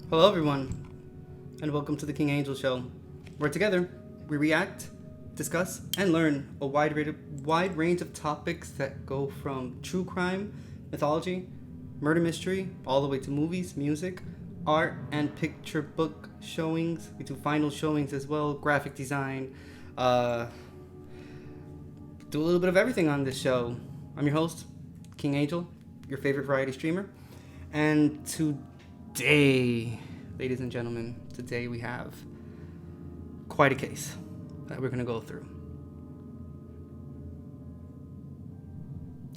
Hello, everyone, and welcome to the King Angel Show, where together we react, discuss, and learn a wide range of topics that go from true crime, mythology, murder mystery, all the way to movies, music, art, and picture book showings. We do final showings as well, graphic design, do a little bit of everything on this show. I'm your host, King Angel, your favorite variety streamer, and today, ladies and gentlemen, today we have quite a case that we're going to go through.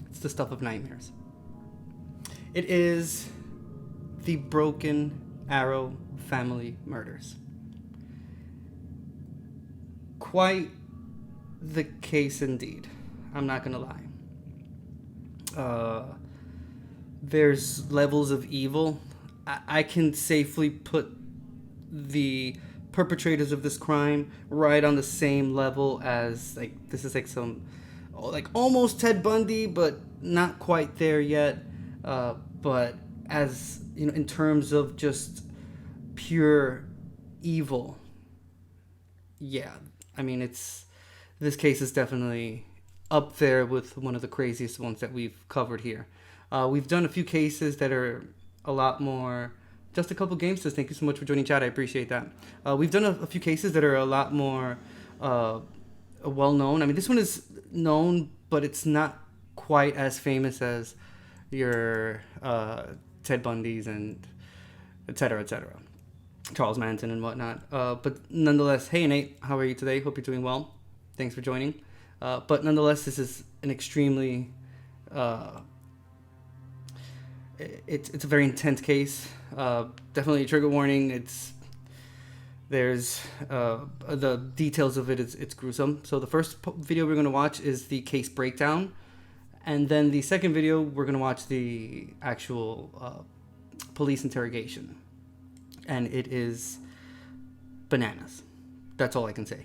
It's the stuff of nightmares. It is the Broken Arrow family murders. Quite the case indeed. I'm not going to lie. There's levels of evil. I can safely put the perpetrators of this crime right on the same level as, like, this is like some, like, almost Ted Bundy, but not quite there yet. But as, you know, in terms of just pure evil, yeah, I mean, this case is definitely up there with one of the craziest ones that we've covered here. We've done a few cases that are a lot more. Just a couple game says, thank you so much for joining chat. I appreciate that. We've done a few cases that are a lot more well known. I mean, this one is known, but it's not quite as famous as your Ted Bundy's and et cetera, Charles Manson and whatnot. But nonetheless, hey Nate, how are you today? Hope you're doing well. Thanks for joining. But nonetheless, this is an extremely it's a very intense case. Definitely a trigger warning. There's the details of it. It's gruesome. So the first video we're going to watch is the case breakdown, and then the second video we're going to watch the actual police interrogation, and it is bananas. That's all I can say.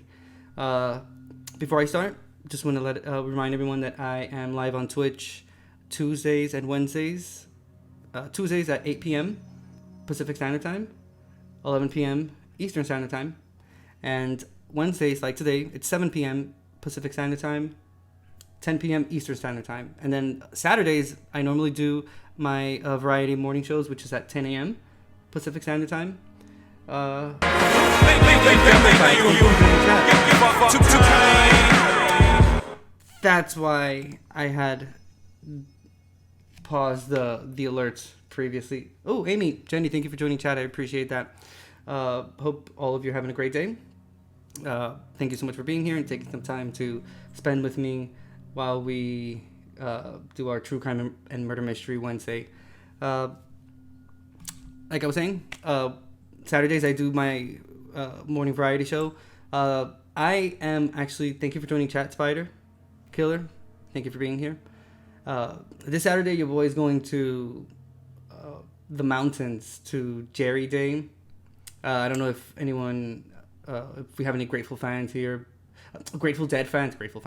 Before I start, just want to remind everyone that I am live on Twitch Tuesdays and Wednesdays. Tuesdays at 8 p.m. Pacific Standard Time, 11 p.m. Eastern Standard Time, and Wednesdays, like today, it's 7 p.m. Pacific Standard Time, 10 p.m. Eastern Standard Time. And then Saturdays, I normally do my variety morning shows, which is at 10 a.m. Pacific Standard Time. That's why I had pause the alerts previously. Oh, Amy, Jenny, thank you for joining chat. I appreciate that. Hope all of you are having a great day. Thank you so much for being here and taking some time to spend with me while we do our True Crime and Murder Mystery Wednesday. Like I was saying, Saturdays I do my morning variety show. I am actually, thank you for joining chat, Spider Killer. Thank you for being here. This Saturday, your boy is going to the mountains to Jerry Day. I don't know if anyone, if we have any Grateful fans here, Grateful Dead fans, Grateful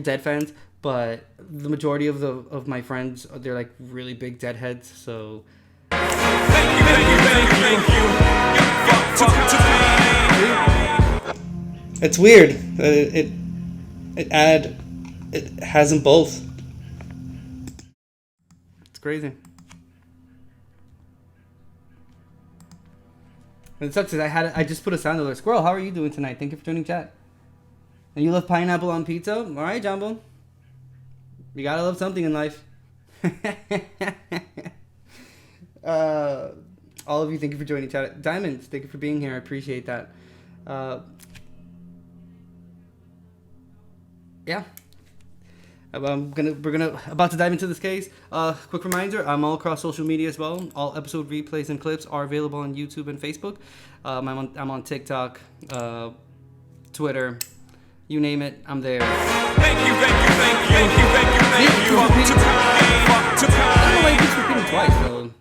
Dead fans. But the majority of my friends, they're like really big Deadheads. So thank you. It's weird. It has them both. Crazy. And it sucks because I just put a sound alert. Squirrel, how are you doing tonight? Thank you for joining chat. And you love pineapple on pizza? All right, Jumbo. You gotta love something in life. All of you, thank you for joining chat. Diamonds, thank you for being here. I appreciate that. Yeah. We're about to dive into this case. Quick reminder, I'm all across social media as well. All episode replays and clips are available on YouTube and Facebook. I'm on TikTok, Twitter, you name it, I'm there. Thank you. I don't know why it keeps repeating twice though.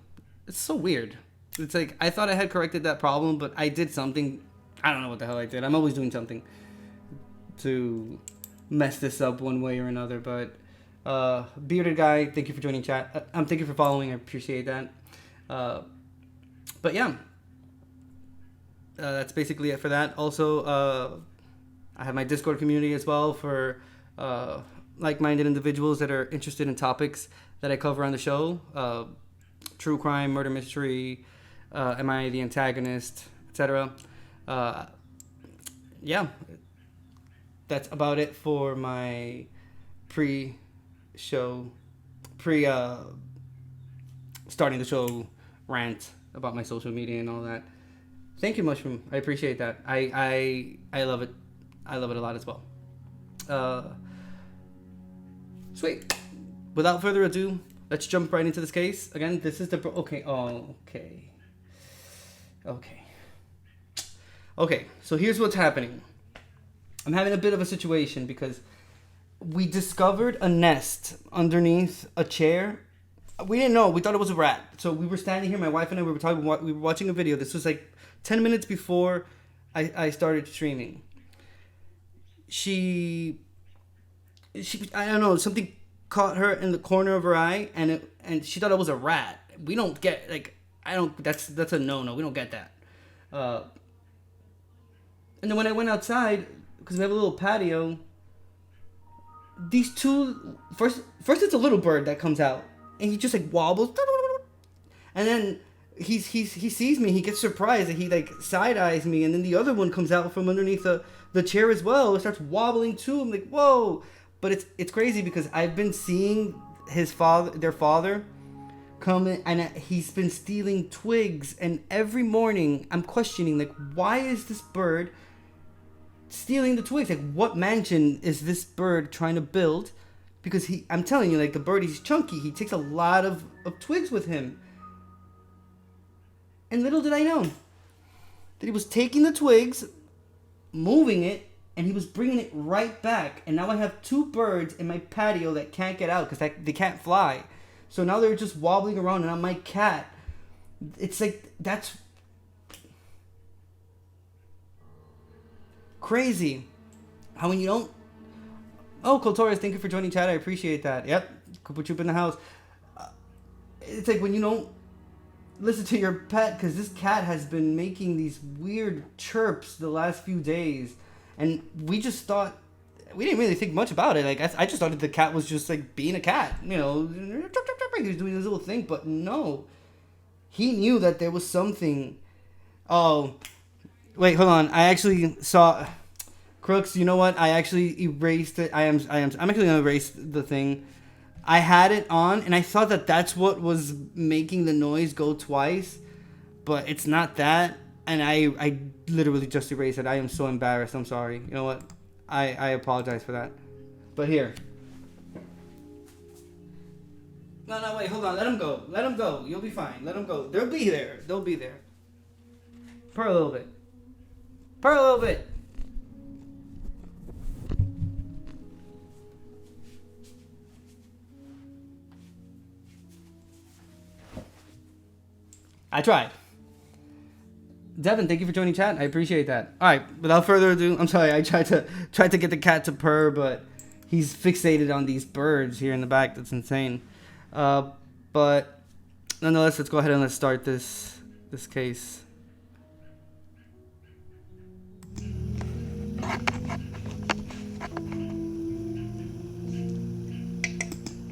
It's so weird. It's like I thought I had corrected that problem, but I did something. I don't know what the hell I did. I'm always doing something to mess this up one way or another. But Bearded Guy, thank you for joining chat. Thank you for following. I appreciate that. But yeah, that's basically it for that. Also, I have my Discord community as well for like-minded individuals that are interested in topics that I cover on the show. True crime, murder mystery, am I the antagonist, etc. Yeah, that's about it for my pre-starting the show rant about my social media and all that. Thank you, Mushroom. I appreciate that. I love it. I love it a lot as well. Sweet. Without further ado, let's jump right into this case. Again, this is the... Okay, so here's what's happening. I'm having a bit of a situation because we discovered a nest underneath a chair. We didn't know. We thought it was a rat. So we were standing here, my wife and I, we were watching a video. This was like 10 minutes before I started streaming. She I don't know, something caught her in the corner of her eye, and she thought it was a rat. We don't get, like, that's a no-no. We don't get that. And then when I went outside, because we have a little patio, these two, first it's a little bird that comes out, and he just like wobbles, and then he sees me, he gets surprised, and he like side-eyes me, and then the other one comes out from underneath the chair as well. It starts wobbling too. I'm like, whoa. But it's crazy because I've been seeing their father come in, and he's been stealing twigs, and every morning I'm questioning, like, why is this bird stealing the twigs? Like, what mansion is this bird trying to build? Because I'm telling you, like, the bird, he's chunky. He takes a lot of twigs with him. And little did I know that he was taking the twigs, moving it, and he was bringing it right back. And now I have two birds in my patio that can't get out because they can't fly. So now they're just wobbling around, and I'm my cat. It's like, that's crazy. How when you don't... Oh, Coltorius, thank you for joining chat. I appreciate that. Yep, Koopa Troop in the house. It's like when you don't listen to your pet, because this cat has been making these weird chirps the last few days, and we just thought, we didn't really think much about it. Like, I just thought that the cat was just like being a cat, you know, he was doing his little thing, but no, he knew that there was something. Oh, wait, hold on. I actually saw Crooks. You know what? I actually erased it. I'm actually gonna erase the thing. I had it on, and I thought that that's what was making the noise go twice, but it's not that. And I literally just erased it. I am so embarrassed. I'm sorry. You know what? I apologize for that. But here. No, wait, hold on. Let him go. Let him go. You'll be fine. Let him go. They'll be there. They'll be there. Purr a little bit. Purr a little bit. I tried. Devin, thank you for joining chat. I appreciate that. All right, without further ado, I'm sorry. I tried to get the cat to purr, but he's fixated on these birds here in the back. That's insane. But nonetheless, let's go ahead and let's start this case.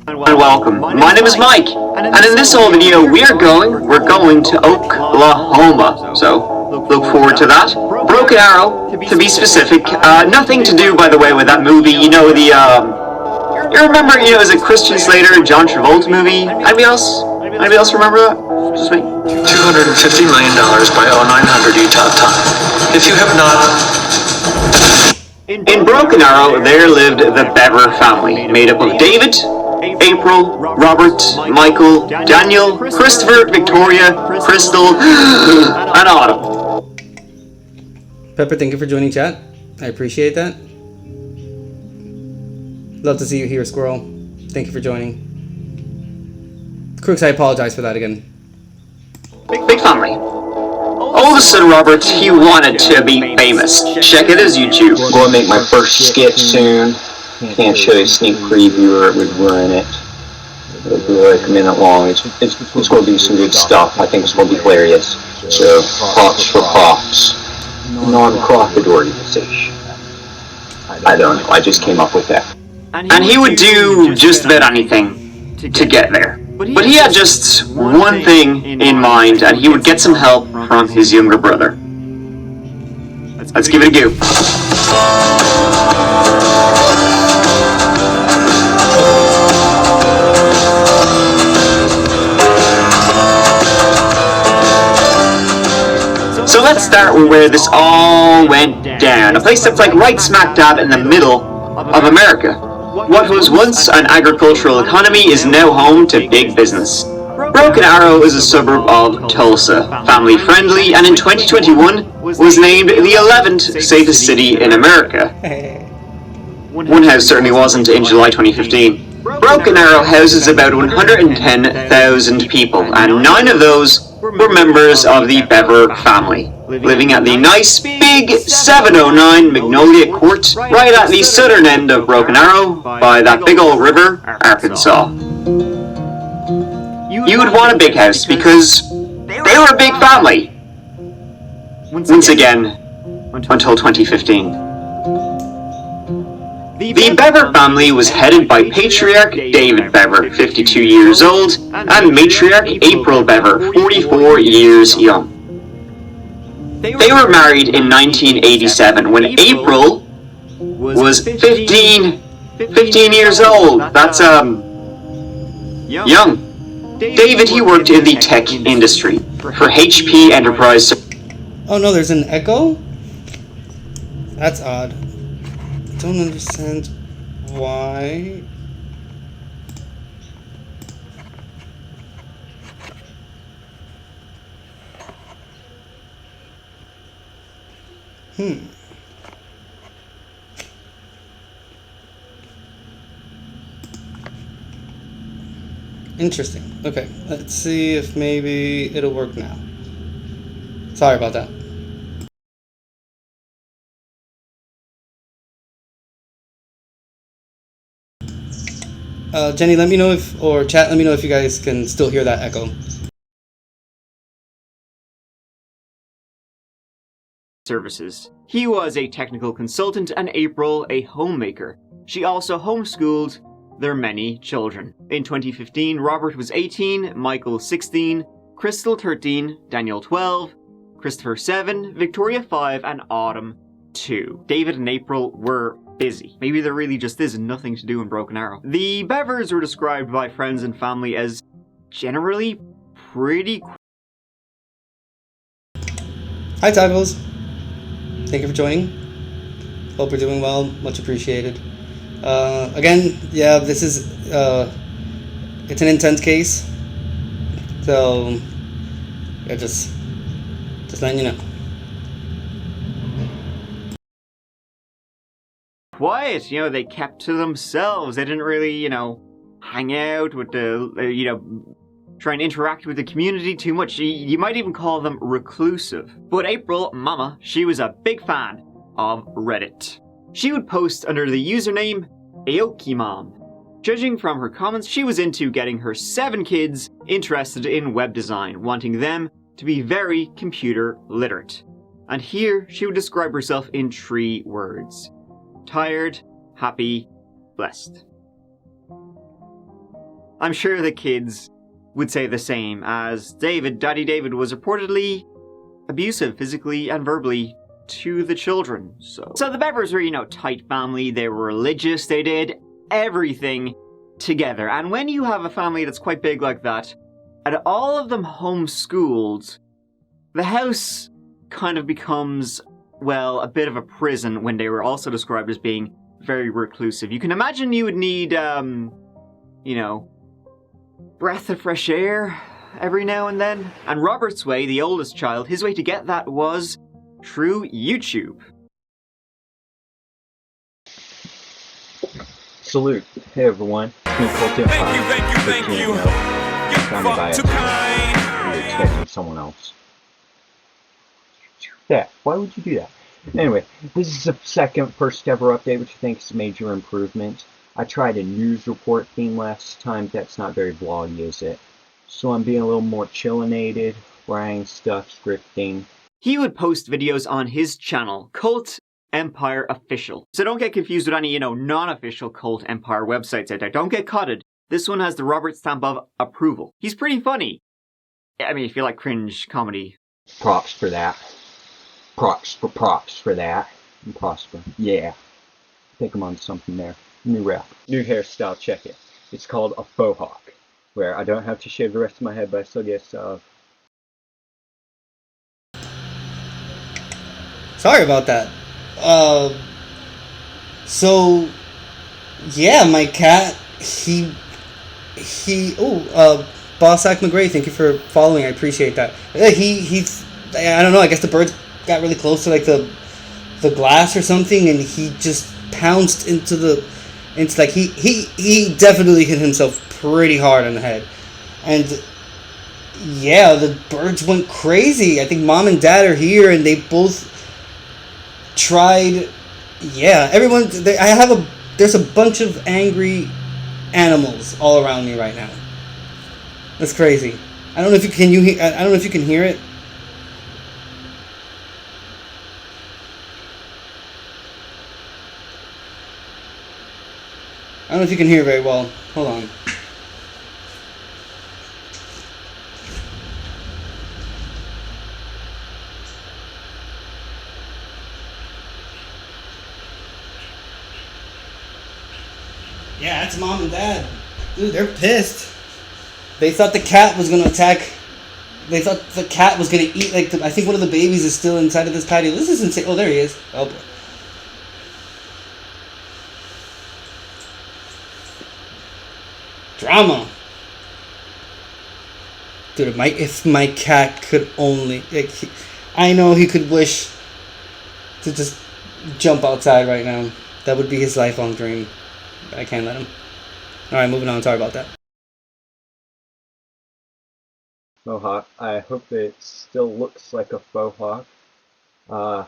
Welcome. My name is Mike, and in this whole video we're going to Oklahoma. So look forward to that. Broken Arrow, to be specific. Nothing to do, by the way, with that movie. You know, you remember, it was a Christian Slater, John Travolta movie. Anybody else remember that? Just me. $250 million by 0900 Utah time. If you have not... In Broken Arrow, there lived the Bever family, made up of David, April, Robert, Michael, Daniel, Christopher, Victoria, Crystal, and Autumn. Pepper, thank you for joining chat. I appreciate that. Love to see you here, Squirrel. Thank you for joining. Crooks, I apologize for that again. Big family. Oldest son Robert, he wanted to be famous. Check it as YouTube. I'm going to make my first skit soon. Can't show you a sneak preview or we're in it. It'll be like a minute long. It's going to be some good stuff. I think it's going to be hilarious. So, props for props. Non-profit organization. I don't know, I just came up with that. And he would do just about anything to get there. But he had just one thing in mind, and he would get some help from his younger brother. Let's give it a go. So let's start with where this all went down. A place that's like right smack dab in the middle of America. What was once an agricultural economy is now home to big business. Broken Arrow is a suburb of Tulsa, family friendly, and in 2021 was named the 11th safest city in America. One house certainly wasn't in July 2015. Broken Arrow houses about 110,000 people, and 9 of those were members of the Bever family, living at the nice big 709 Magnolia Court, right at the southern end of Broken Arrow, by that big old river, Arkansas. You would want a big house because they were a big family. Once again, until 2015. The Bever family was headed by Patriarch David Bever, 52 years old, and Matriarch April Bever, 44 years young. They were married in 1987 when April was 15 years old. That's, young. David, he worked in the tech industry for HP Enterprise. Oh no, there's an echo? That's odd. Don't understand why. Interesting. Okay, let's see if maybe it'll work now. Sorry about that. Jenny, let me know if, or chat, let me know if you guys can still hear that echo. Services. He was a technical consultant and April a homemaker. She also homeschooled their many children. In 2015, Robert was 18, Michael 16, Crystal 13, Daniel 12, Christopher 7, Victoria 5, and Autumn 2. David and April were busy. Maybe there really just is nothing to do in Broken Arrow. The Bevers were described by friends and family as generally pretty. Hi, Tacos. Thank you for joining. Hope you're doing well. Much appreciated. Again, yeah, this is it's an intense case. So yeah, just letting you know. Quiet, they kept to themselves. They didn't really, hang out with the, try and interact with the community too much. You might even call them reclusive. But April, Mama, she was a big fan of Reddit. She would post under the username Aokimom. Judging from her comments, she was into getting her 7 kids interested in web design, wanting them to be very computer literate. And here she would describe herself in 3 words. Tired, happy, blessed. I'm sure the kids would say the same, as Daddy David was reportedly abusive physically and verbally to the children. So the Bevers were, tight family, they were religious, they did everything together. And when you have a family that's quite big like that, and all of them homeschooled, the house kind of becomes, well, a bit of a prison when they were also described as being very reclusive. You can imagine you would need, breath of fresh air every now and then. And Robert's way, the oldest child, his way to get that was through YouTube. Salute. Hey everyone. Thank you. You're expecting someone else. Yeah, why would you do that? Anyway, this is the first ever update, which I think is a major improvement. I tried a news report theme last time. That's not very vloggy, is it? So I'm being a little more chillinated, writing stuff, scripting. He would post videos on his channel, Cult Empire Official. So don't get confused with any, non-official Cult Empire websites out there. Don't get caught. This one has the Robert stamp of approval. He's pretty funny. I mean, if you like cringe comedy. Props for that. Props for that. And prosper. Yeah. I think I'm on something there. New rap. New hairstyle, check it. It's called a faux hawk. Where I don't have to shave the rest of my head, but I still get Sorry about that. So, yeah, my cat, Boss Zach McGray, thank you for following, I appreciate that. He's, I don't know, I guess the birds got really close to, like, the glass or something, and he just pounced he definitely hit himself pretty hard on the head. And, yeah, the birds went crazy. I think Mom and Dad are here, and they both tried. Yeah, everyone. There's a bunch of angry animals all around me right now. That's crazy. I don't know if you can hear it. I don't know if you can hear very well. Hold on. Yeah, that's Mom and Dad. Dude, they're pissed. They thought the cat was gonna attack. They thought the cat was gonna eat. I think one of the babies is still inside of this patio. This is insane. Oh, there he is. Oh boy. Drama. Dude, if my cat could only, I know he could wish to just jump outside right now. That would be his lifelong dream. But I can't let him. Alright, moving on. Sorry about that. Mohawk. I hope it still looks like a faux hawk. I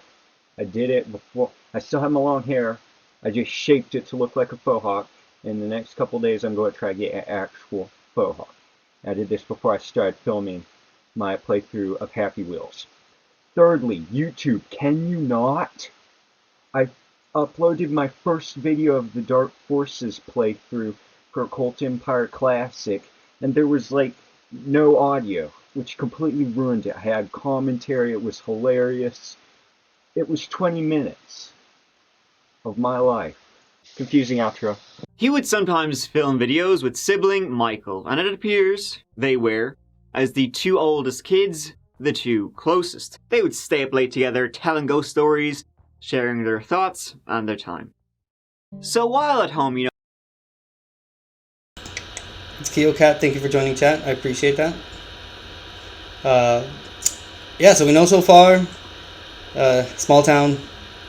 did it before. I still have my long hair. I just shaped it to look like a faux hawk. In the next couple days, I'm going to try to get an actual faux hawk. I did this before I started filming my playthrough of Happy Wheels. Thirdly, YouTube, can you not? I uploaded my first video of the Dark Forces playthrough for Cult Empire Classic, and there was like no audio, which completely ruined it. I had commentary, it was hilarious. It was 20 minutes of my life. Confusing outro. He would sometimes film videos with sibling Michael, and it appears they were, as the two oldest kids, the two closest. They would stay up late together, telling ghost stories, sharing their thoughts and their time. So while at home, It's KeoCat, thank you for joining chat. I appreciate that. Yeah, so we know so far, small town,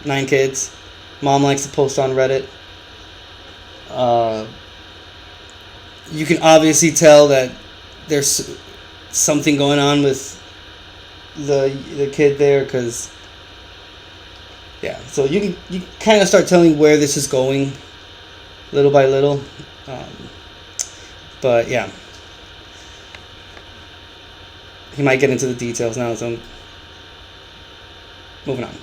9 kids. Mom likes to post on Reddit. You can obviously tell that there's something going on with the kid there, because yeah, so you kind of start telling where this is going little by little. But yeah, he might get into the details now, so moving on.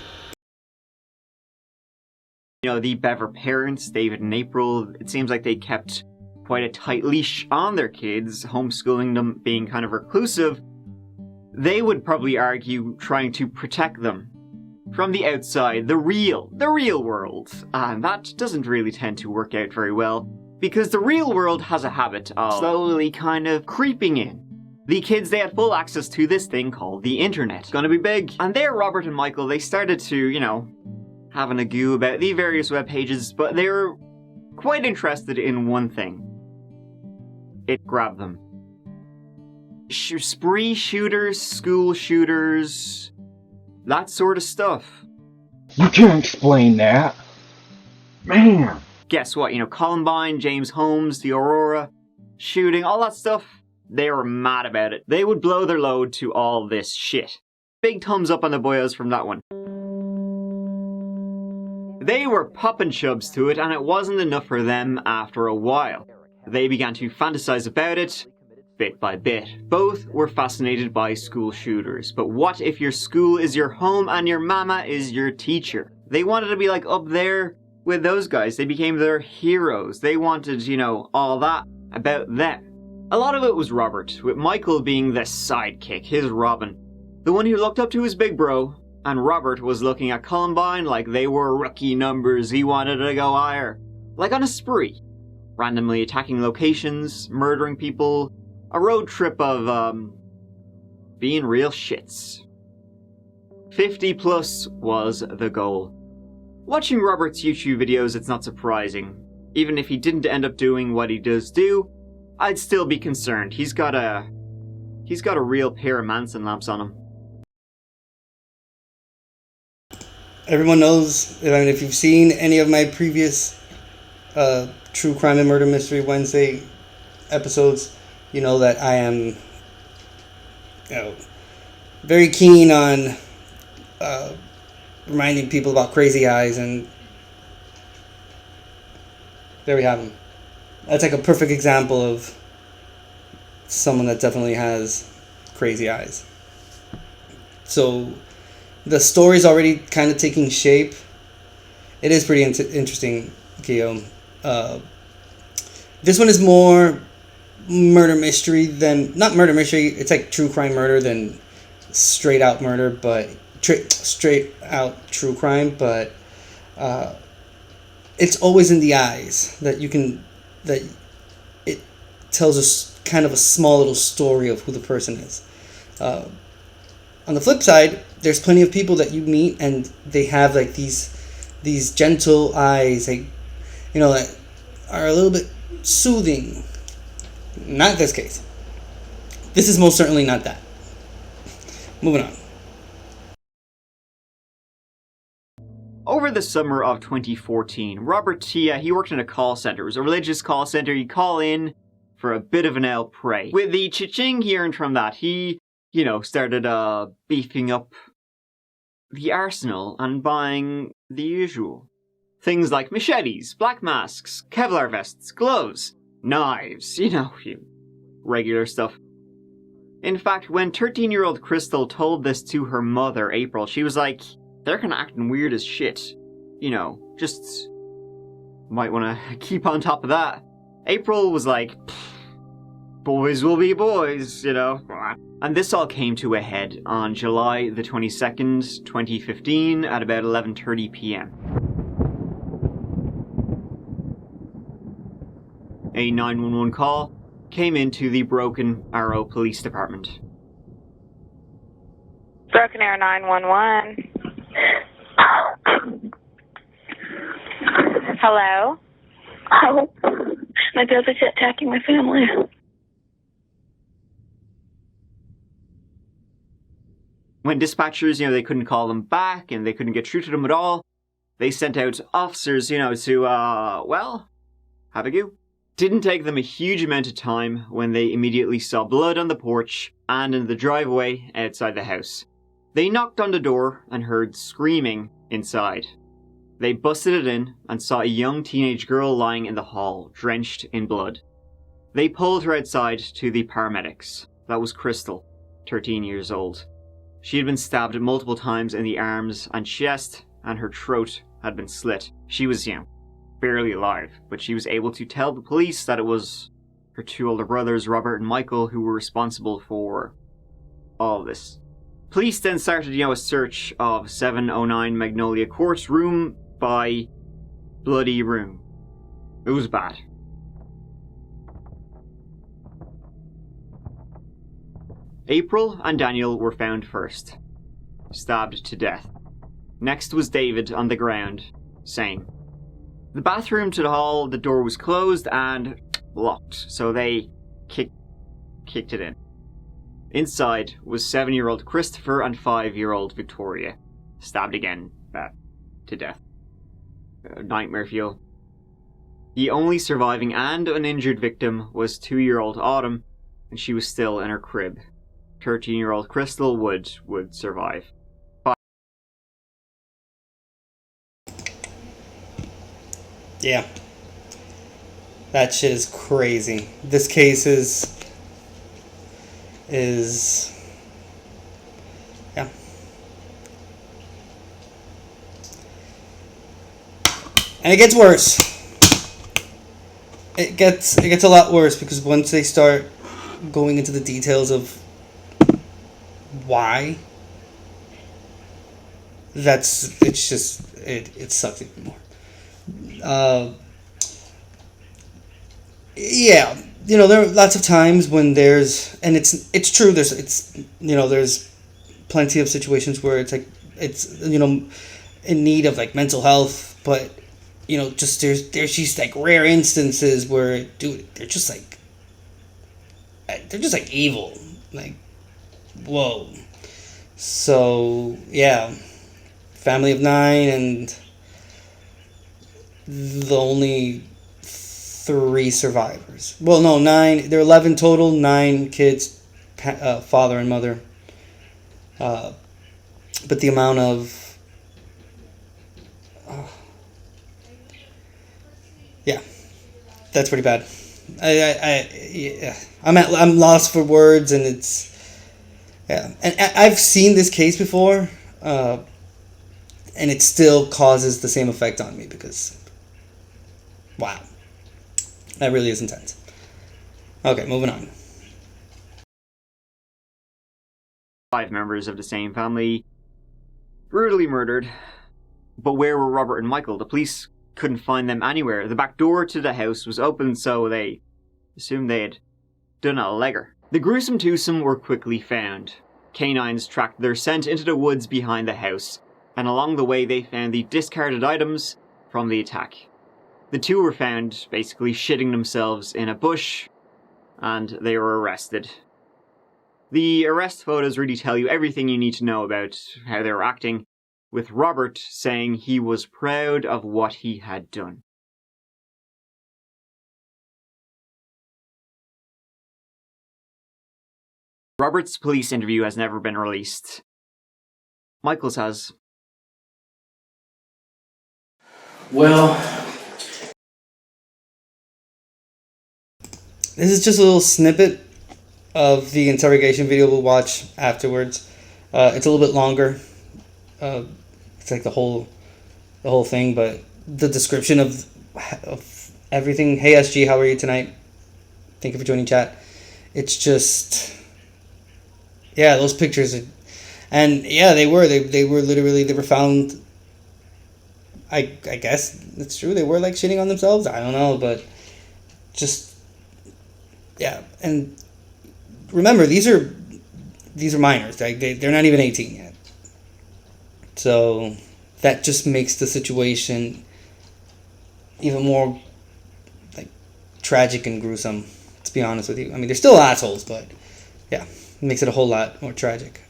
The Bever parents, David and April, it seems like they kept quite a tight leash on their kids, homeschooling them, being kind of reclusive. They would probably argue trying to protect them from the outside, the real world. And that doesn't really tend to work out very well, because the real world has a habit of slowly kind of creeping in. The kids, they had full access to this thing called the internet. It's gonna be big. And there, Robert and Michael, they started to, having a goo about the various web pages, but they were quite interested in one thing. It grabbed them. Spree shooters, school shooters, that sort of stuff. You can't explain that. Man. Guess what? Columbine, James Holmes, the Aurora, shooting, all that stuff, they were mad about it. They would blow their load to all this shit. Big thumbs up on the boyos from that one. They were popping chubs to it, and it wasn't enough for them after a while. They began to fantasize about it, bit by bit. Both were fascinated by school shooters, but what if your school is your home and your mama is your teacher? They wanted to be like up there with those guys. They became their heroes. They wanted, you know, all that about them. A lot of it was Robert, with Michael being the sidekick, his Robin, the one who looked up to his big bro, and Robert was looking at Columbine like they were rookie numbers. He wanted to go higher, like on a spree, randomly attacking locations, murdering people, a road trip of, being real shits. 50 plus was the goal. Watching Robert's YouTube videos, it's not surprising. Even if he didn't end up doing what he does do, I'd still be concerned. He's got a real pair of Manson lamps on him. Everyone knows, I mean, if you've seen any of my previous True Crime and Murder Mystery Wednesday episodes, you know that I am, you know, very keen on reminding people about crazy eyes, and there we have them. That's like a perfect example of someone that definitely has crazy eyes. So the story's already kind of taking shape. It is pretty interesting, Guillaume. This one is more murder mystery than, not murder mystery, it's like true crime murder than straight out murder, but straight out true crime, but it's always in the eyes that it tells us kind of a small little story of who the person is. On the flip side, there's plenty of people that you meet and they have like these gentle eyes, like, you know, that are a little bit soothing. Not this case. This is most certainly not that. Moving on. Over the summer of 2014, Robert Tia, he worked in a call center. It was a religious call center. He'd call in for a bit of an El Pray. With the cha-ching he earned from that, he, you know, started beefing up the arsenal and buying the usual. Things like machetes, black masks, Kevlar vests, gloves, knives, you know, regular stuff. In fact, when 13-year-old Crystal told this to her mother, April, she was like, they're kinda acting weird as shit. You know, just might wanna keep on top of that. April was like, boys will be boys, you know. And this all came to a head on July the 22nd, 2015 at about 11:30 p.m. A 911 call came into the Broken Arrow Police Department. Broken Arrow 911. Hello? Oh, my brother's attacking my family. When dispatchers, you know, they couldn't call them back and they couldn't get through to them at all, they sent out officers, you know, to, well, have a go. Didn't take them a huge amount of time when they immediately saw blood on the porch and in the driveway outside the house. They knocked on the door and heard screaming inside. They busted it in and saw a young teenage girl lying in the hall, drenched in blood. They pulled her outside to the paramedics. That was Crystal, 13 years old. She had been stabbed multiple times in the arms and chest, and her throat had been slit. She was, you know, barely alive, but she was able to tell the police that it was her two older brothers, Robert and Michael, who were responsible for all of this. Police then started, you know, a search of 709 Magnolia Court, room by bloody room. It was bad. April and Daniel were found first, stabbed to death. Next was David on the ground, same. The bathroom to the hall, the door was closed and locked, so they kicked it in. Inside was 7-year-old Christopher and 5-year-old Victoria, stabbed again, to death. Nightmare fuel. The only surviving and uninjured victim was 2-year-old Autumn, and she was still in her crib. 13-year-old Crystal would survive. Yeah. That shit is crazy. This case is is, yeah. And it gets worse. It gets a lot worse because once they start going into the details of why, it sucks even more. Yeah, there are lots of times when there's, and it's true. There's plenty of situations where it's in need of like mental health, but just there's just like rare instances where they're just like evil, like whoa. So yeah, family of 9 and the only 3 survivors. Well, no, 9. There are 11 total. 9 kids, father and mother. But the amount of, yeah, that's pretty bad. I'm lost for words, and it's, yeah, and I've seen this case before, and it still causes the same effect on me because, wow. That really is intense. Okay, moving on. 5 members of the same family brutally murdered. But where were Robert and Michael? The police couldn't find them anywhere. The back door to the house was open, so they assumed they had done a legger. The gruesome twosome were quickly found. Canines tracked their scent into the woods behind the house, and along the way they found the discarded items from the attack. The 2 were found basically shitting themselves in a bush, and they were arrested. The arrest photos really tell you everything you need to know about how they were acting, with Robert saying he was proud of what he had done. Robert's police interview has never been released. Michael's has. Well, this is just a little snippet of the interrogation video we'll watch afterwards. It's a little bit longer. It's like the whole thing, but the description of everything. Hey SG, how are you tonight? Thank you for joining chat. It's just, yeah, those pictures, and yeah, they were found. I guess it's true. They were like shitting on themselves. I don't know, but just, yeah. And remember, these are minors. Like they're not even 18 yet. So that just makes the situation even more like tragic and gruesome. To be honest with you, I mean, they're still assholes, but yeah, it makes it a whole lot more tragic.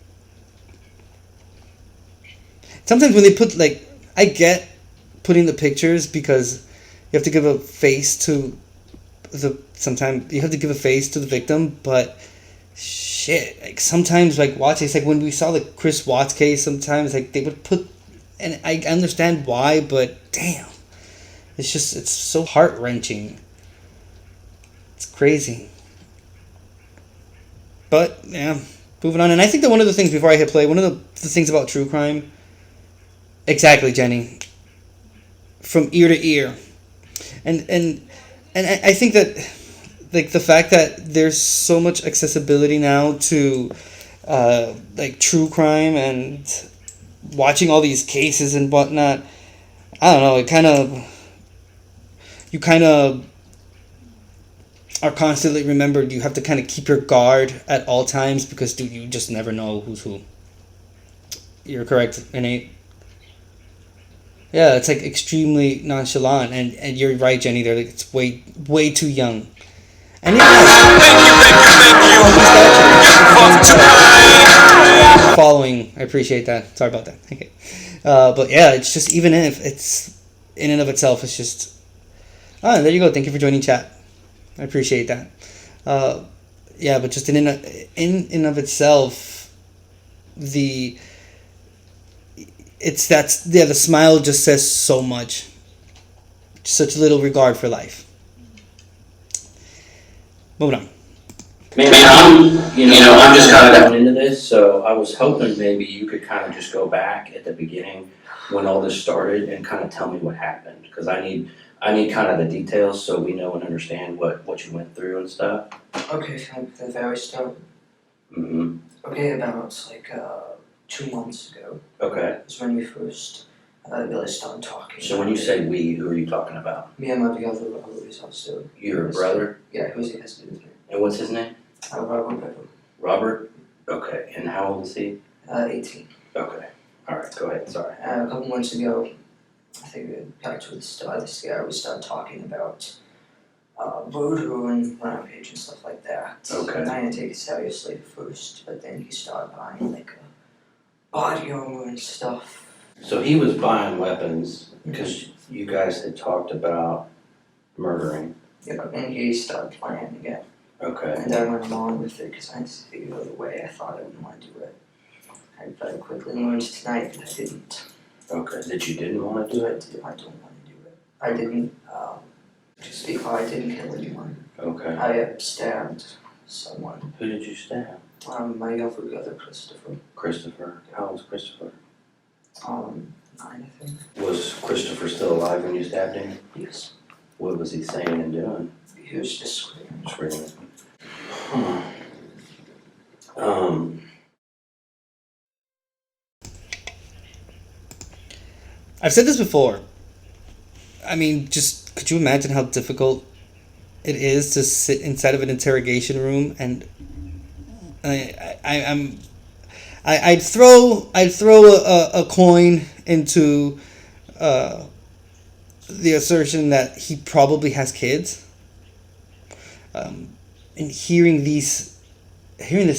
Sometimes when they put, like, I get putting the pictures because you have to give a face to the victim, but shit, like sometimes, like, watch, it's like when we saw the Chris Watts case, sometimes like they would put, and I understand why, but damn, it's so heart-wrenching. It's crazy. But yeah, moving on. And I think that one of the things, before I hit play, one of the things about true crime, exactly, Jenny, from ear to ear, and I think that, like, the fact that there's so much accessibility now to like true crime and watching all these cases and whatnot, I don't know, you kind of are constantly remembered. You have to kind of keep your guard at all times because, dude, you just never know who's who. You're correct, Innate. Yeah, it's like extremely nonchalant, and you're right, Jenny. They're like, it's way too young. And following, I appreciate that. Sorry about that. Okay, but yeah, it's just, even if it's in and of itself, it's just. There you go. Thank you for joining chat. I appreciate that. Yeah, but just in and of itself, the smile just says so much. Such little regard for life. Moving on. Man, I'm just kind of going into this, so I was hoping maybe you could kind of just go back at the beginning when all this started and kind of tell me what happened, because I need kind of the details so we know and understand what you went through and stuff. Okay, from the very start. Mm-hmm. Okay, about like 2 months ago. Okay. Is when we first really started talking. So when you say we, who are you talking about? Me and my other brother who's also. Your brother? Yeah, who's has to do with me. And what's his name? Robert. Robert? Okay. And how old is he? 18. Okay. Alright, go ahead, sorry. A couple months ago, I think back to the start of this year, we started talking about voodoo and rampage and stuff like that. Okay. And I didn't take it seriously at first, but then he started buying like body armor and stuff. So he was buying weapons because you guys had talked about murdering. Yeah, and he started planning again. Okay. And I went along with it because I didn't see it go the way I thought I would want to do it. I very quickly learned tonight that I didn't. Okay, that you didn't want to do it? I don't want to do it. I didn't, just because I didn't kill anyone. Okay. I stabbed someone. Who did you stab? My younger brother, Christopher. Christopher? How old was Christopher? 9, I think. Was Christopher still alive when you stabbed him? Yes. What was he saying and doing? He was just screaming. Screaming. I've said this before. I mean, just could you imagine how difficult it is to sit inside of an interrogation room and I'd throw a coin into the assertion that he probably has kids. And hearing this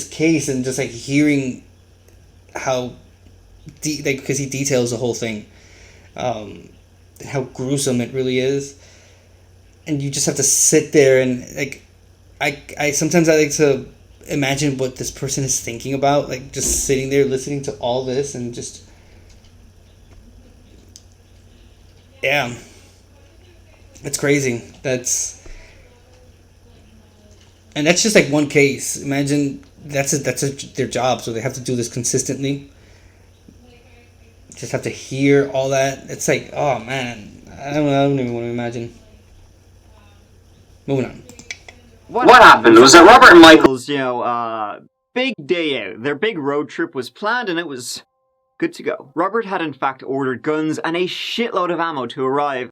case and just like hearing how because he details the whole thing, how gruesome it really is, and you just have to sit there and like I sometimes I like to imagine what this person is thinking about, like just sitting there listening to all this and just it's crazy. That's just like one case. Imagine that's their job, so they have to do this consistently. Just have to hear all that. It's like, oh man, I don't even want to imagine. Moving on. What happened was that Robert and Michael's, big day out. Their big road trip was planned and it was good to go. Robert had in fact ordered guns and a shitload of ammo to arrive.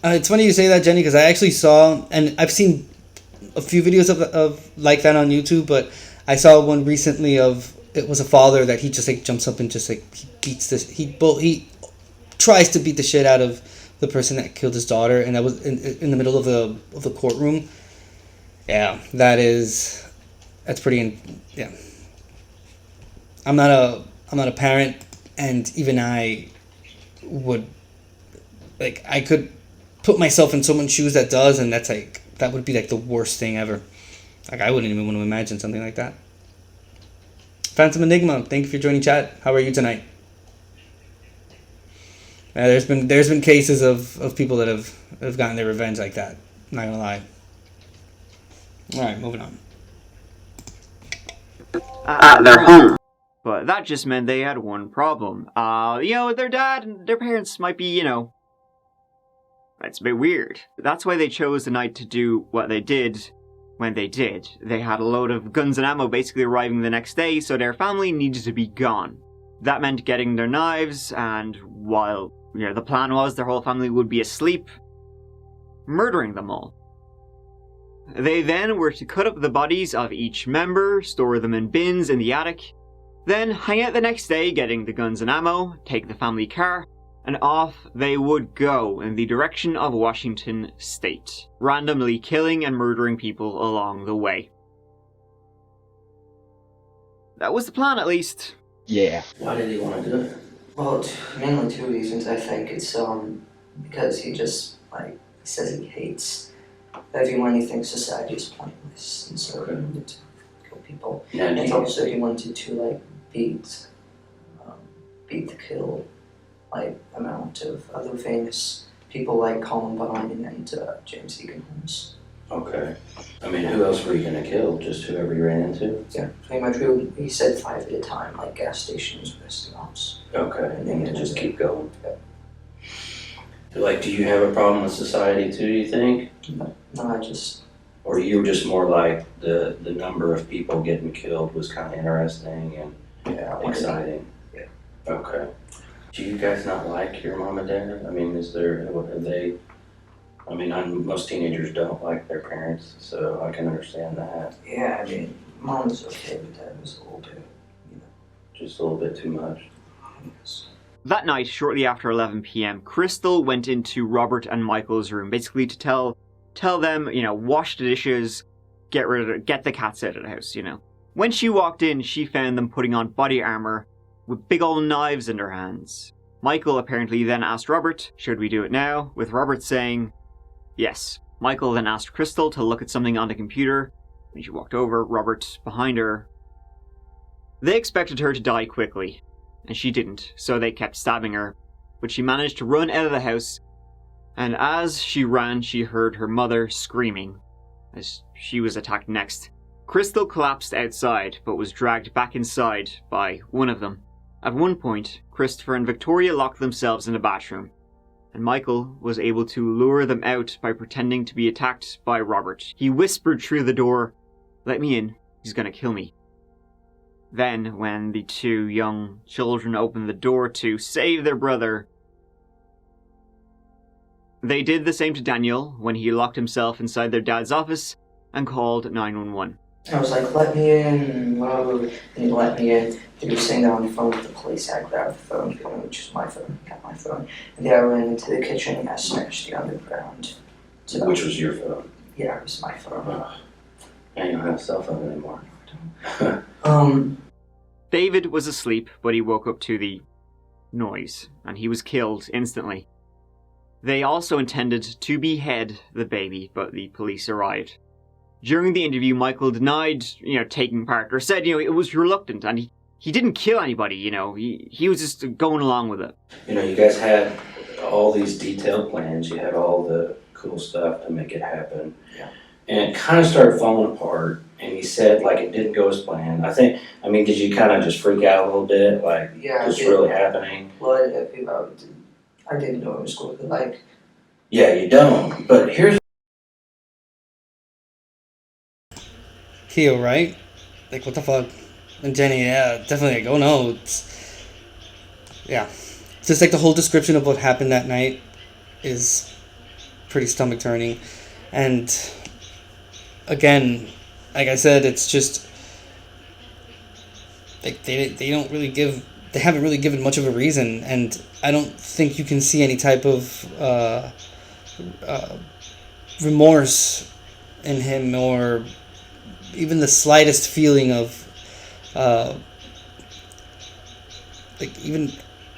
It's funny you say that, Jenny, because I actually saw, and I've seen a few videos of like that on YouTube, but I saw one recently of, it was a father that he just like jumps up and just like he beats this, he tries to beat the shit out of the person that killed his daughter, and that was in the middle of the courtroom. Yeah, that's pretty. Yeah, I'm not a parent, and even I would like I could put myself in someone's shoes that does, and that's like that would be like the worst thing ever. Like I wouldn't even want to imagine something like that. Phantom Enigma, thank you for joining chat. How are you tonight? There's been cases of people that have gotten their revenge like that. Not gonna lie. All right, moving on. at their home. But that just meant they had one problem. Their dad and their parents might be, that's a bit weird. That's why they chose the night to do what they did when they did. They had a load of guns and ammo basically arriving the next day, so their family needed to be gone. That meant getting their knives, and while the plan was their whole family would be asleep, murdering them all. They then were to cut up the bodies of each member, store them in bins in the attic, then hang out the next day getting the guns and ammo, take the family car, and off they would go in the direction of Washington State, randomly killing and murdering people along the way. That was the plan, at least. Yeah. Why did he want to do it? Well, mainly 2 reasons, I think. It's, because he just, says he hates everyone. He thinks society is pointless, and so he wanted to kill people. Yeah, and also he wanted to, beat the kill, amount of other famous people like Columbine and James Egan Holmes. Okay. I mean, who else were you gonna kill? Just whoever you ran into? Yeah, pretty much. He said 5 at a time, like gas stations, rest stops. Okay, and then just keep going. Yep. Like, do you have a problem with society too, do you think? No, I just... Or you were just more like the number of people getting killed was kind of interesting and exciting? Yeah. Okay. Do you guys not like your mom and dad? I mean, are they... I mean, most teenagers don't like their parents, so I can understand that. Yeah, I mean, mom was okay, but dad was a little bit, Just a little bit too much. Yes. That night, shortly after 11 p.m., Crystal went into Robert and Michael's room, basically to tell them, wash the dishes, get the cats out of the house, When she walked in, she found them putting on body armor with big old knives in their hands. Michael apparently then asked Robert, should we do it now? With Robert saying, yes. Michael then asked Crystal to look at something on the computer. When she walked over, Robert behind her. They expected her to die quickly, and she didn't, so they kept stabbing her. But she managed to run out of the house, and as she ran, she heard her mother screaming as she was attacked next. Crystal collapsed outside, but was dragged back inside by one of them. At one point, Christopher and Victoria locked themselves in a bathroom, and Michael was able to lure them out by pretending to be attacked by Robert. He whispered through the door, "Let me in, he's gonna kill me." Then, when the two young children opened the door to save their brother, they did the same to Daniel when he locked himself inside their dad's office and called 911. I was like, let me in, and he let me in. He was sitting there on the phone with the police. I grabbed the phone, which is my phone, got my phone. And then I ran into the kitchen and I smashed the underground. So, which was your phone? Yeah, it was my phone. And you don't have a cell phone anymore. David was asleep, but he woke up to the noise, and he was killed instantly. They also intended to behead the baby, but the police arrived. During the interview, Michael denied, taking part, or said, it was reluctant, and he didn't kill anybody, he was just going along with it. You guys had all these detailed plans, you had all the cool stuff to make it happen. Yeah. And it kind of started falling apart, and he said, it didn't go as planned. Did you kind of just freak out a little bit, what's really happening? Well, I didn't know it was going to, Yeah, you don't, but here's... Theo, right? What the fuck? And Jenny, yeah, definitely. Oh no, it's just the whole description of what happened that night is pretty stomach turning, and again, like I said, it's just they don't really give. They haven't really given much of a reason, and I don't think you can see any type of remorse in him, or even the slightest feeling of even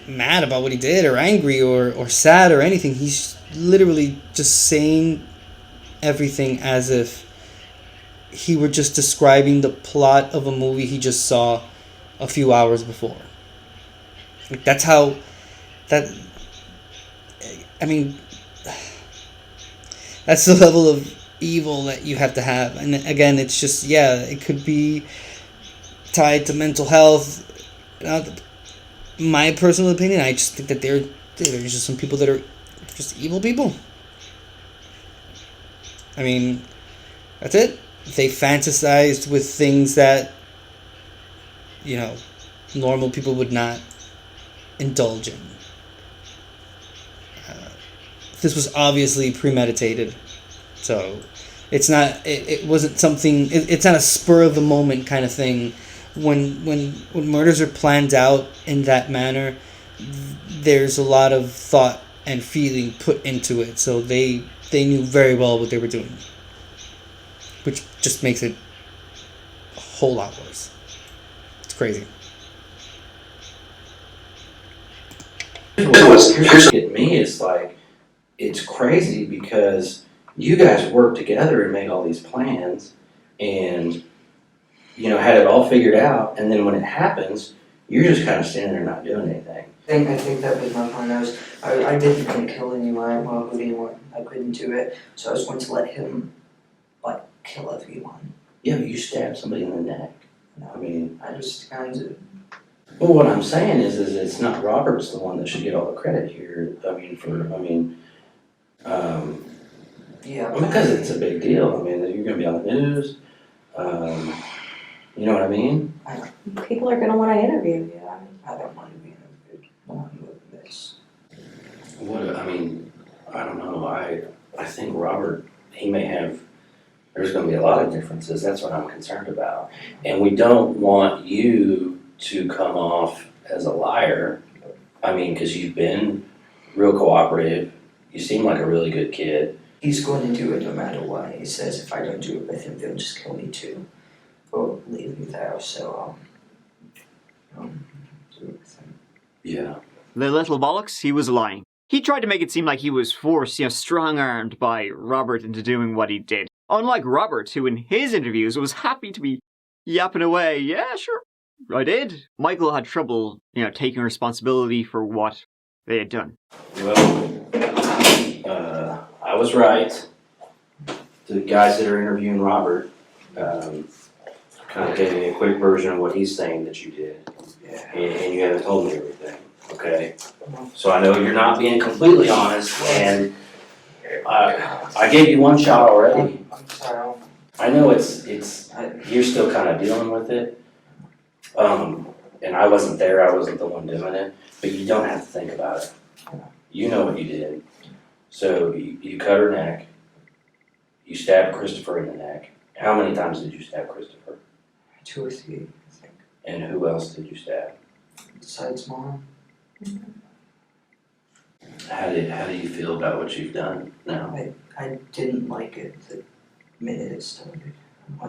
mad about what he did, or angry, or sad, or anything. He's literally just saying everything as if he were just describing the plot of a movie he just saw a few hours before. That's how that's the level of evil that you have to have. And again, it's just, it could be tied to mental health. My personal opinion, I just think that there's just some people that are just evil people. That's it. They fantasized with things that normal people would not indulge in. This was obviously premeditated, so it's not. It wasn't something. It's not a spur of the moment kind of thing. When murders are planned out in that manner, there's a lot of thought and feeling put into it. So they knew very well what they were doing, which just makes it a whole lot worse. It's crazy. Here's getting me is it's crazy because you guys worked together and made all these plans and had it all figured out, and then when it happens, you're just kind of standing there not doing anything. I think that was my plan. I didn't want to kill anyone. I couldn't do it, so I was going to let him like, kill everyone. Yeah, but you stabbed somebody in the neck. I mean, I just kind of... well, what I'm saying is it's not Robert's the one that should get all the credit here. Yeah. Because it's a big deal. I mean, you're gonna be on the news. You know what I mean? People are gonna want to interview you. I don't want to be interviewed when I'm doing this. I don't know. I think Robert, he may have, there's gonna be a lot of differences. That's what I'm concerned about. And we don't want you to come off as a liar. I mean, because you've been real cooperative. You seem like a really good kid. He's going to do it no matter what. He says if I don't do it with him, they'll just kill me too. Or leave me there, so do it with him. Yeah. The little bollocks, he was lying. He tried to make it seem like he was forced, strong-armed by Robert into doing what he did. Unlike Robert, who in his interviews was happy to be yapping away, yeah, sure, I did. Michael had trouble, taking responsibility for what they had done. Well, I was right. The guys that are interviewing Robert kind of gave me a quick version of what he's saying that you did. Yeah. And you haven't told me everything, okay? So I know you're not being completely honest, and I gave you one shot already. I'm sorry. I know you're still kind of dealing with it. And I wasn't there, I wasn't the one doing it, but you don't have to think about it. You know what you did. So you cut her neck, you stabbed Christopher in the neck. How many times did you stab Christopher? 2 or 3, I think. And who else did you stab? Besides Mom. How do you feel about what you've done now? I didn't like it the minute it started. How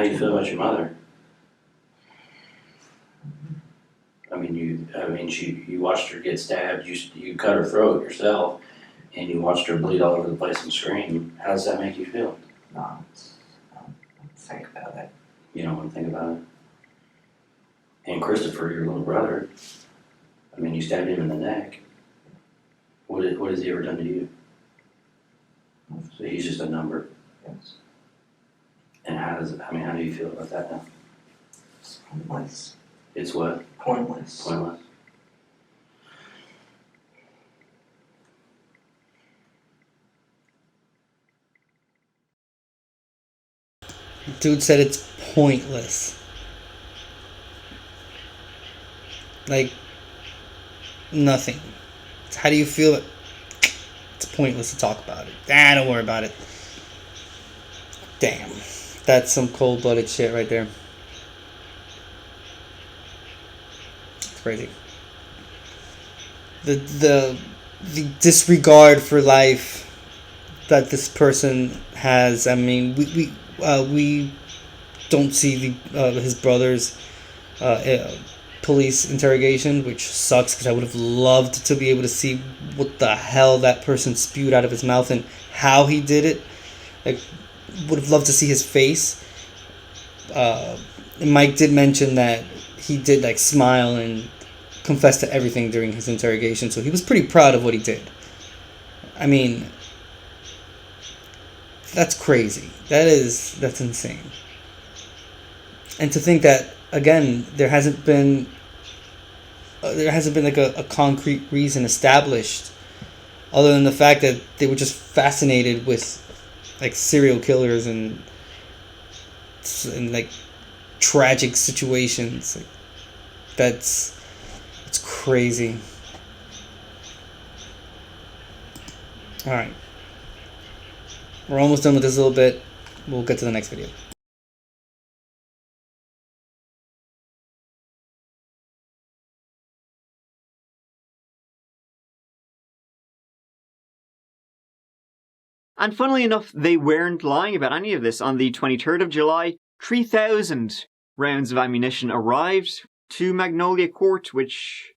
do you feel about your mother? You watched her get stabbed, you cut her throat yourself, and you watched her bleed all over the place and scream. How does that make you feel? No, I don't think about it. You don't want to think about it? And Christopher, your little brother, you stabbed him in the neck. What has he ever done to you? So he's just a number. Yes. And how do you feel about that now? It's pointless. It's what? Pointless. Pointless. Dude said it's pointless. Like, nothing. How do you feel? It's pointless to talk about it. Don't worry about it. Damn. That's some cold-blooded shit right there. It's crazy. The disregard for life that this person has. We don't see his brother's police interrogation, which sucks because I would have loved to be able to see what the hell that person spewed out of his mouth and how he did it. Like, would have loved to see his face. Mike did mention that he did smile and confess to everything during his interrogation, so he was pretty proud of what he did. That's crazy. That's insane. And to think that, again, there hasn't been a concrete reason established other than the fact that they were just fascinated with serial killers and tragic situations. It's crazy. All right. We're almost done with this little bit. We'll get to the next video. And funnily enough, they weren't lying about any of this. On the 23rd of July, 3,000 rounds of ammunition arrived to Magnolia Court, which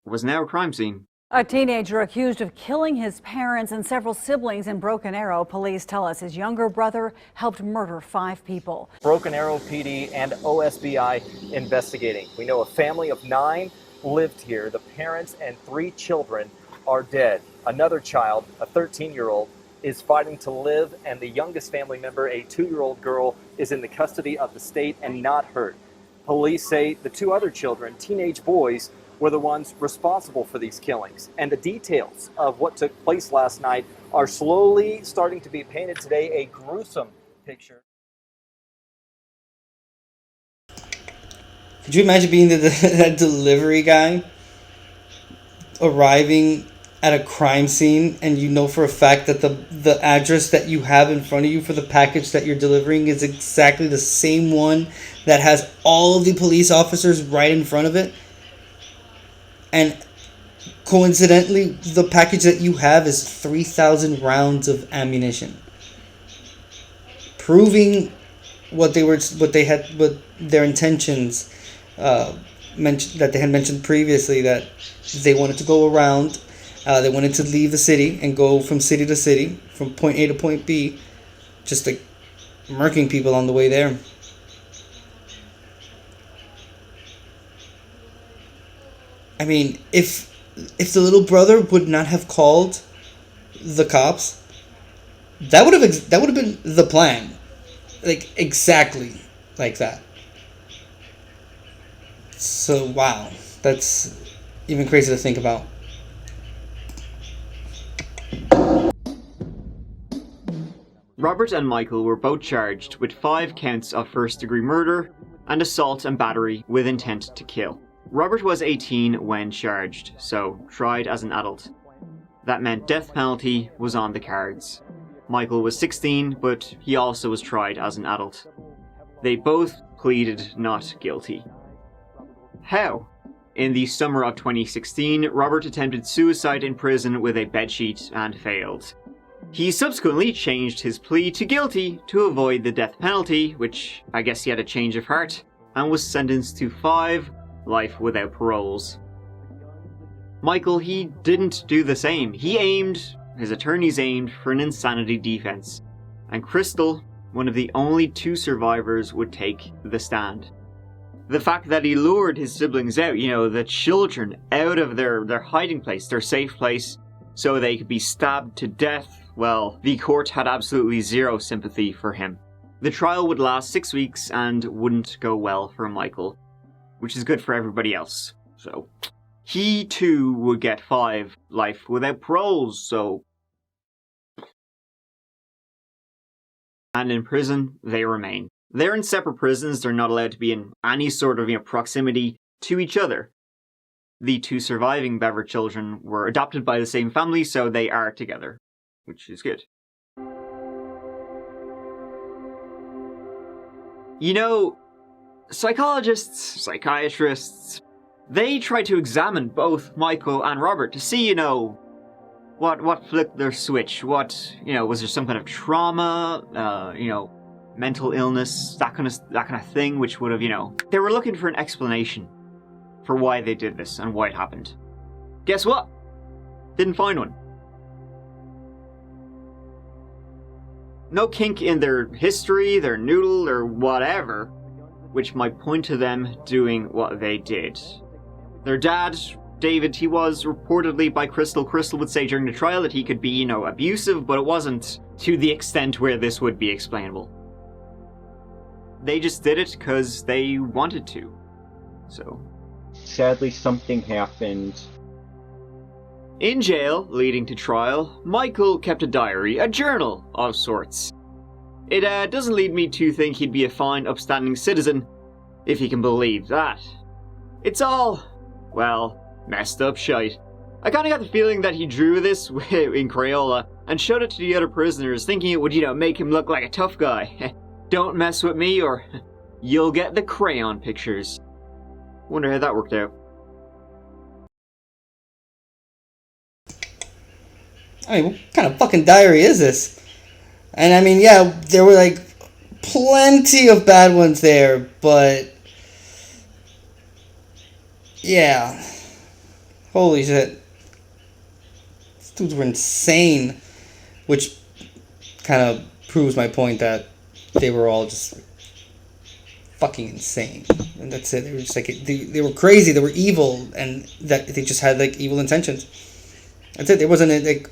was now a crime scene. A teenager accused of killing his parents and several siblings in Broken Arrow. Police tell us his younger brother helped murder 5 people. Broken Arrow PD and OSBI investigating. We know a family of 9 lived here. The parents and 3 children are dead. Another child, a 13-year-old, is fighting to live, and the youngest family member, a 2-year-old girl, is in the custody of the state and not hurt. Police say the 2 other children, teenage boys, were the ones responsible for these killings. And the details of what took place last night are slowly starting to be painted today, a gruesome picture. Could you imagine being that delivery guy arriving at a crime scene and you know for a fact that the address that you have in front of you for the package that you're delivering is exactly the same one that has all of the police officers right in front of it? And coincidentally, the package that you have is 3,000 rounds of ammunition, proving what their intentions mentioned, that they had mentioned previously, that they wanted to go around, they wanted to leave the city and go from city to city, from point A to point B, just like murking people on the way there. I mean, if the little brother would not have called the cops, that would have been the plan, like exactly like that. So wow, that's even crazy to think about. Robert and Michael were both charged with 5 counts of first-degree murder and assault and battery with intent to kill. Robert was 18 when charged, so tried as an adult. That meant death penalty was on the cards. Michael was 16, but he also was tried as an adult. They both pleaded not guilty. How? In the summer of 2016, Robert attempted suicide in prison with a bedsheet and failed. He subsequently changed his plea to guilty to avoid the death penalty, which I guess he had a change of heart, and was sentenced to 5 life without paroles. Michael, he didn't do the same. His attorneys aimed for an insanity defense, and Crystal, one of the only 2 survivors, would take the stand. The fact that he lured his siblings out, the children, out of their hiding place, their safe place, so they could be stabbed to death, well, the court had absolutely zero sympathy for him. The trial would last 6 weeks and wouldn't go well for Michael, which is good for everybody else. So, he too would get 5 life without paroles, so... And in prison, they remain. They're in separate prisons, they're not allowed to be in any sort of proximity to each other. The 2 surviving Bever children were adopted by the same family, so they are together, which is good. Psychologists, psychiatrists, they try to examine both Michael and Robert to see, what flipped their switch, was there some kind of trauma, mental illness, that kind of thing, which would have, they were looking for an explanation for why they did this and why it happened. Guess what? Didn't find one. No kink in their history, their noodle, or whatever, which might point to them doing what they did. Their dad, David, he was reportedly by Crystal. Crystal would say during the trial that he could be, abusive, but it wasn't to the extent where this would be explainable. They just did it because they wanted to. So. Sadly, something happened. In jail, leading to trial, Michael kept a diary, a journal of sorts. It doesn't lead me to think he'd be a fine, upstanding citizen, if you can believe that. It's all, well, messed up shite. I kinda got the feeling that he drew this in Crayola and showed it to the other prisoners, thinking it would, make him look like a tough guy. Don't mess with me or you'll get the crayon pictures. Wonder how that worked out. I mean, what kind of fucking diary is this? And I mean, yeah, there were plenty of bad ones there, but yeah, holy shit, these dudes were insane, which kind of proves my point that they were all just fucking insane, and that's it. They were just they were crazy, they were evil, and that they just had evil intentions. That's it. There wasn't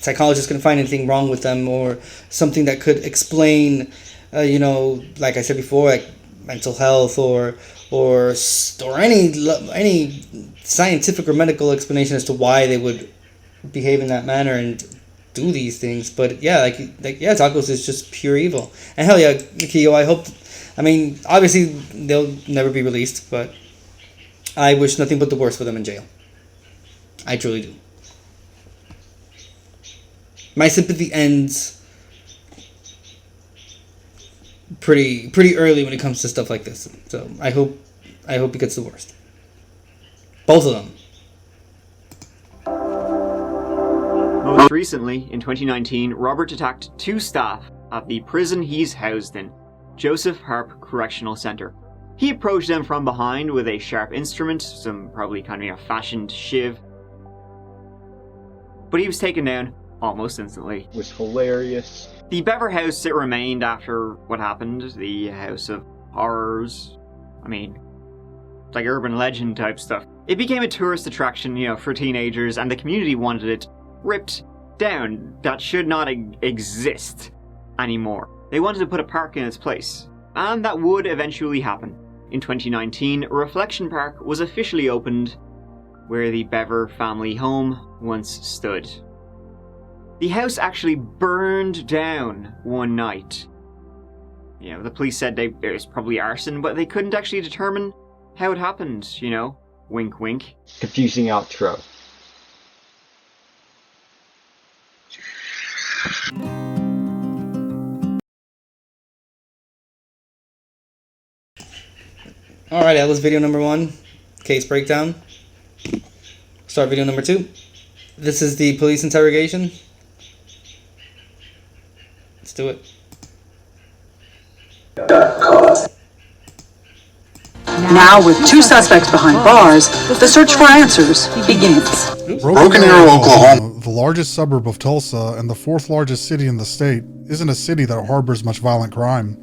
psychologists couldn't find anything wrong with them or something that could explain, like I said before, like mental health or any scientific or medical explanation as to why they would behave in that manner and do these things. But yeah, tacos is just pure evil. And hell yeah, Kyo, obviously they'll never be released, but I wish nothing but the worst for them in jail. I truly do. My sympathy ends pretty early when it comes to stuff like this. So I hope it gets the worst. Both of them. Most recently, in 2019, Robert attacked 2 staff at the prison he's housed in, Joseph Harp Correctional Center. He approached them from behind with a sharp instrument, some probably kind of fashioned shiv, but he was taken down almost instantly. It was hilarious. The Bever House it remained after what happened, the House of Horrors. It's like urban legend type stuff. It became a tourist attraction, for teenagers, and the community wanted it ripped down. That should not exist anymore. They wanted to put a park in its place, and that would eventually happen. In 2019, Reflection Park was officially opened, where the Bever family home once stood. The house actually burned down one night. The police said it was probably arson, but they couldn't actually determine how it happened, Wink, wink. Confusing outro. Alright, that was video number 1. Case breakdown. Start video number 2. This is the police interrogation. Let's do it. Now, with 2 suspects behind bars, the search for answers begins. Broken Arrow, Oklahoma, the largest suburb of Tulsa and the 4th largest city in the state, isn't a city that harbors much violent crime.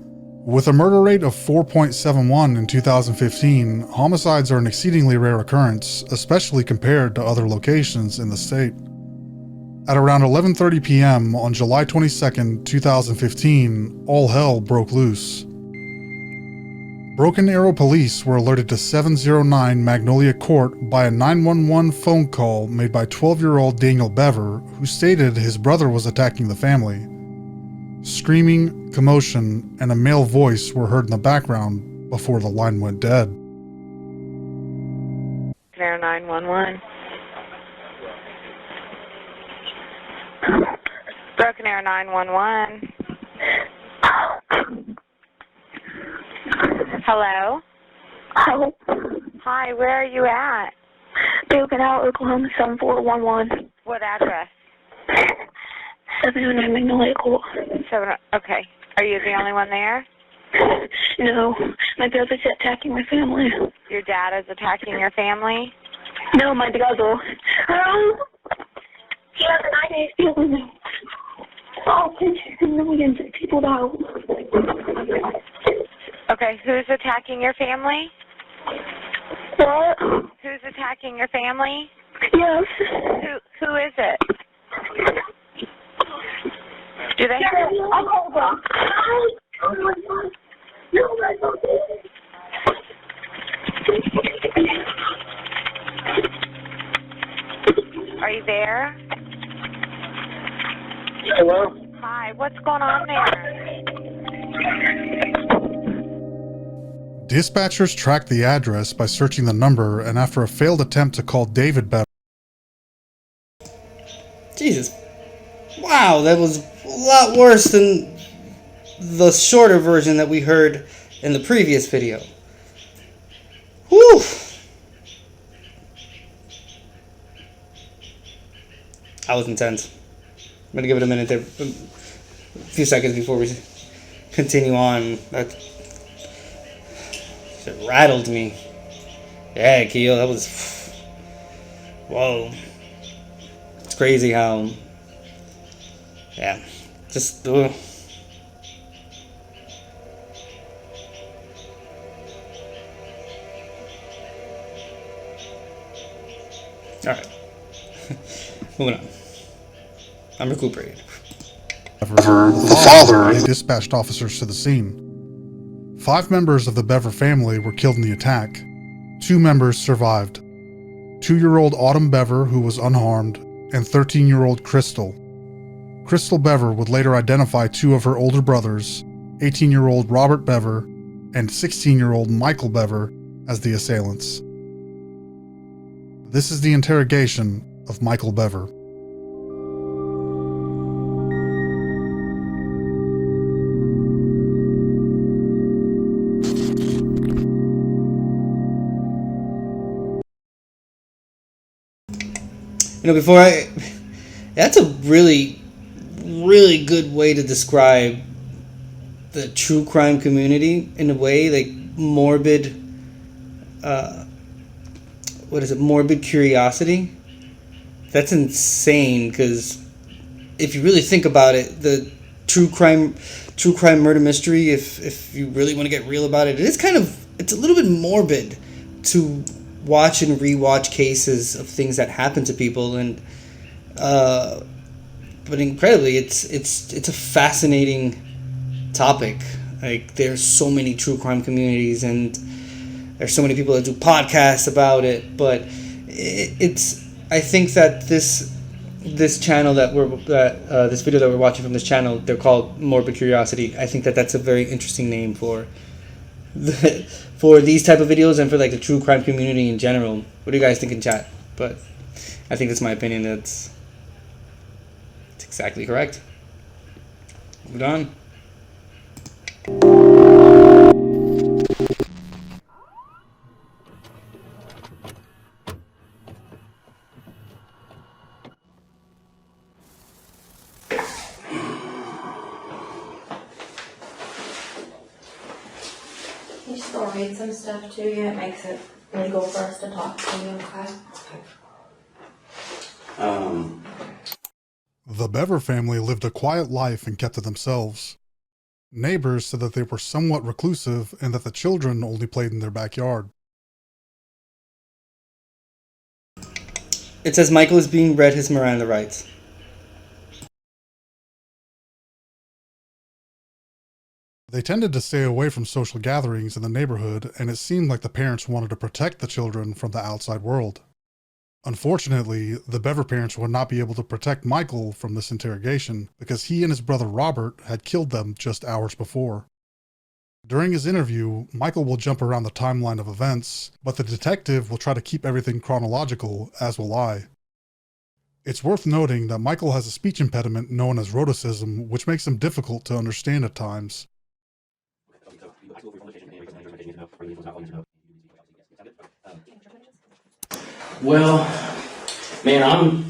With a murder rate of 4.71 in 2015, homicides are an exceedingly rare occurrence, especially compared to other locations in the state. At around 11:30 p.m. on July 22, 2015, all hell broke loose. Broken Arrow police were alerted to 709 Magnolia Court by a 911 phone call made by 12-year-old Daniel Bever, who stated his brother was attacking the family. Screaming, commotion, and a male voice were heard in the background before the line went dead. Air 911. Broken Arrow 911. Hello? Hello? Hi, where are you at? Broken Arrow, Oklahoma 7411. What address? 709 Magnolia Court. Okay. Are you the only one there? No. My brother's attacking my family. Your dad is attacking your family? No, my brother. He has a 9-day feeling. Oh, millions of people died. Okay, who's attacking your family? What? Who's attacking your family? Yes. Who is it? Do they have... Are you there? Hello? Hi, what's going on there? Dispatchers tracked the address by searching the number, and after a failed attempt to call David Bever. Jesus. Wow, that was a lot worse than the shorter version that we heard in the previous video. Whew. That was intense. I'm gonna give it a minute there, a few seconds before we continue on. That shit rattled me. Yeah, Keo, that was... Whoa. It's crazy how... Yeah, just... Alright. Moving on. I'm recuperated. The father, they dispatched officers to the scene. 5 members of the Bever family were killed in the attack. 2 members survived. 2-year-old Autumn Bever, who was unharmed, and 13-year-old Crystal. Crystal Bever would later identify 2 of her older brothers, 18-year-old Robert Bever and 16-year-old Michael Bever, as the assailants. This is the interrogation of Michael Bever. That's a really, really good way to describe the true crime community in a way, like morbid, Morbid Curiosity. That's insane, because if you really think about it, the true crime murder mystery, if you really want to get real about it, it's a little bit morbid to watch and rewatch cases of things that happen to people, and but incredibly, it's a fascinating topic. Like, there's so many true crime communities, and there's so many people that do podcasts about it. But I think that this channel this video that we're watching from this channel, they're called Morbid Curiosity. I think that that's a very interesting name for these type of videos and for like the true crime community in general. What do you guys think in chat? But I think that's my opinion. It's exactly correct. Moving on. You still read some stuff to you. It makes it legal for us to talk to you, okay? The Bever family lived a quiet life and kept to themselves. Neighbors said that they were somewhat reclusive and that the children only played in their backyard. It says Michael is being read his Miranda rights. They tended to stay away from social gatherings in the neighborhood, and it seemed like the parents wanted to protect the children from the outside world. Unfortunately, the Bever parents would not be able to protect Michael from this interrogation because he and his brother Robert had killed them just hours before. During his interview, Michael will jump around the timeline of events, but the detective will try to keep everything chronological, as will I. It's worth noting that Michael has a speech impediment known as rhoticism, which makes him difficult to understand at times. Well, man, I'm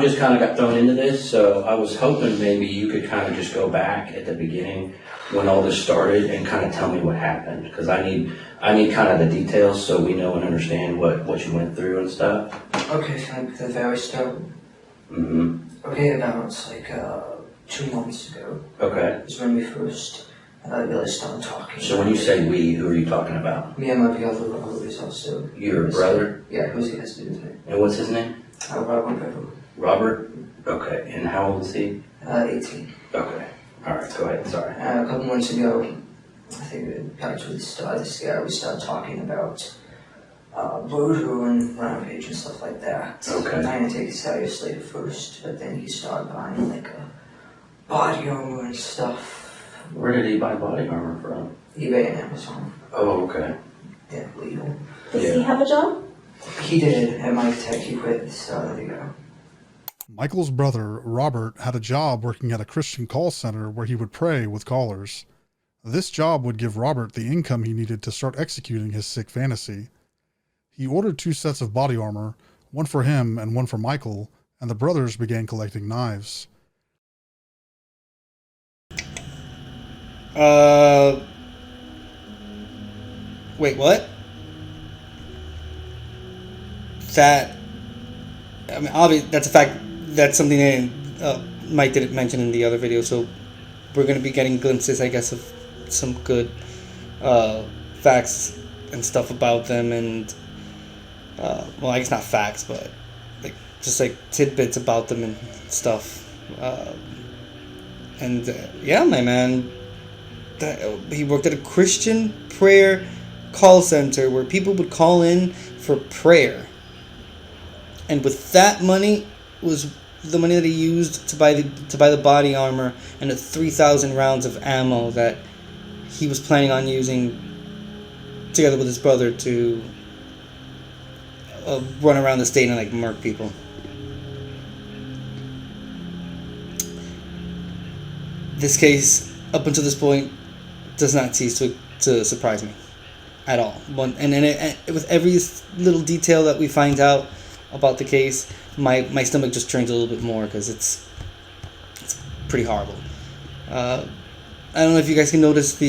just kind of got thrown into this, so I was hoping maybe you could kind of just go back at the beginning when all this started and kind of tell me what happened, because I need kind of the details so we know and understand what you went through and stuff. Okay, so like the very start. Mm-hmm. Okay, about like 2 months ago. Okay. Is when we first really started talking. So when you say we, who are you talking about? Me and my brother, who is also. Your brother? Yeah, who's he has to do with me. And what's his name? Robert Bever. Robert? Okay. And how old is he? 18. Okay. All right. Go ahead. Sorry. A couple months ago, I think it actually started this year, we started talking about voodoo and rampage and stuff like that. Okay. I didn't take it seriously at first, but then he started buying like a body armor and stuff. Where did he buy body armor from? eBay and Amazon. Oh, okay. Yeah, legal. Does he have a job? He did at Mike Tech. He quit the start of the year. Michael's brother, Robert, had a job working at a Christian call center where he would pray with callers. This job would give Robert the income he needed to start executing his sick fantasy. He ordered 2 sets of body armor, one for him and one for Michael, and the brothers began collecting knives. Wait, what? That, I mean, obviously, that's a fact. That's something that Mike didn't mention in the other video. So we're gonna be getting glimpses, I guess, of some good facts and stuff about them, and well, I guess not facts, but like just like tidbits about them and stuff. Yeah, my man, he worked at a Christian prayer call center where people would call in for prayer. And with that money was the money that he used to buy the body armor and the 3,000 rounds of ammo that he was planning on using together with his brother to run around the state and like murk people. This case, up until this point, does not cease to surprise me at all. And with every little detail that we find out about the case, my stomach just turns a little bit more because it's pretty horrible. I don't know if you guys can notice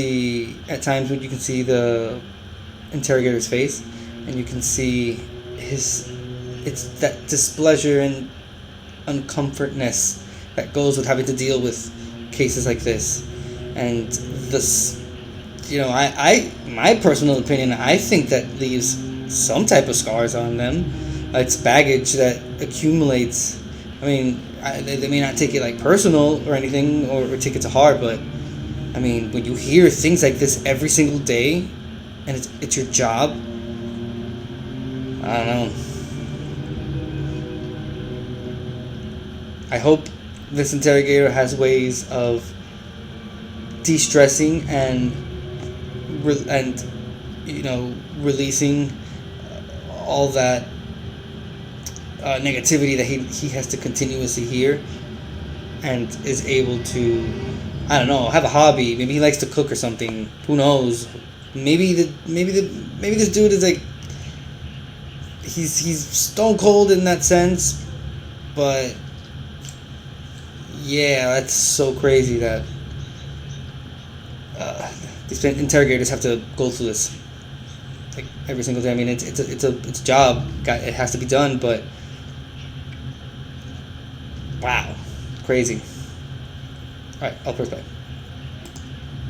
at times when you can see the interrogator's face, and you can see it's that displeasure and uncomfortness that goes with having to deal with cases like this. And this, my personal opinion, I think that leaves some type of scars on them. It's baggage that accumulates. I mean, they may not take it like personal or anything, or take it to heart, but I mean, when you hear things like this every single day, and it's your job, I don't know. I hope this interrogator has ways of de-stressing and releasing all that negativity that he has to continuously hear, and is able to, I don't know, have a hobby. Maybe he likes to cook or something. Who knows? Maybe this dude is like, he's stone cold in that sense, but yeah, that's so crazy that these interrogators have to go through this like every single day. I mean, it's a job. It has to be done, but wow, crazy. All right, I'll press back.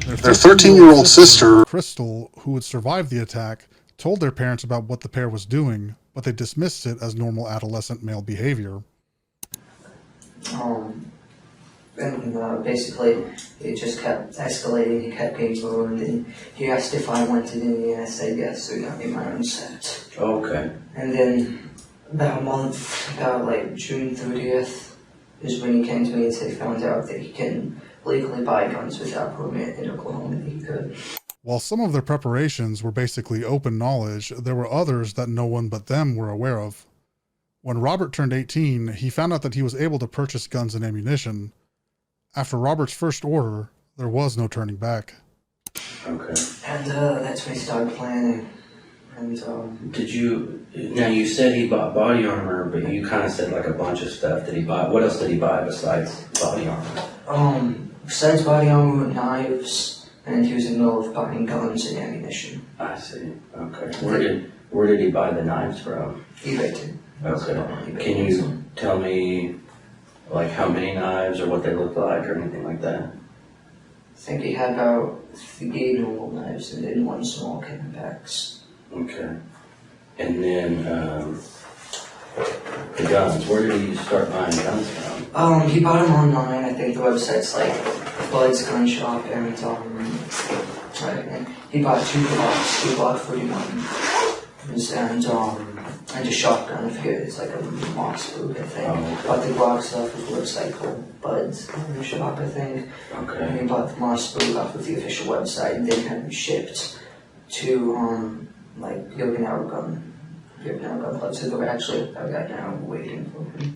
Their 13-year-old sister, Crystal, who had survived the attack, told their parents about what the pair was doing, but they dismissed it as normal adolescent male behavior. And basically, it just kept escalating. He kept getting ruined, and he asked if I wanted any, and I said yes, so he got me my own set. Okay. And then about a month, about like June 30th, is when he came to me and said he found out that he can legally buy guns without permit in Oklahoma, that he could. While some of their preparations were basically open knowledge, there were others that no one but them were aware of. When Robert turned 18, he found out that he was able to purchase guns and ammunition. After Robert's first order, there was no turning back. Okay. And that's when he started planning. And now you said he bought body armor, but you kind of said like a bunch of stuff. Did he buy? What else did he buy besides body armor? Besides body armor, knives, and he was in the middle of buying guns and ammunition. I see. Okay. Where did he buy the knives from? eBay too. Okay. Can you tell me like how many knives or what they look like or anything like that? I think he had about 3 normal knives and then 1 small kit in packs. Okay. And then the guns, where did he start buying guns from? He bought them online. I think the website's like Bud's Gun Shop, and he bought 2 Glocks, 2 Glock 41s, and a shotgun. I forget, it's like a Moss boot, I think. Bought the Glock stuff with a website called Bud's Gun Shop, I think. Okay. And he bought the Moss boot off of the official website, and then had them shipped to like the Okinawa gun club. So they're actually right now waiting for him.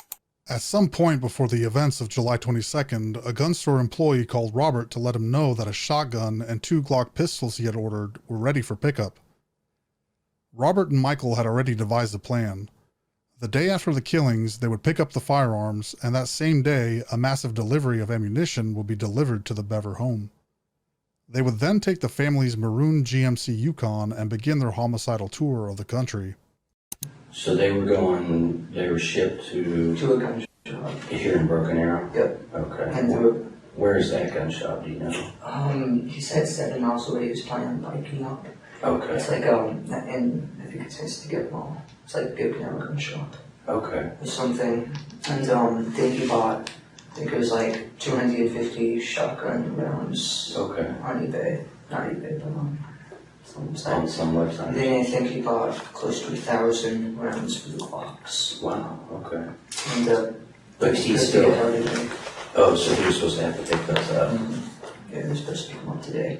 At some point before the events of July 22nd, a gun store employee called Robert to let him know that a shotgun and 2 Glock pistols he had ordered were ready for pickup. Robert and Michael had already devised a plan. The day after the killings, they would pick up the firearms, and that same day, a massive delivery of ammunition would be delivered to the Bever home. They would then take the family's maroon GMC Yukon and begin their homicidal tour of the country. So they were shipped to a gun shop here in Broken Arrow? Yep. Okay. And where is that gun shop, do you know? He said 7 miles away. He was planning on biking up. Okay. It's like, and I think it's nice to get mall. It's like the Okinawa gun shop. Okay. Or something. And then he bought think it was like 250 shotgun rounds Okay. on eBay. Not eBay, but on some website. On some website. Then I think he bought close to 1,000 rounds for the clocks. Wow, okay. And But he still... Oh, so he was supposed to have to pick those up. Yeah, he was supposed to pick them up today.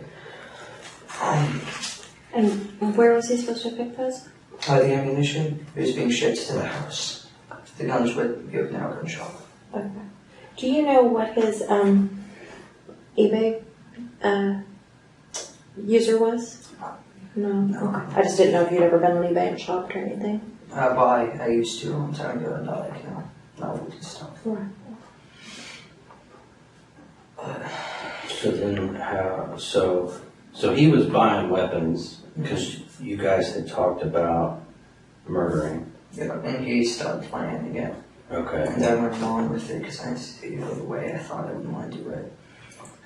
And where was he supposed to pick those? The ammunition was being shipped to the house. The guns would be open out gun shop. Okay. Do you know what his eBay user was? No. I just didn't know if you'd ever been on eBay and shopped or anything. Well, I used to a long time ago, and like, you know, novelty stuff. Right. So then how, so he was buying weapons because you guys had talked about murdering. Yeah, and he started planning again. Okay. And I went along with it because I didn't go the way I thought I would want to do it.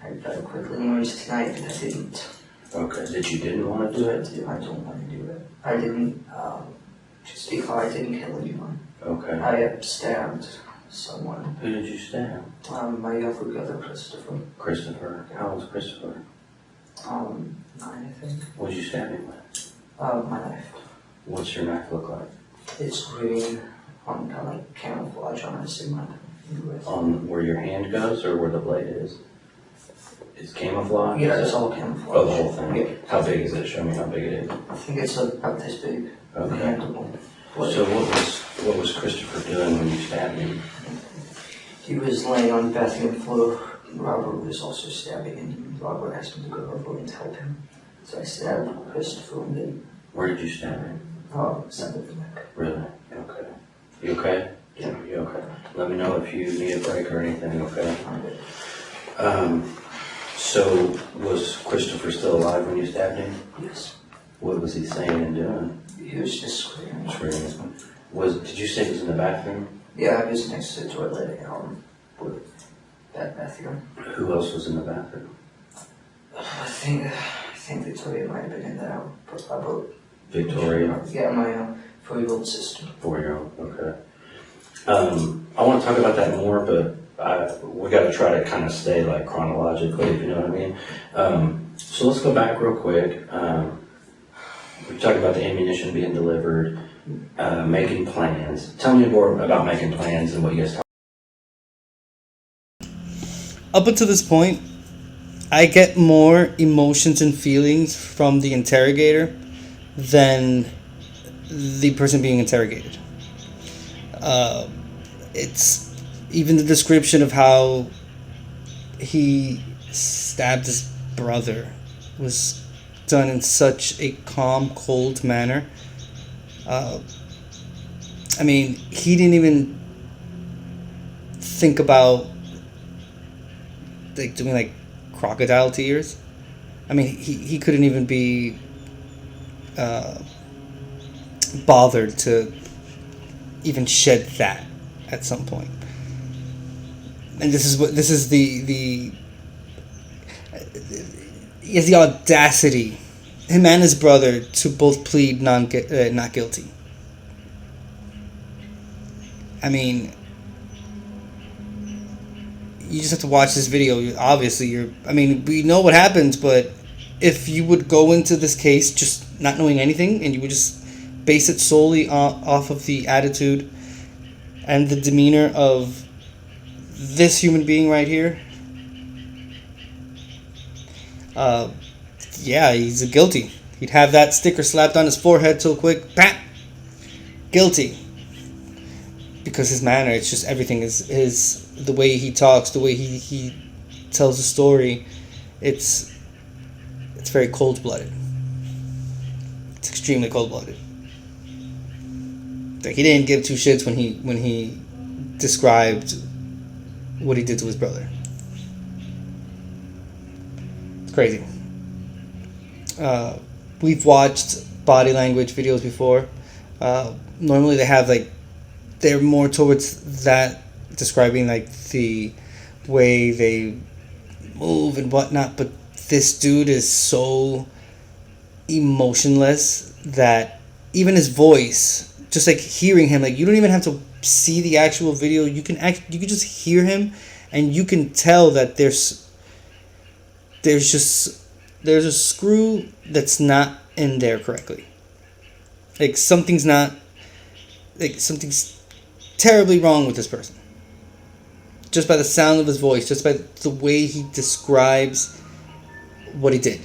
I very quickly noticed tonight that I didn't. Okay, that you didn't want to do it? I don't want to do it. I didn't, just because I didn't kill anyone. Okay. I stabbed someone. Who did you stab? My younger brother, Christopher. Christopher. How old was Christopher? 9, I think. What did you stab him with? My knife. What's your knife look like? It's green on kind of like camouflage on it, so On where your hand goes or where the blade is? It's camouflage? Yeah, it's all camouflage. Oh, the whole thing? Yeah. How big is it? Show me how big it is. I think it's about this big. Okay. So what was Christopher doing when you stabbed him? He was laying on the bathroom floor. Robert was also stabbing him, and Robert asked me to go over and help him. So I stabbed Christopher and then... Where did you stab him? Center of the neck. Really? Okay. You okay? Yeah. You okay? Let me know if you need a break or anything, okay? So was Christopher still alive when you stabbed him? Yes. What was he saying and doing? He was just screaming. Did you say he was in the bathroom? Yeah, I was next to the toilet with that bathroom. Who else was in the bathroom? I think Victoria might have been in there. About Victoria? Yeah, my 4-year-old sister. 4-year-old, okay. I want to talk about that more, but we got to try to kind of stay like chronologically, if you know what I mean. So let's go back real quick. We talked about the ammunition being delivered, making plans. Tell me more about making plans and what you guys talked about. Up until this point, I get more emotions and feelings from the interrogator than the person being interrogated. It's even the description of how he stabbed his brother was done in such a calm, cold manner. I mean, he didn't even think about like doing like crocodile tears. I mean, he couldn't even be bothered to even shed that at some point. And this is the he has the audacity, him and his brother, to both plead not guilty. I mean, you just have to watch this video. Obviously, we know what happens, but if you would go into this case just not knowing anything and you would just base it solely off of the attitude and the demeanor of this human being right here, yeah, he's guilty. He'd have that sticker slapped on his forehead so quick, pat, guilty. Because his manner, it's just everything is the way he talks, the way he tells the story. It's very cold-blooded. It's extremely cold-blooded. Like, he didn't give two shits when he described what he did to his brother. It's crazy. We've watched body language videos before. Normally they're more towards that, describing like the way they move and whatnot, but this dude is so emotionless that even his voice, just like hearing him, like you don't even have to see the actual video, you can just hear him and you can tell that there's a screw that's not in there correctly. Like something's terribly wrong with this person. Just by the sound of his voice, just by the way he describes what he did.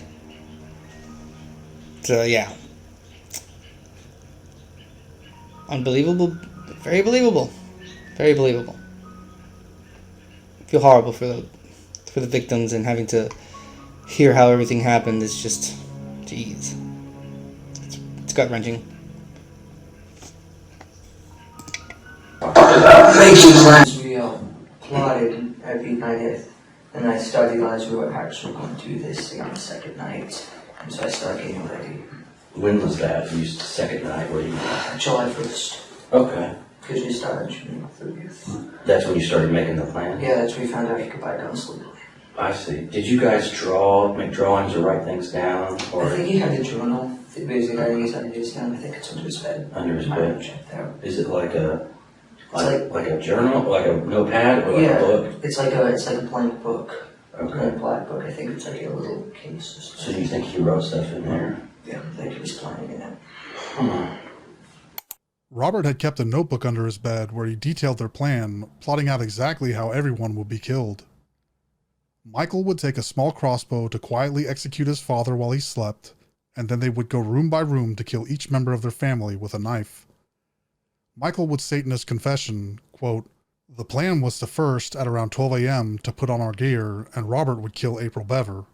So yeah. Unbelievable. Very believable. Very believable. I feel horrible for the victims, and having to hear how everything happened is just, jeez. It's gut-wrenching. We plotted every night, and I started realizing we were actually going to do this on the second night, and so I started getting ready. When was that? You second night? Where you? July 1st. Okay. Because we started June 30th. That's when you started making the plan? Yeah, that's when we found out you could buy guns legally. I see. Did you guys make drawings or write things down? Or? I think he had a journal. Basically, writing his ideas down. I think it's under his bed. Under his bed? Check there. Is it like a journal, like a notepad, or like a book? It's like a blank book. Okay. A black book. I think it's like a little case or something. So you think he wrote stuff in there? Yeah, I think he was planning it. Robert had kept a notebook under his bed where he detailed their plan, plotting out exactly how everyone would be killed. Michael would take a small crossbow to quietly execute his father while he slept, and then they would go room by room to kill each member of their family with a knife. Michael would state in his confession, quote, "The plan was to first, at around 12 a.m., to put on our gear, and Robert would kill April Bever.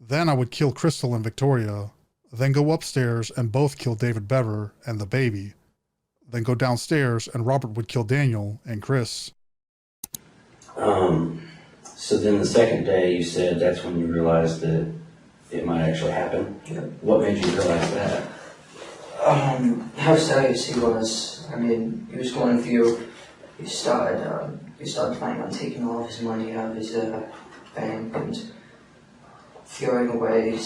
Then I would kill Crystal and Victoria, then go upstairs and both kill David Bever and the baby. Then go downstairs and Robert would kill Daniel and Chris." So then the second day you said that's when you realized that it might actually happen? Yeah. What made you realize that? How serious he was. I mean, he was going through, he started planning on taking all of his money out of his bank and throwing away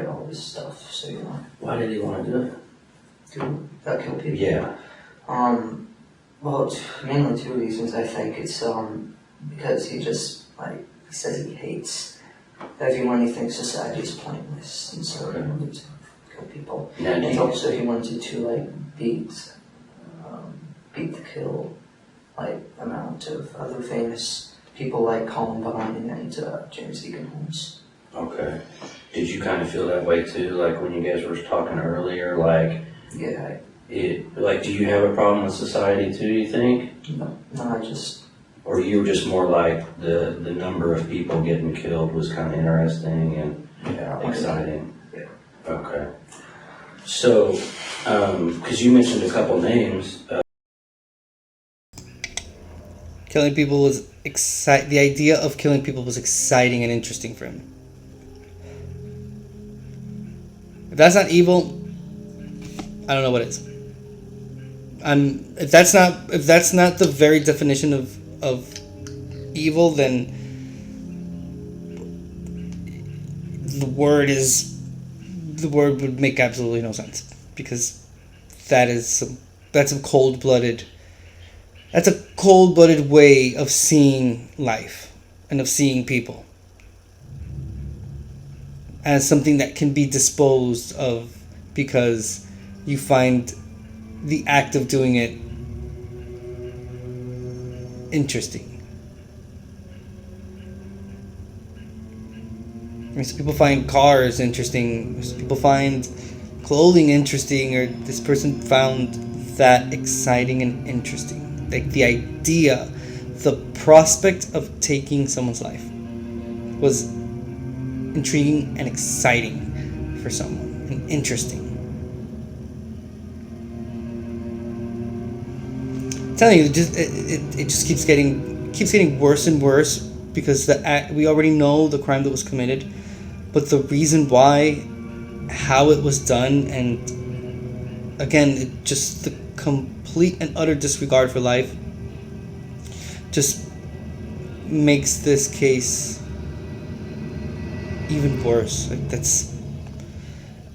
all of his stuff, so you know. Why did he want to do it? To kill people? Yeah. Well, mainly two reasons, I think. It's, because he just, he says he hates everyone. He thinks society is pointless, and so he wanted to kill people. Now, and also he wanted to, beat the kill, amount of other famous people like Columbine and James Egan Holmes. Okay. Did you kind of feel that way too, when you guys were talking earlier, Yeah. do you have a problem with society too, you think? No, I just... Or you were just more like the number of people getting killed was kind of interesting and exciting? Yeah. Okay. So, because you mentioned a couple names. Killing people was the idea of killing people was exciting and interesting for him. If that's not evil, I don't know what is. If that's not the very definition of evil, then the word would make absolutely no sense, because that's a cold-blooded way of seeing life and of seeing people as something that can be disposed of because you find the act of doing it interesting. I mean, some people find cars interesting, some people find clothing interesting, or this person found that exciting and interesting. The idea, the prospect of taking someone's life was intriguing and exciting for someone, and interesting. I'm telling you, it just keeps getting worse and worse, because we already know the crime that was committed, but the reason why, how it was done, and again, the complete and utter disregard for life just makes this case even worse.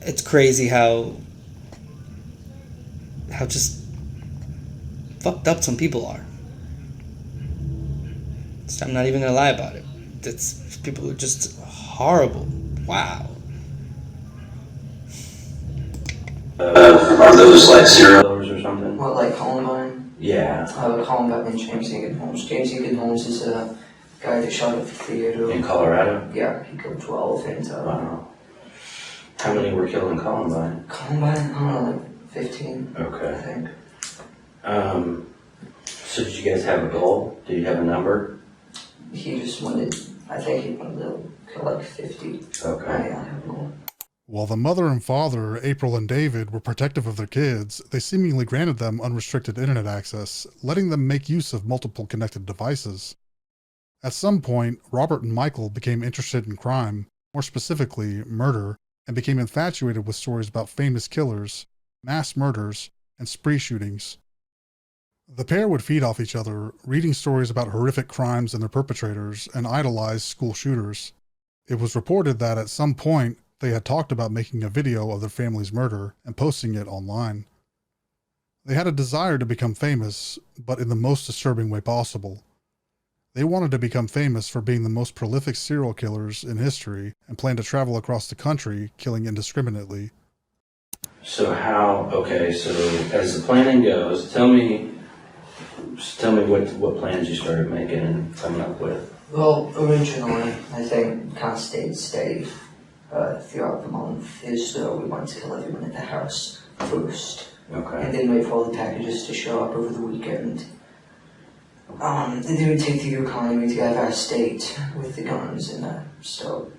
It's crazy how just fucked up some people are. So I'm not even gonna lie about it. People are just horrible. Wow. Are those like serial killers or something? What, like Columbine? Yeah. Columbine and James Egan Holmes. James Egan Holmes is a guy that shot at the theater. In Colorado? Yeah, he killed 12 and wow. How many were killed in Columbine? Columbine, I don't know, like 15. Okay. I think. So did you guys have a goal? Did you have a number? He just wanted, I think he wanted to kill like 50. Okay. I have a goal. While the mother and father, April and David, were protective of their kids, they seemingly granted them unrestricted internet access, letting them make use of multiple connected devices. At some point, Robert and Michael became interested in crime, more specifically, murder, and became infatuated with stories about famous killers, mass murders, and spree shootings. The pair would feed off each other, reading stories about horrific crimes and their perpetrators, and idolize school shooters. It was reported that at some point, they had talked about making a video of their family's murder and posting it online. They had a desire to become famous, but in the most disturbing way possible. They wanted to become famous for being the most prolific serial killers in history and planned to travel across the country, killing indiscriminately. So so as the planning goes, tell me what plans you started making and coming up with. Well, originally, I think KAS stayed steady throughout the month. We wanted to kill everyone at the house first. Okay. And then wait for all the packages to show up over the weekend. And then we take the Yukon and we take out our state with the guns and start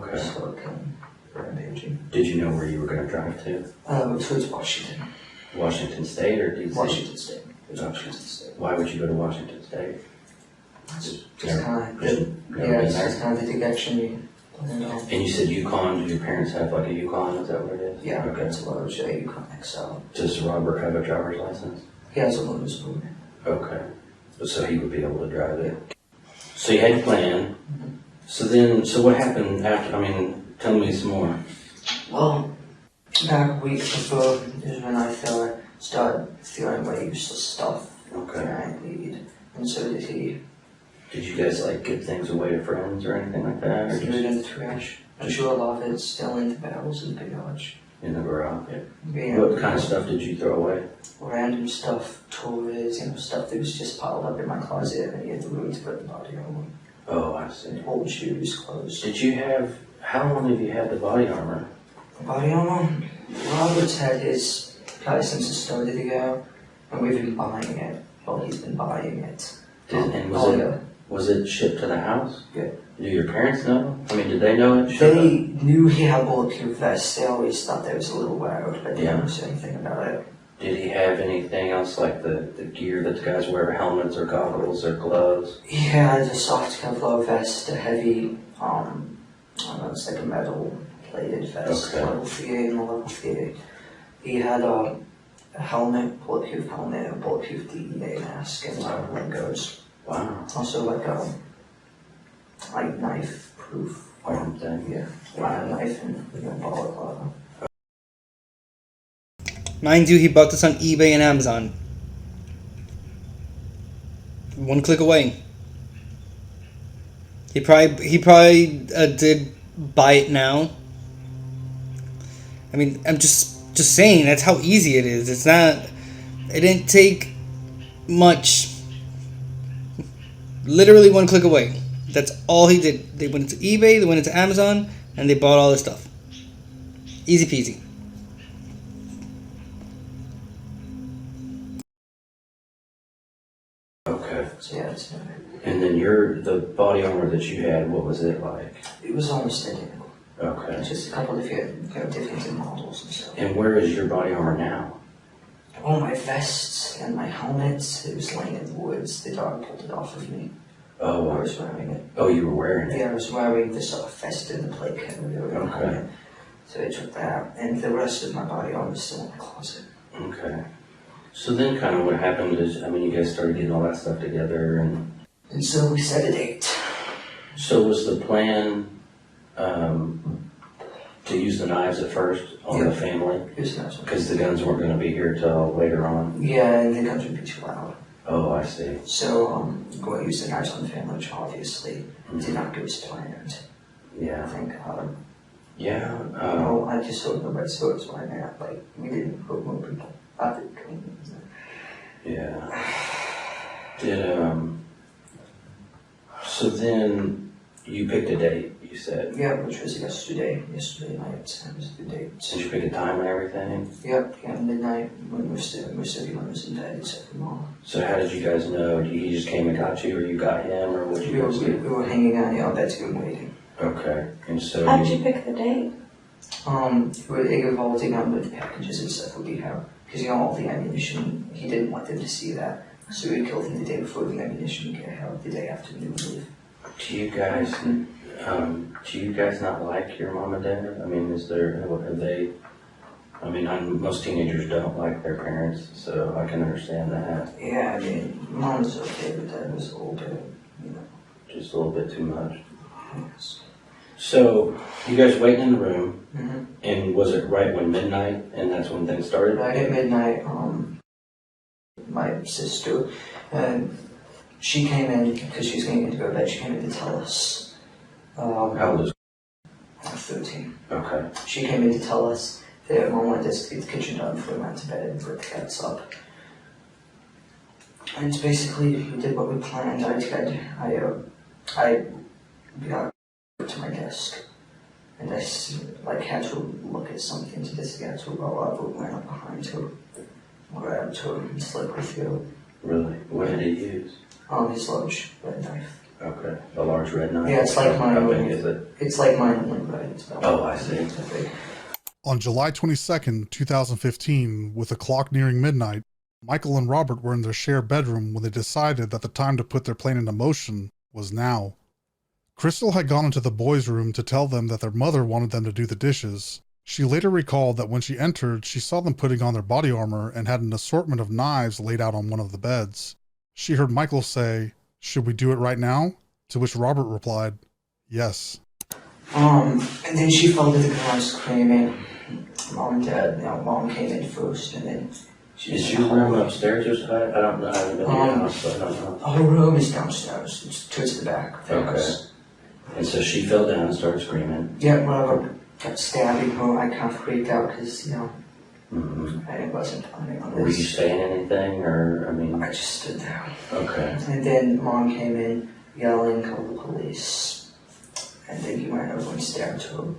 killing, rampaging. Did you know where you were going to drive to? Towards Washington. Washington State or DC? Washington State. Washington State. Why would you go to Washington State? Just kind of, it's kind of the direction you. And you said Yukon, do your parents have like a Yukon, is that what it is? Yeah, okay. It's a large Yukon XL. Does Robert have a driver's license? He has a loaner's permit. Okay. So he would be able to drive it. So you had your plan. Mm-hmm. So what happened after, tell me some more. Well, back a week before is when I started throwing away useless stuff. Okay. I weed, and so did he. Did you guys give things away to friends or anything like that? Threw it in the trash. I'm sure a lot of it's still in the barrels in the garage. In the garage? Yeah. What kind of stuff did you throw away? Random stuff, toys, stuff that was just piled up in my closet and he had the room to put the body on. Oh, I see. Old shoes, clothes. How long have you had the body armor? The body armor? Robert's had his probably since it started ago, and we've been buying it. Well, he's been buying it. Was it shipped to the house? Yeah. Do your parents know? Did they know it? They knew he had bulletproof vests. They always thought that was a little wild, but they never said anything about it. Did he have anything else like the gear that the guys wear, helmets or goggles or gloves? He had a soft Kevlar vest, a heavy, it's like a metal plated vest, level 3A and a level 3A. He had a helmet, bulletproof helmet, a bulletproof DEA mask, and Legos. Wow. Also like knife-proof arm thing. Yeah. A knife and balaclava. Mind you, he bought this on eBay and Amazon. One click away. He probably did buy it now. I'm just saying, that's how easy it is. It didn't take much. Literally one click away. That's all he did. They went into eBay, they went into Amazon, and they bought all this stuff. Easy peasy. Okay. So yeah, it's and then the body armor that you had, what was it like? It was almost identical. Okay. It's just a couple of different models and stuff. And where is your body armor now? All my vests and my helmets, it was laying in the woods. The dog pulled it off of me. Oh, I was wearing it. Oh, you were wearing it? Yeah, I was wearing the vest and the plate carrier. Okay. So they took that, and the rest of my body armor is still in the closet. Okay. So then kind of what happened is, you guys started getting all that stuff together and so we set a date. So was the plan to use the knives at first on the family? Use the knives. Because the guns weren't going to be here till later on? Yeah, and the guns would be too loud. Oh, I see. So, going to use the knives on the family, which obviously did not go as planned. Yeah. I think, yeah. I just hope nobody saw us right now. Like, we didn't hope more people. I think. Yeah. So then you picked a date, you said? Yeah, which was yesterday night. That was the date. Did you pick a time and everything? Yep, yeah, midnight when most everyone was in bed except for Mom. So how did you guys know? He just came and got you, or you got him, or what did you guys do? We were hanging out in our bedroom waiting. Okay, and so How did you pick the date? It involved with the packages and stuff we have. Because, all the ammunition, he didn't want them to see that. So we killed him the day before the ammunition would get out, the day after New Year's. Do you guys not like your mom and dad? I mean, most teenagers don't like their parents, so I can understand that. Yeah, Mom was okay, but Dad was a little bit, Just a little bit too much. Yes. So, you guys waiting in the room, and was it right when midnight, and that's when things started? Right at midnight, my sister, she came in, because she was going to go to bed, she came in to tell us. How old is 13. Okay. She came in to tell us that Mom wanted us to get the kitchen done before we went to bed and put the cats up. And basically, we did what we planned. I got to my desk, and I had to look at something to this guy to roll up, but went up behind her, grabbed her, and slipped with you. Really? What did he use? His large red knife. Okay, a large red knife? Yeah, it's like mine. How big is it? It's like mine, only red. Oh, I see. On July 22nd, 2015, with the clock nearing midnight, Michael and Robert were in their shared bedroom when they decided that the time to put their plan into motion was now. Crystal had gone into the boys' room to tell them that their mother wanted them to do the dishes. She later recalled that when she entered, she saw them putting on their body armor and had an assortment of knives laid out on one of the beds. She heard Michael say, "Should we do it right now?" To which Robert replied, "Yes." And then she fell to the ground screaming. Mom and Dad, Mom came in first, and then Is your room upstairs or something? I don't know. I haven't been to your house, so I don't know. Her room is downstairs. It's towards the back of the house. And so she fell down and started screaming. Yeah, Robert kept stabbing her. I kind of freaked out because, I wasn't planning on this. Were you saying anything, or, I just stood there. Okay. And then Mom came in, yelling, "Call the police." And then he went over and stabbed her.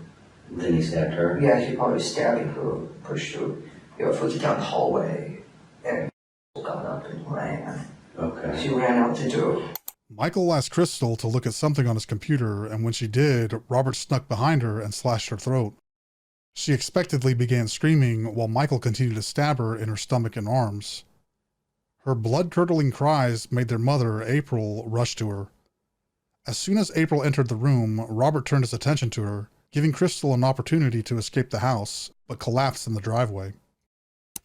Then he stabbed her? Yeah, he probably stabbed her, pushed her, flipped down the hallway, and got up and ran. Okay. She ran out the door. Michael asked Crystal to look at something on his computer, and when she did, Robert snuck behind her and slashed her throat. She expectedly began screaming while Michael continued to stab her in her stomach and arms. Her blood-curdling cries made their mother, April, rush to her. As soon as April entered the room, Robert turned his attention to her, giving Crystal an opportunity to escape the house, but collapsed in the driveway.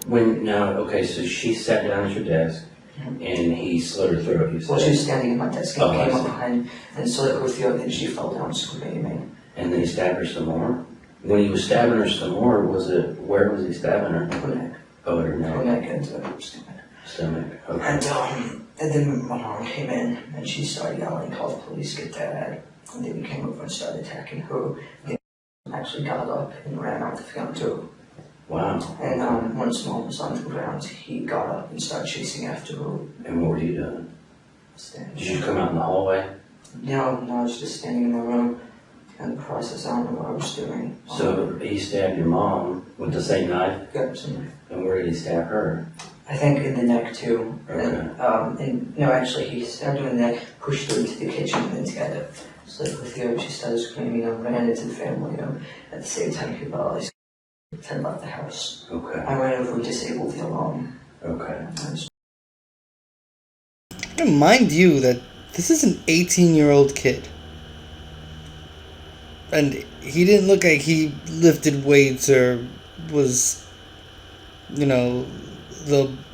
So she sat down at your desk, and he slit her throat, you said? Well, she was standing at my desk and came up behind and slit her with the other, and she fell down screaming. And then he stabbed her some more? When he was stabbing her some more, where was he stabbing her? Her neck. Oh, her neck. Her neck and her Stomach, okay. And then my mom came in, and she started yelling, "Call the police, get Dad." And then he came over and started attacking her. He actually got up and ran out the front door. Wow. And once Mom was on the ground, he got up and started chasing after her. And what were you doing? Did you come out in the hallway? No, I was just standing in the room. And the process, I don't know what I was doing. So he stabbed your mom with the same knife? Yep, same knife. And where did he stab her? I think in the neck too. Okay. And no, actually, he stabbed her in the neck, pushed her into the kitchen, and then together. Slit with her, she started screaming, ran into the family room. At the same time, he realized had left the house. Okay. I went over and disabled the alarm. Okay. Mind you that this is an 18-year-old kid. And he didn't look like he lifted weights or was, the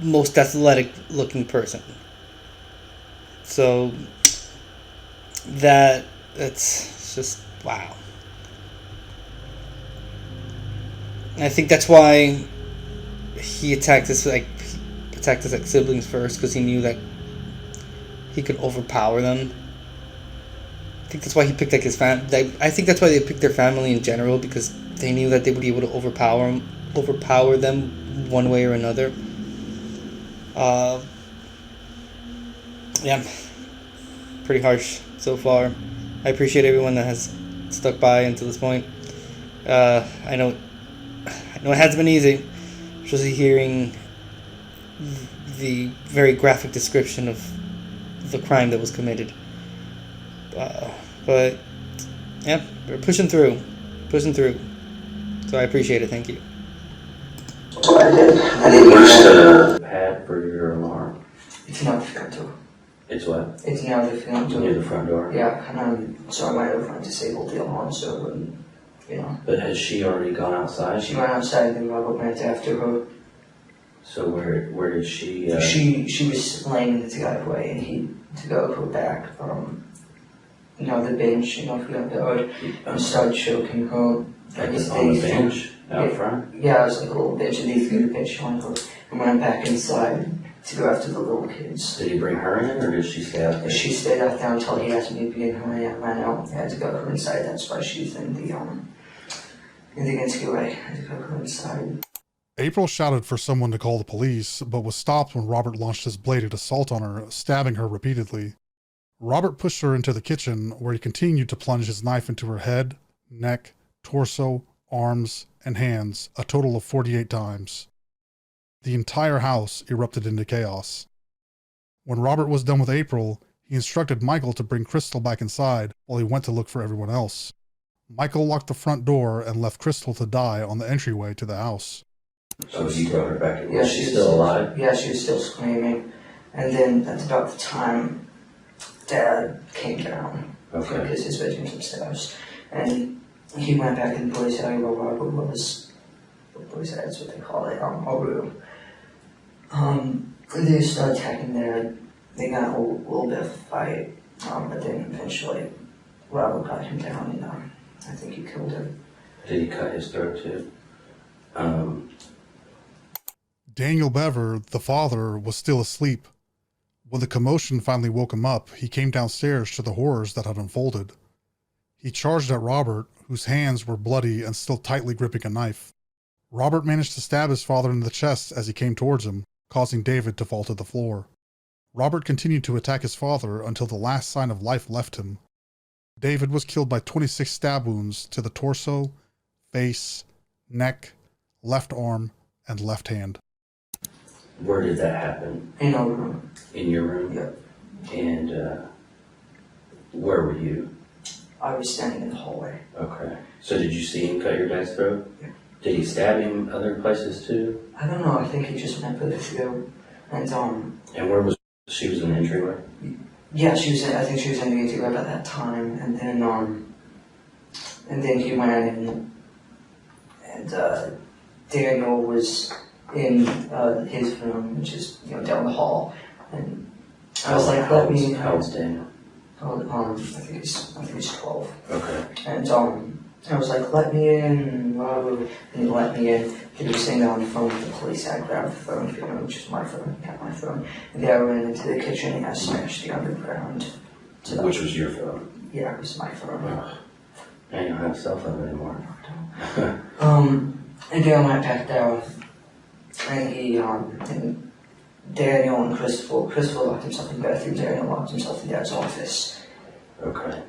most athletic looking person. So that's just wow. I think that's why he attacked us. Like, attacked his siblings first because he knew that he could overpower them. I think that's why he picked like his I think that's why they picked their family in general, because they knew that they would be able to overpower them one way or another. Yeah, pretty harsh so far. I appreciate everyone that has stuck by until this point. I know it hasn't been easy, especially hearing the very graphic description of the crime that was committed. But yeah, we're pushing through. So I appreciate it. Thank you. So I did. Where's the pad for your alarm? It's not the front door. It's what? It's near the front door. Near the front door? Yeah, and so I went over and disabled the alarm so it wouldn't, you know. But has she already gone outside? She went outside and then Robert went after her. So where did she? She was laying in the driveway and he to go back you know, the bench, you know, if you have the road, and started choking her. On the bench out front? Yeah, it was like a little bench, and he threw the bench on her and went back inside to go after the little kids. Did he bring her in, or did she stay out there? She stayed out there until he asked me to be in her, and I ran out. I had to go her inside. That's why she's in the getaway. I had to go her inside. April shouted for someone to call the police, but was stopped when Robert launched his bladed assault on her, stabbing her repeatedly. Robert pushed her into the kitchen, where he continued to plunge his knife into her head, neck, torso, arms, and hands, a total of 48 times. The entire house erupted into chaos. When Robert was done with April, he instructed Michael to bring Crystal back inside while he went to look for everyone else. Michael locked the front door and left Crystal to die on the entryway to the house. So you brought her back in. Yeah, she's still alive? Yeah, she was still screaming. And then at about the time Dad came down, because his bedroom's upstairs, and he went back in the police area where Robert was, the police area, that's what they call it, a room. They started attacking Dad. They got a little bit of a fight, but then eventually Robert got him down, and I think he killed him. Did he cut his throat too? Daniel Bever, the father, was still asleep. When the commotion finally woke him up, he came downstairs to the horrors that had unfolded. He charged at Robert, whose hands were bloody and still tightly gripping a knife. Robert managed to stab his father in the chest as he came towards him, causing David to fall to the floor. Robert continued to attack his father until the last sign of life left him. David was killed by 26 stab wounds to the torso, face, neck, left arm, and left hand. Where did that happen? In our room. In your room? Yep. And where were you? I was standing in the hallway. Okay. So did you see him cut your dad's throat? Yeah. Did he stab him other places too? I don't know, I think he just went for the throat. And where was she? Was in the entryway? Yeah, I think she was in the entryway at that time, and then he went in, and Daniel was in his room, which is, you know, down the hall, and I was like, let me. How old's Daniel? I think he's 12. Okay. And I was like, let me in, and he let me in. He was sitting on the phone with the police. I grabbed the phone, which is my phone, got my phone, and then I ran into the kitchen and I smashed the underground. Which was your phone? Yeah, it was my phone. Oh. I don't have a cell phone anymore. And then I went back down, and and Daniel and Christopher locked himself in the bathroom, Daniel locked himself in Dad's office. Okay.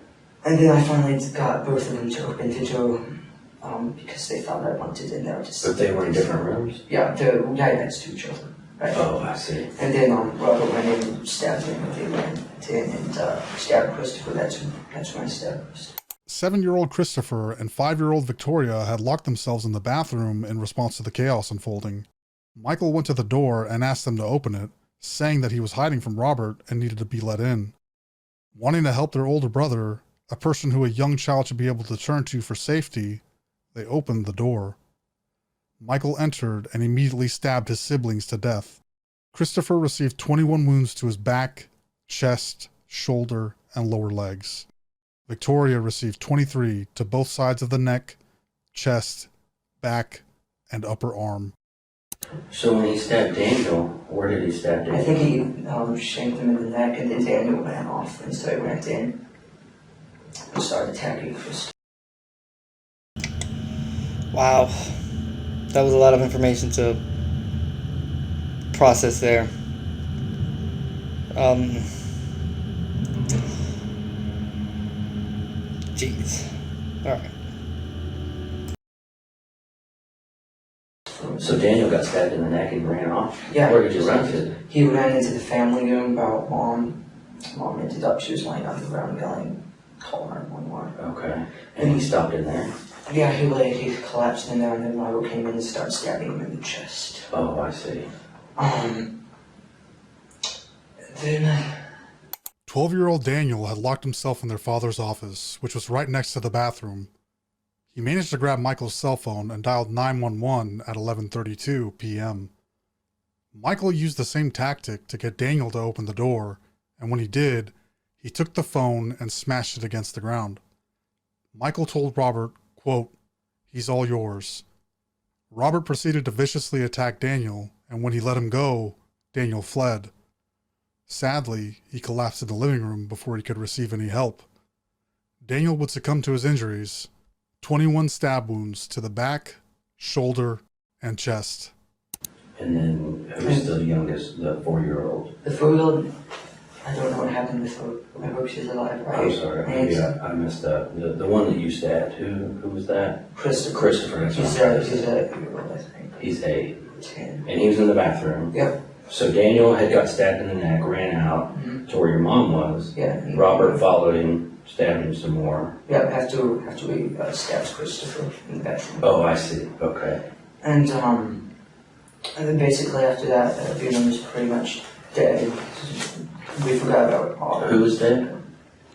And then I finally got both of them to open the door, because they thought I wanted in there. But they were in different rooms? Yeah, the guy has 2 children. Right? Oh, I see. And then Robert went in and stabbed him, and they went in and stabbed Christopher. That's when I stabbed Christopher. 7-year-old Christopher and 5-year-old Victoria had locked themselves in the bathroom in response to the chaos unfolding. Michael went to the door and asked them to open it, saying that he was hiding from Robert and needed to be let in. Wanting to help their older brother, a person who a young child should be able to turn to for safety, they opened the door. Michael entered and immediately stabbed his siblings to death. Christopher received 21 wounds to his back, chest, shoulder, and lower legs. Victoria received 23 to both sides of the neck, chest, back, and upper arm. So when he stabbed Daniel, where did he stab Daniel? I think he shanked him in the neck, and then Daniel ran off, and so he went in and started attacking Chris. Wow. That was a lot of information to process there. Jeez. Alright. So Daniel got stabbed in the neck and ran off? Yeah. Where did you run to? He ran into the family room about Mom. Mom ended up, she was laying on the ground yelling, call 911. Okay. And he stopped in there? Yeah, he collapsed in there, and then Milo came in and started stabbing him in the chest. Oh, I see. Then 12-year-old Daniel had locked himself in their father's office, which was right next to the bathroom. He managed to grab Michael's cell phone and dialed 911 at 11:32 p.m. Michael used the same tactic to get Daniel to open the door, and when he did, he took the phone and smashed it against the ground. Michael told Robert, quote, "He's all yours." Robert proceeded to viciously attack Daniel, and when he let him go, Daniel fled. Sadly, he collapsed in the living room before he could receive any help. Daniel would succumb to his injuries, 21 stab wounds to the back, shoulder, and chest. And then who's the youngest, the 4-year-old? the 4-year-old, I don't know what happened with her. I hope she's alive, right? I'm sorry, maybe I messed up. The one that you stabbed, who was that? Christopher. Christopher, that's He's right. he's 8-year-old, I think. He's 8. 10. And he was in the bathroom? Yep. So Daniel had got stabbed in the neck, ran out to where your mom was. Yeah. Robert followed him, stabbed him some more. Yeah, after we stabbed Christopher in the bathroom. Oh, I see. Okay. And then basically after that, everyone was pretty much dead. We forgot about all. Who was dead?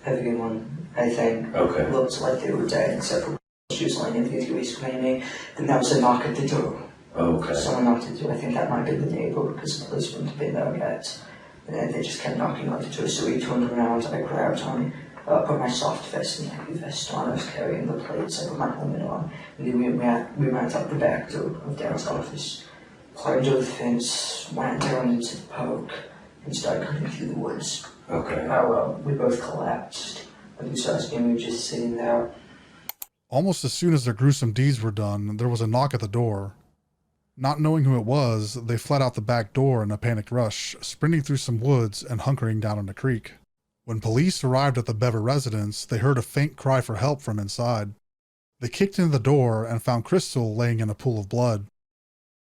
Everyone, I think. Okay. Looked like they were dead, except for she was laying in the TV screaming. Then there was a knock at the door. Okay. Someone knocked at the door. I think that might be the neighbor because the police wouldn't have been there yet. And then they just kept knocking on the door. So we turned around. I grabbed on, put my soft vest and heavy vest on. I was carrying the plates. I put my helmet on. And then we ran out the back door of Darren's office, climbed over the fence, went down into the park, and started cutting through the woods. Okay. We both collapsed. And we started we were just sitting there. Almost as soon as their gruesome deeds were done, there was a knock at the door. Not knowing who it was, they fled out the back door in a panicked rush, sprinting through some woods and hunkering down in a creek. When police arrived at the Bever residence, they heard a faint cry for help from inside. They kicked in the door and found Crystal laying in a pool of blood.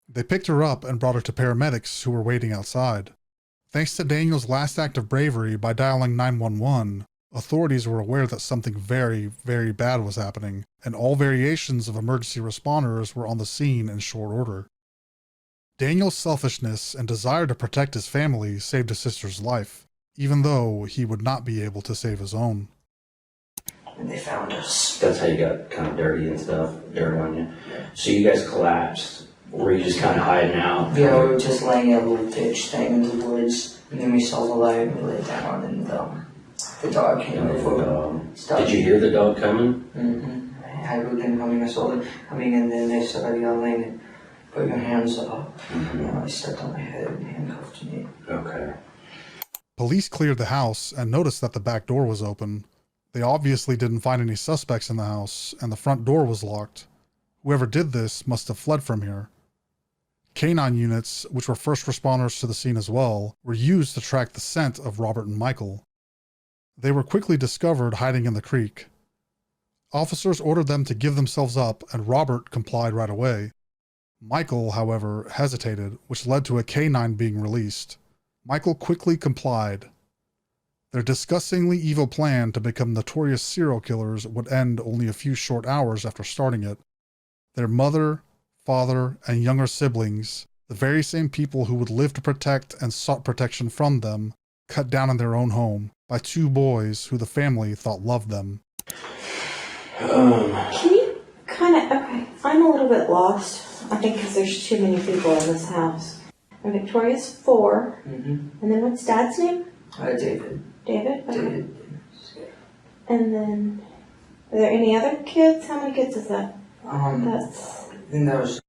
They picked her up and brought her to paramedics who were waiting outside. Thanks to Daniel's last act of bravery by dialing 911, authorities were aware that something very, very bad was happening, and all variations of emergency responders were on the scene in short order. Daniel's selfishness and desire to protect his family saved his sister's life, even though he would not be able to save his own. And they found us. That's how you got kind of dirty and stuff, dirt on you. So you guys collapsed. Were you just kind of hiding out? Yeah, we were just laying in a little ditch thing in the woods, and then we saw the light and we lay down, and the dog came over. Did you hear the dog coming? Mm-hmm. I heard them coming, I saw them coming, and then they started yelling, "Put your hands up." You know, they stepped on my head and handcuffed me. Okay. Police cleared the house and noticed that the back door was open. They obviously didn't find any suspects in the house, and the front door was locked. Whoever did this must have fled from here. Canine units, which were first responders to the scene as well, were used to track the scent of Robert and Michael. They were quickly discovered hiding in the creek. Officers ordered them to give themselves up, and Robert complied right away. Michael, however, hesitated, which led to a canine being released. Michael quickly complied. Their disgustingly evil plan to become notorious serial killers would end only a few short hours after starting it. Their mother, father, and younger siblings, the very same people who would live to protect and sought protection from them, cut down in their own home by 2 boys who the family thought loved them. Can you okay, I'm a little bit lost, I think, because there's too many people in this house. And Victoria's 4, and then what's Dad's name? David. David? Okay. David. And then, are there any other kids? How many kids is that? Then there was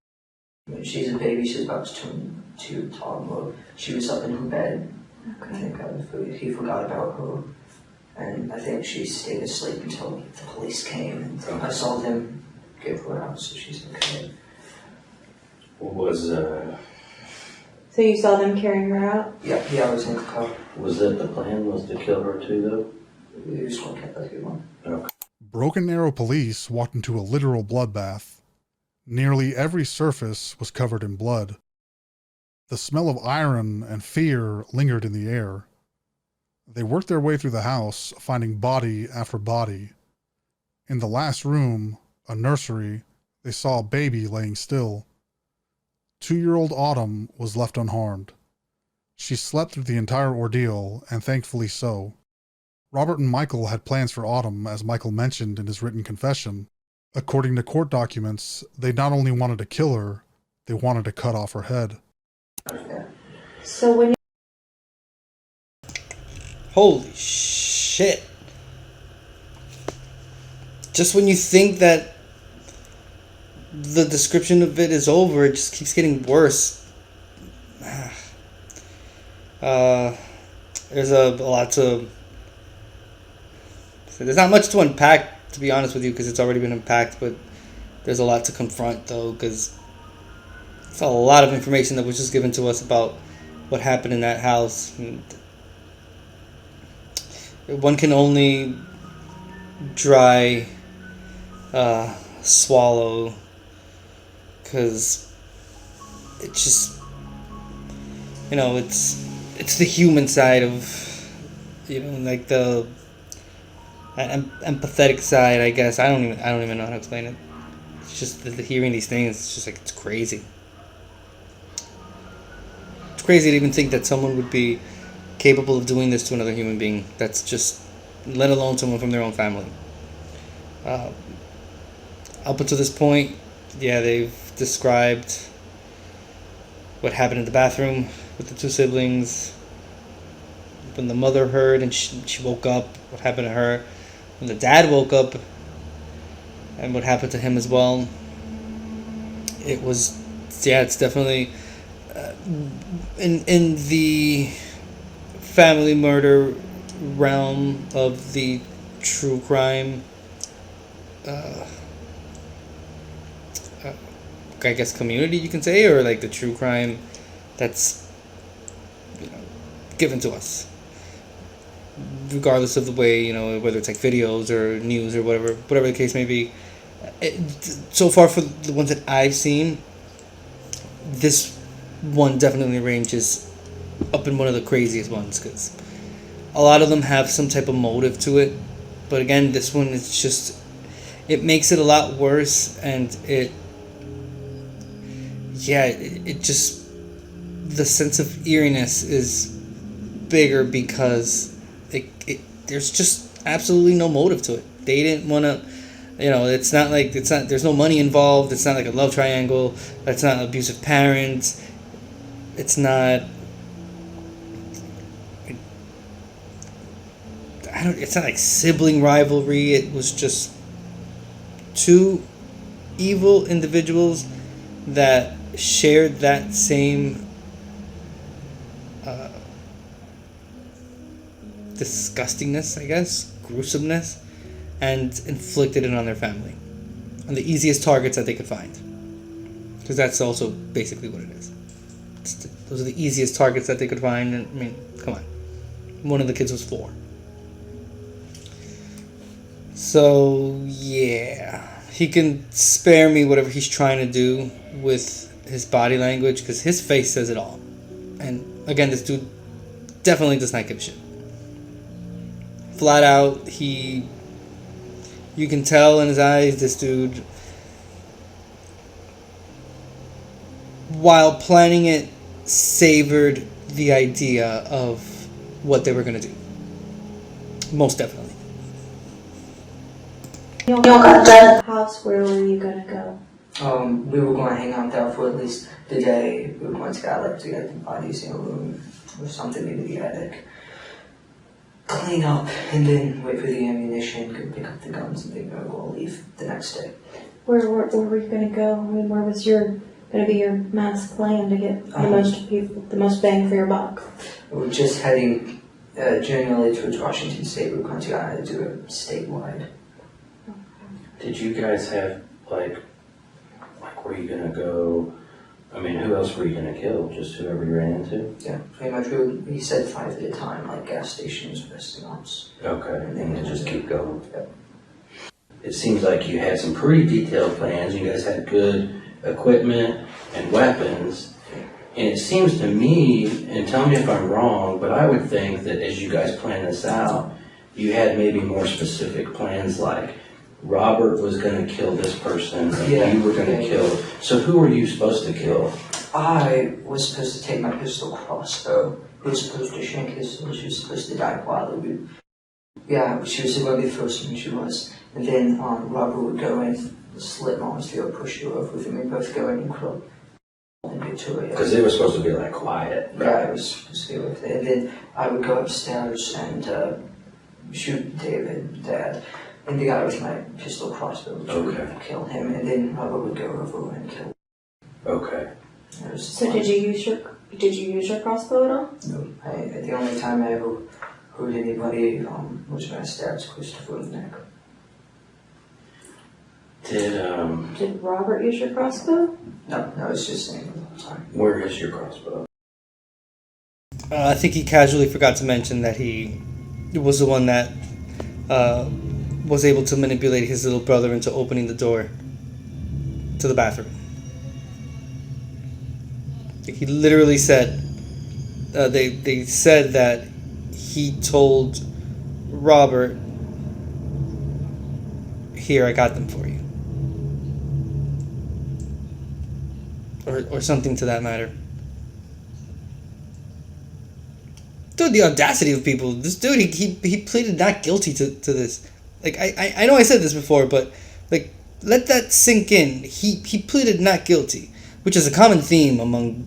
She's a baby, she's about to turn to toddler. She was up in her bed. Okay. I think he forgot about her. And I think she stayed asleep until the police came. And I saw them give her out, so she's okay. So you saw them carrying her out? Yeah, I was in the car. Was that the plan, was to kill her too, though? We just want to get that one. Okay. Broken Arrow police walked into a literal bloodbath. Nearly every surface was covered in blood. The smell of iron and fear lingered in the air. They worked their way through the house, finding body after body. In the last room, a nursery, they saw a baby laying still. 2-year-old Autumn was left unharmed. She slept through the entire ordeal, and thankfully so. Robert and Michael had plans for Autumn, as Michael mentioned in his written confession. According to court documents, they not only wanted to kill her, they wanted to cut off her head. So when Holy shit. Just when you think that the description of it is over, it just keeps getting worse. There's a lot to... There's not much to unpack, to be honest with you, because it's already been unpacked, but there's a lot to confront, though, because it's a lot of information that was just given to us about what happened in that house. And one can only dry swallow, because it's just, you know, it's the human side of, you know, like the empathetic side, I guess. I don't even know how to explain it. It's just the hearing these things, it's just like, it's crazy. It's crazy to even think that someone would be capable of doing this to another human being. That's just, let alone someone from their own family. Up until this point, yeah, they've described what happened in the bathroom with the two siblings. When the mother heard and she woke up, what happened to her. When the dad woke up and what happened to him as well. It was, yeah, it's definitely in the family murder realm of the true crime, I guess community, you can say, or like the true crime that's, you know, given to us, regardless of the way, you know, whether it's like videos or news or whatever the case may be. So far, for the ones that I've seen, this one definitely ranges up in one of the craziest ones, because a lot of them have some type of motive to it, but again, this one is just, it makes it a lot worse, and it just, the sense of eeriness is bigger because there's just absolutely no motive to it. They didn't want to, you know, there's no money involved. It's not like a love triangle. It's not abusive parents. It's not, it's not like sibling rivalry. It was just two evil individuals that shared that same disgustingness, I guess, gruesomeness, and inflicted it on their family, on the easiest targets that they could find, because that's also basically what it is. Those are the easiest targets that they could find, and I mean, come on, one of the kids was 4. So yeah, he can spare me whatever he's trying to do with his body language, because his face says it all. And again, this dude definitely does not give a shit. Flat out, you can tell in his eyes, this dude, while planning it, savored the idea of what they were going to do. Most definitely. you got that house, where were you gonna go? We were going to hang out there for at least the day. We were going to get the bodies in a room or something, maybe the attic. Clean up and then wait for the ammunition, go pick up the guns, and then we'll leave the next day. Where were you gonna go? I mean, where was your gonna be your mass plan to get the most bang for your buck? We're just heading generally towards Washington State. We're going to do it statewide. Did you guys have, like, were you gonna go, I mean, who else were you gonna kill? Just whoever you ran into? Yeah, pretty much. He said 5 at a time, like gas stations, restaurants. Okay, and then just keep going. Yep. It seems like you had some pretty detailed plans. You guys had good equipment and weapons. And it seems to me, and tell me if I'm wrong, but I would think that as you guys planned this out, you had maybe more specific plans, like Robert was going to kill this person, and you were going to kill. So who were you supposed to kill? I was supposed to take my pistol crossbow. He was supposed to shank his soul. She was supposed to die quietly. Yeah, she was going to be the first one, she was. And then Robert would go in, slit Mom's field, push her over with him, and both go in and kill Victoria. Because they were supposed to be like quiet. Right? Yeah, I was supposed to be with it. And then I would go upstairs and shoot David, Dad. And the guy with my pistol crossbow would kill him, and then Robert would go over and kill him. Okay. So did you use your crossbow at all? No. The only time I ever hurt anybody was when I stabbed Christopher in the neck. Did Robert use your crossbow? No, it's just saying all the time. Where is your crossbow? I think he casually forgot to mention that he was the one that was able to manipulate his little brother into opening the door to the bathroom. He literally said, they said that he told Robert, "Here, I got them for you," or something to that matter. Dude, the audacity of people. This dude, he pleaded not guilty to this. Like, I know I said this before, but like, let that sink in. He pleaded not guilty, which is a common theme among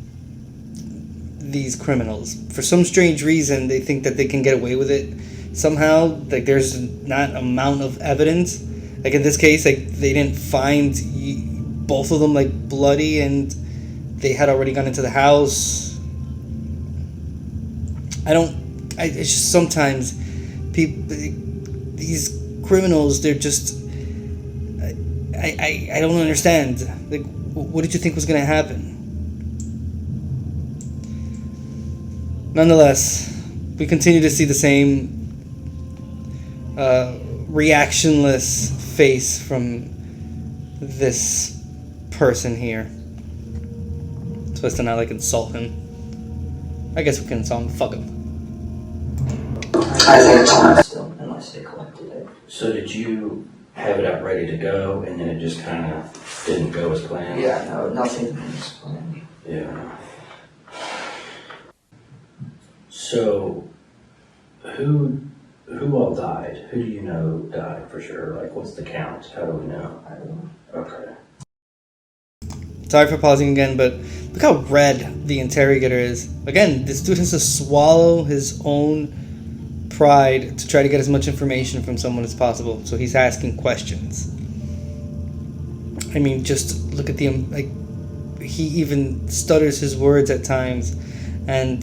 these criminals. For some strange reason, they think that they can get away with it somehow. Like, there's not amount of evidence. Like in this case, like they didn't find both of them like bloody, and they had already gone into the house. It's just sometimes people, these criminals, they're just, I don't understand. Like, what did you think was going to happen? Nonetheless, we continue to see the same reactionless face from this person here. Supposed to not like insult him. I guess we can insult him. Fuck him. I think it's on still, unless they collected it. So did you have it out ready to go, and then it just kind of didn't go as planned? Yeah, no, nothing was planned. Yeah. So, who all died? Who do you know died for sure? Like, what's the count? How do we know? I don't know. Okay. Sorry for pausing again, but look how red the interrogator is. Again, this dude has to swallow his own pride to try to get as much information from someone as possible. So he's asking questions. I mean, just look at the, like, he even stutters his words at times, and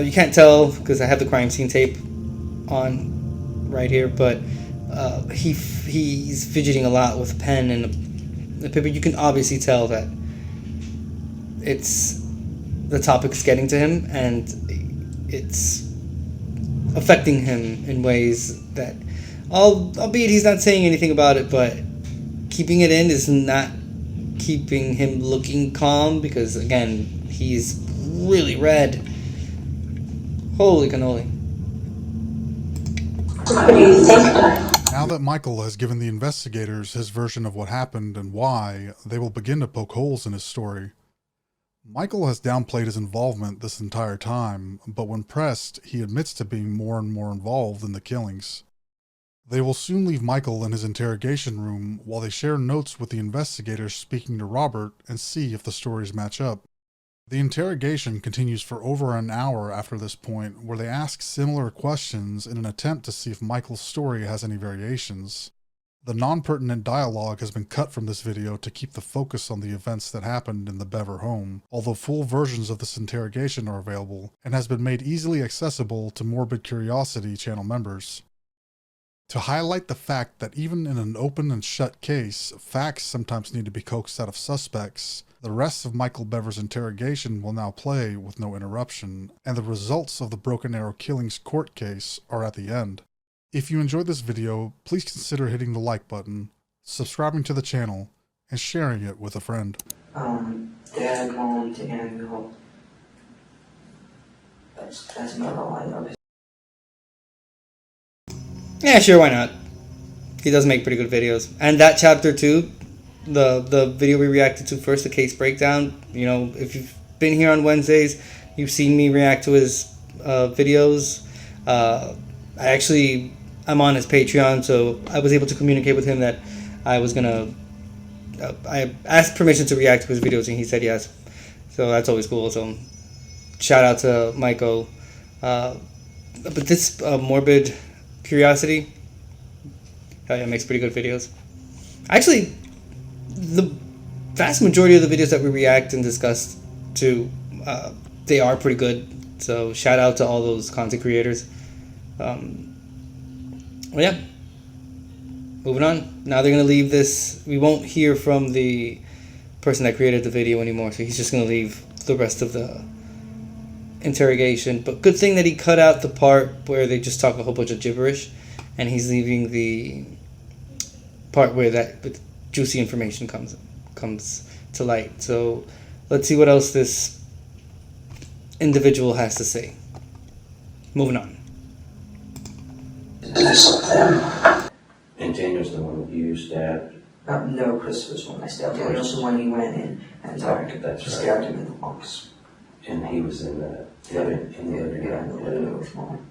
you can't tell because I have the crime scene tape on right here, but he's fidgeting a lot with a pen and a paper. You can obviously tell that the topic's getting to him, and it's affecting him in ways that, albeit he's not saying anything about it, but keeping it in is not keeping him looking calm, because again, he's really red. Holy cannoli. What do you think? Now that Michael has given the investigators his version of what happened and why, they will begin to poke holes in his story. Michael has downplayed his involvement this entire time, but when pressed, he admits to being more and more involved in the killings. They will soon leave Michael in his interrogation room while they share notes with the investigators speaking to Robert and see if the stories match up. The interrogation continues for over an hour after this point, where they ask similar questions in an attempt to see if Michael's story has any variations. The non-pertinent dialogue has been cut from this video to keep the focus on the events that happened in the Bever home, although full versions of this interrogation are available, and has been made easily accessible to Morbid Curiosity channel members. To highlight the fact that even in an open and shut case, facts sometimes need to be coaxed out of suspects, the rest of Michael Bever's interrogation will now play with no interruption, and the results of the Broken Arrow Killings court case are at the end. If you enjoyed this video, please consider hitting the like button, subscribing to the channel, and sharing it with a friend. Dad, Mom, Daniel. That's about all I know. Yeah, sure, why not? He does make pretty good videos. And that chapter 2, the video we reacted to first, the case breakdown, you know, if you've been here on Wednesdays, you've seen me react to his videos. I'm on his Patreon, so I was able to communicate with him that I was gonna, I asked permission to react to his videos and he said yes. So that's always cool. So shout out to Michael. But this Morbid Curiosity, hell yeah, makes pretty good videos. Actually, the vast majority of the videos that we react and discuss to, they are pretty good. So shout out to all those content creators. Well, yeah, moving on. Now they're going to leave this. We won't hear from the person that created the video anymore, so he's just going to leave the rest of the interrogation. But good thing that he cut out the part where they just talk a whole bunch of gibberish, and he's leaving the part where that juicy information comes to light. So let's see what else this individual has to say. Moving on. And Daniel's the one that you stabbed? No, Chris was the one I stabbed. Daniel's the one he went in and stabbed him in the lungs. And he was in the living room with Mom.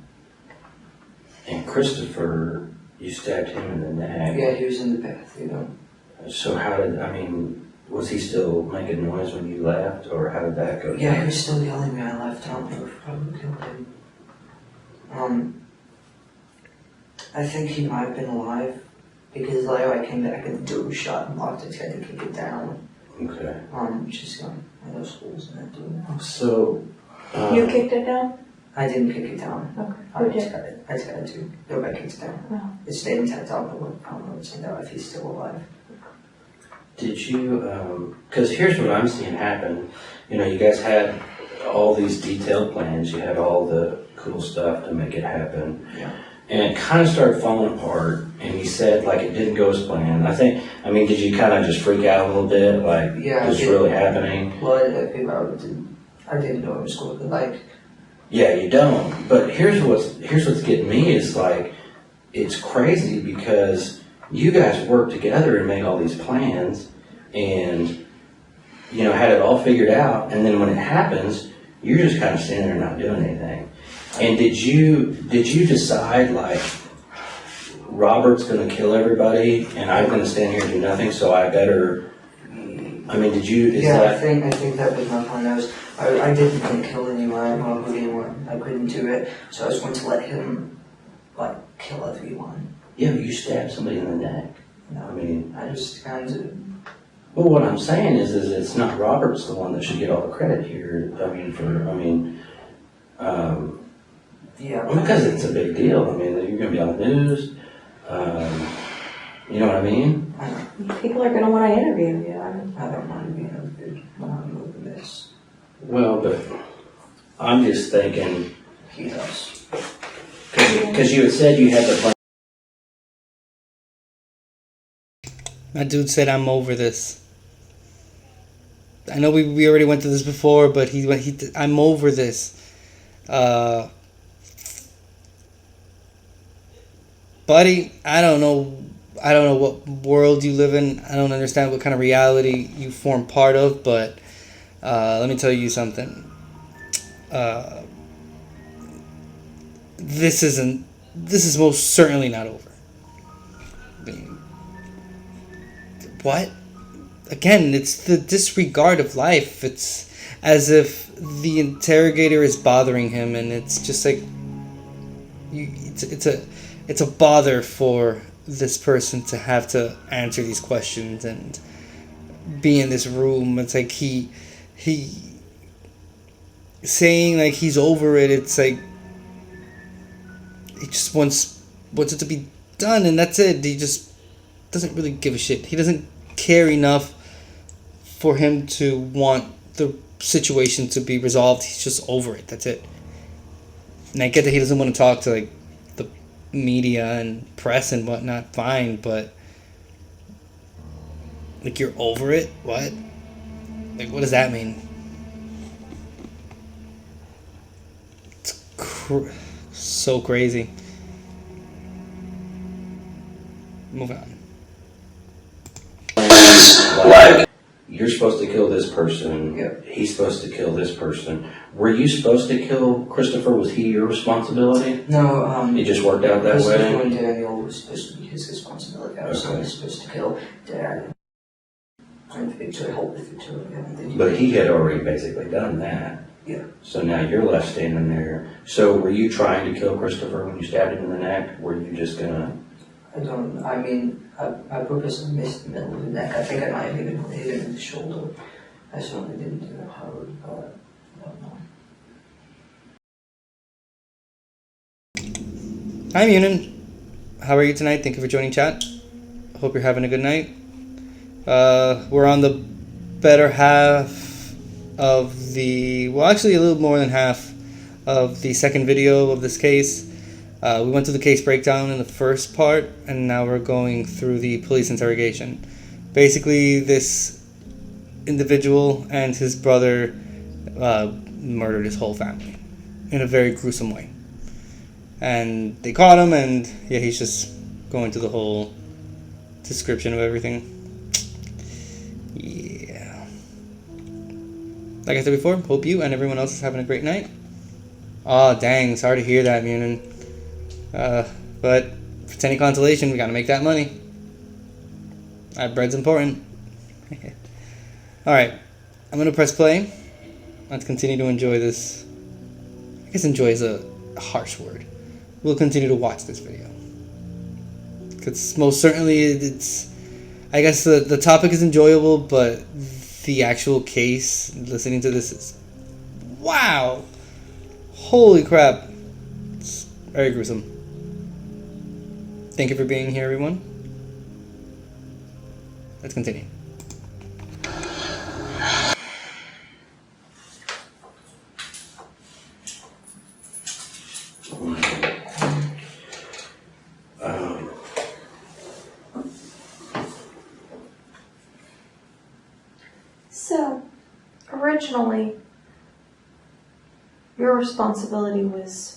And Christopher, you stabbed him in the neck? Yeah, he was in the bath, you know. So was he still making noise when you left, or how did that go? Yeah, he was still yelling when I left. I don't know if probably killed him. I think he might have been alive, because later I came back and the door was shut and locked his head to kick it down. Okay. Just had those holes in that door now. So, you kicked it down? I didn't kick it down. Okay. I just got it to. Nobody kicked it down. No. It stayed intact. I don't know what's in there if he's still alive. Did you, because here's what I'm seeing happen. You know, you guys had all these detailed plans. You had all the cool stuff to make it happen. Yeah. And it kind of started falling apart, and you said, like, it didn't go as planned. Did you kind of just freak out a little bit, like, what's really happening? Well, I didn't know it was going to be like. Yeah, you don't. But here's what's getting me is, like, it's crazy because you guys worked together and made all these plans, and, you know, had it all figured out, and then when it happens, you're just kind of standing there not doing anything. And did you decide, like, Robert's going to kill everybody and I'm going to stand here and do nothing, so I better, did you, I think that was my plan. I didn't want to kill anyone. I couldn't do it, so I was going to let him, like, kill everyone. Yeah, but you stabbed somebody in the neck. No, I just kind of. Well, what I'm saying is it's not Robert's the one that should get all the credit here. Yeah. Because it's a big deal. You're going to be on the news. You know what I mean? People are going to want to interview you. I don't want to be interviewed when I'm moving this. Well, but I'm just thinking. He does. Because you had said you had the plan. That dude said, "I'm over this." I know we already went through this before, but I'm over this. Buddy, I don't know what world you live in. I don't understand what kind of reality you form part of, but let me tell you something. This is most certainly not over. What? Again, it's the disregard of life. It's as if the interrogator is bothering him, and it's just like it's a bother for this person to have to answer these questions and be in this room. It's like he saying like he's over it. It's like he just wants it to be done, and that's it. He just doesn't really give a shit. He doesn't care enough for him to want the situation to be resolved. He's just over it. That's it. And I get that he doesn't want to talk to like the media and press and whatnot. Fine, but like you're over it? What? Like what does that mean? It's so crazy. Move on. Like, you're supposed to kill this person. Yep. He's supposed to kill this person. Were you supposed to kill Christopher? Was he your responsibility? No, it just worked out that Christopher way? and Daniel was supposed to be his responsibility. I was only supposed to kill Dad. And Victoria, help with Victoria. But he had already basically done that. Yeah. So now you're left standing there. So were you trying to kill Christopher when you stabbed him in the neck? Were you just gonna... I purposely missed the middle of the neck. I think I might have even hit him in the shoulder. I certainly didn't do it hard, but I don't know. Hi Munin. How are you tonight? Thank you for joining chat. Hope you're having a good night. We're on the better half of the, well actually a little more than half of the second video of this case. We went through the case breakdown in the first part, and now we're going through the police interrogation. Basically, this individual and his brother murdered his whole family in a very gruesome way. And they caught him, and yeah, he's just going through the whole description of everything. Yeah. Like I said before, hope you and everyone else is having a great night. Oh, dang, sorry to hear that, Munin. But if it's any consolation, we gotta make that money. Bread's important. Alright, I'm gonna press play. Let's continue to enjoy this. I guess enjoy is a harsh word. We'll continue to watch this video. Because most certainly it's... I guess the topic is enjoyable, but the actual case, listening to this is... Wow! Holy crap. It's very gruesome. Thank you for being here, everyone. Let's continue. So, originally, your responsibility was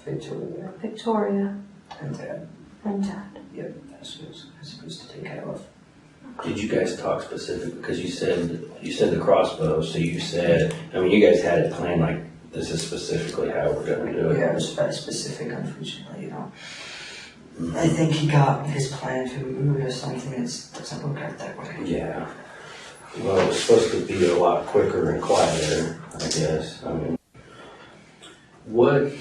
Victoria. And Dad. And Dad. Yep, that's what I was supposed to take care of. Did you guys talk specific? Because you said the crossbow, so you said, I mean, you guys had it planned like, this is specifically how we're going to do it. Yeah, it was very specific, unfortunately, you know. I think he got his plan to move or something, and it doesn't work out that way. Yeah. Well, it was supposed to be a lot quicker and quieter, I guess. I mean,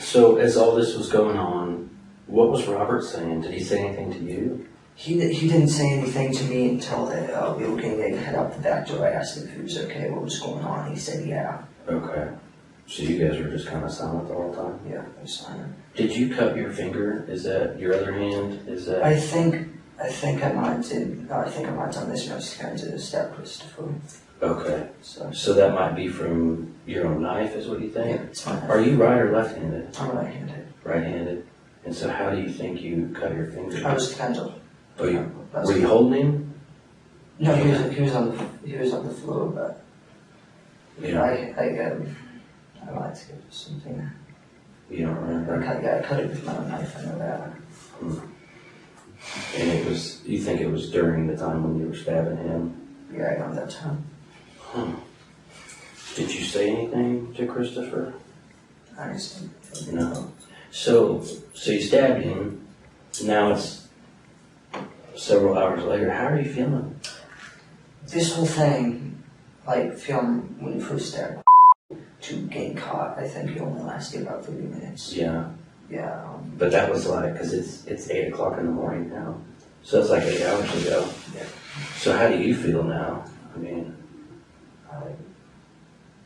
so as all this was going on, what was Robert saying? Did he say anything to you? He didn't say anything to me until we were getting ready to head out the back door. I asked him if he was okay, what was going on. He said, yeah. Okay. So you guys were just kind of silent the whole time? Yeah, I was silent. Did you cut your finger? Is that your other hand? Is that... I think I might have done this when I was trying to stab Christopher. Okay. So that might be from your own knife, is what you think? Yeah, it's my knife. Are you right or left-handed? I'm right-handed. Right-handed. And so how do you think you cut your finger? I was kind of... Were you holding him? No, he was on the floor, but yeah. I might have something. You don't remember? I cut it with my own knife, I know that. And you think it was during the time when you were stabbing him? Yeah, around that time. Did you say anything to Christopher? I didn't. No. So you stabbed him. Now it's several hours later. How are you feeling? This whole thing, like film when you first stabbed to getting caught, I think it only lasted about 30 minutes. Yeah. Yeah. But that was like, because it's 8 o'clock in the morning now. So it's like 8 hours ago. Yeah. So how do you feel now? I mean,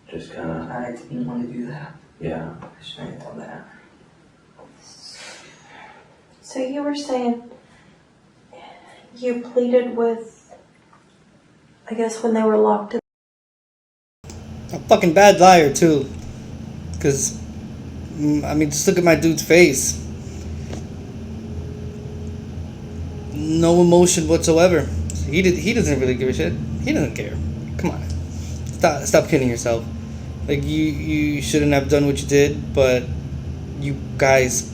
just kind of... I didn't want to do that. Yeah. I shouldn't have done that. So you were saying you pleaded with, I guess, when they were locked in. A fucking bad liar, too. Because, I mean, just look at my dude's face. No emotion whatsoever. He doesn't really give a shit. He doesn't care. Come on. Stop kidding yourself. Like, you shouldn't have done what you did, but you guys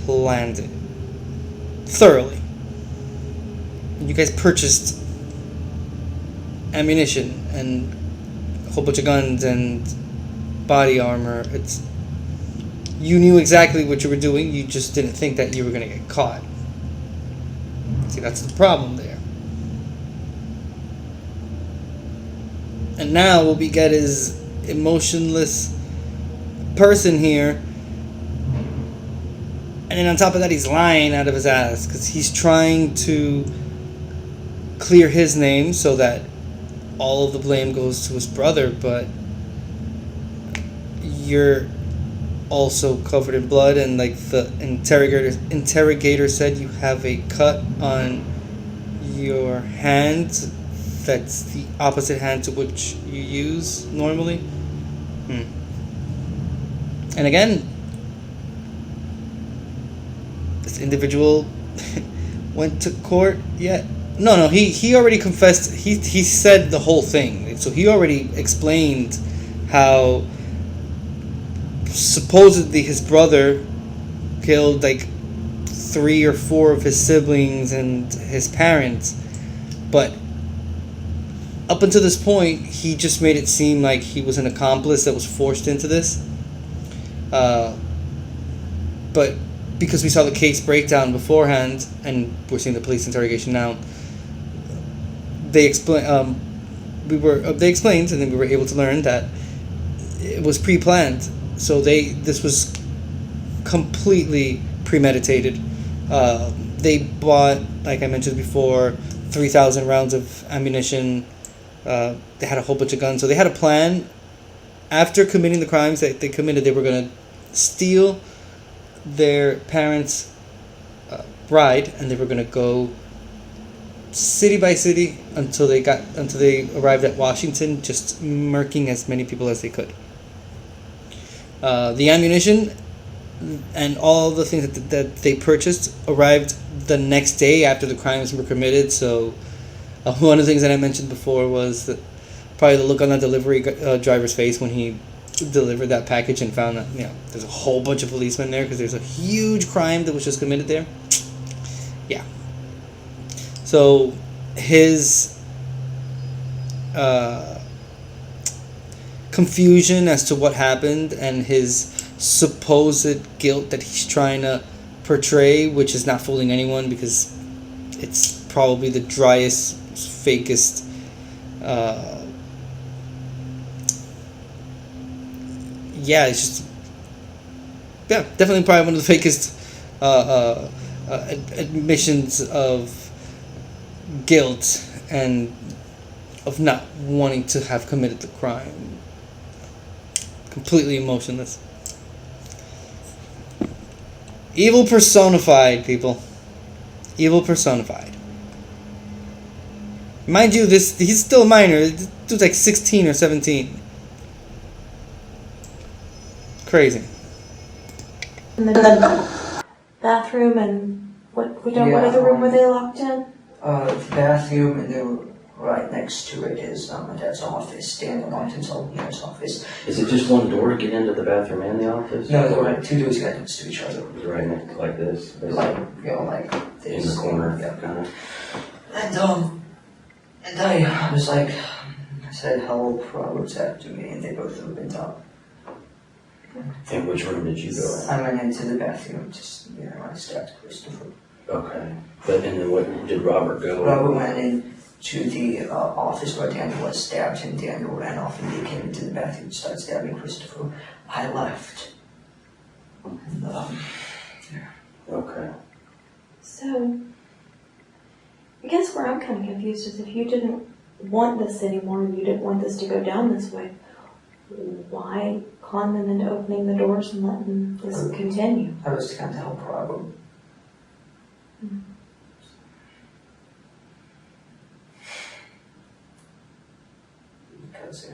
planned it. Thoroughly. You guys purchased ammunition and a whole bunch of guns and body armor. You knew exactly what you were doing, you just didn't think that you were going to get caught. See, that's the problem there. And now what we get is emotionless person here, and then on top of that he's lying out of his ass because he's trying to clear his name so that all of the blame goes to his brother, but you're also covered in blood, and like the interrogator said, you have a cut on your hand that's the opposite hand to which you use normally. And again, this individual went to court yet? No, he already confessed. He said the whole thing. So he already explained how supposedly his brother killed like 3 or 4 of his siblings and his parents, but up until this point he just made it seem like he was an accomplice that was forced into this, but because we saw the case breakdown beforehand and we're seeing the police interrogation now, they explained, and then we were able to learn that it was pre-planned. So this was completely premeditated. They bought, like I mentioned before, 3,000 rounds of ammunition. They had a whole bunch of guns. So they had a plan. After committing the crimes that they committed, they were going to steal their parents' bride, and they were going to go city by city until they arrived at Washington, just murking as many people as they could. The ammunition and all the things that they purchased arrived the next day after the crimes were committed. So one of the things that I mentioned before was that probably the look on the delivery driver's face when he delivered that package and found that there's a whole bunch of policemen there because there's a huge crime that was just committed there. Yeah. So his confusion as to what happened and his supposed guilt that he's trying to portray, which is not fooling anyone because it's probably the driest, fakest it's just definitely probably one of the fakest admissions of guilt and of not wanting to have committed the crime. Completely emotionless. Evil personified, people. Evil personified. Mind you, he's still a minor. This dude's like 16 or 17. Crazy. In the bathroom and what other room were they locked in? The bathroom, and they were right next to it is my dad's office. Daniel locked himself in his office. Is it just one door to get into the bathroom and the office? No, there were 2 doors right next to each other. Right next, like this? Like this. In the corner, yeah. Kind of. And I was like, I said hello, Proverbs after me, and they both opened up. And which room did you go in? I went into the bathroom, I stabbed Christopher. Okay. And then what did Robert go? Robert went into the office where Daniel was stabbed, and Daniel ran off, and he came into the bathroom and started stabbing Christopher. I left. And Okay. So, I guess where I'm kind of confused is if you didn't want this anymore, you didn't want this to go down this way, why con them into opening the doors and letting this continue? I was trying to help Robert. Because,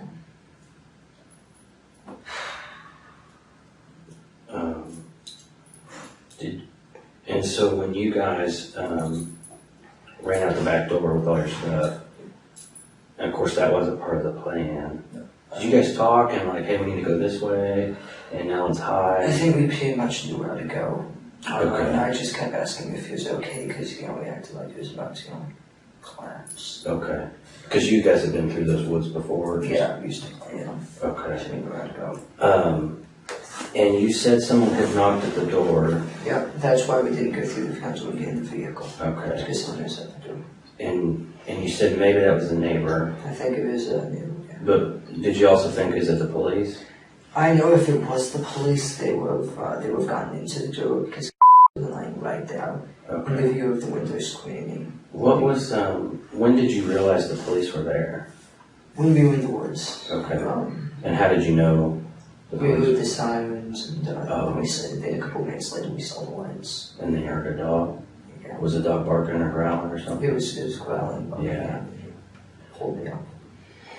And so when you guys ran out the back door with all your stuff, and of course that wasn't part of the plan, did you guys talk and like, hey, we need to go this way, and Ellen's high? I think we pretty much knew where to go. Okay. I just kept asking if he was okay because, we acted like he was about to, collapse. Okay. Because you guys have been through those woods before? Yeah, we used to play them. Okay. So we knew where to go. And you said someone had knocked at the door. Yeah, that's why we didn't go through the fence when we get in the vehicle. Okay. Because someone was at the door. And you said maybe that was the neighbor. I think it was a neighbor, yeah. But did you also think, is it the police? I know if it was the police, they would have gotten into the door because was lying right there in the view of the window screaming. What was, when did you realize the police were there? When we were in the woods. Okay. And how did you know the We police? heard the sirens and we said then a couple minutes later we saw the lights. And they heard a dog? Yeah. Was the dog barking or growling or something? It was growling. Yeah. Pulled me up.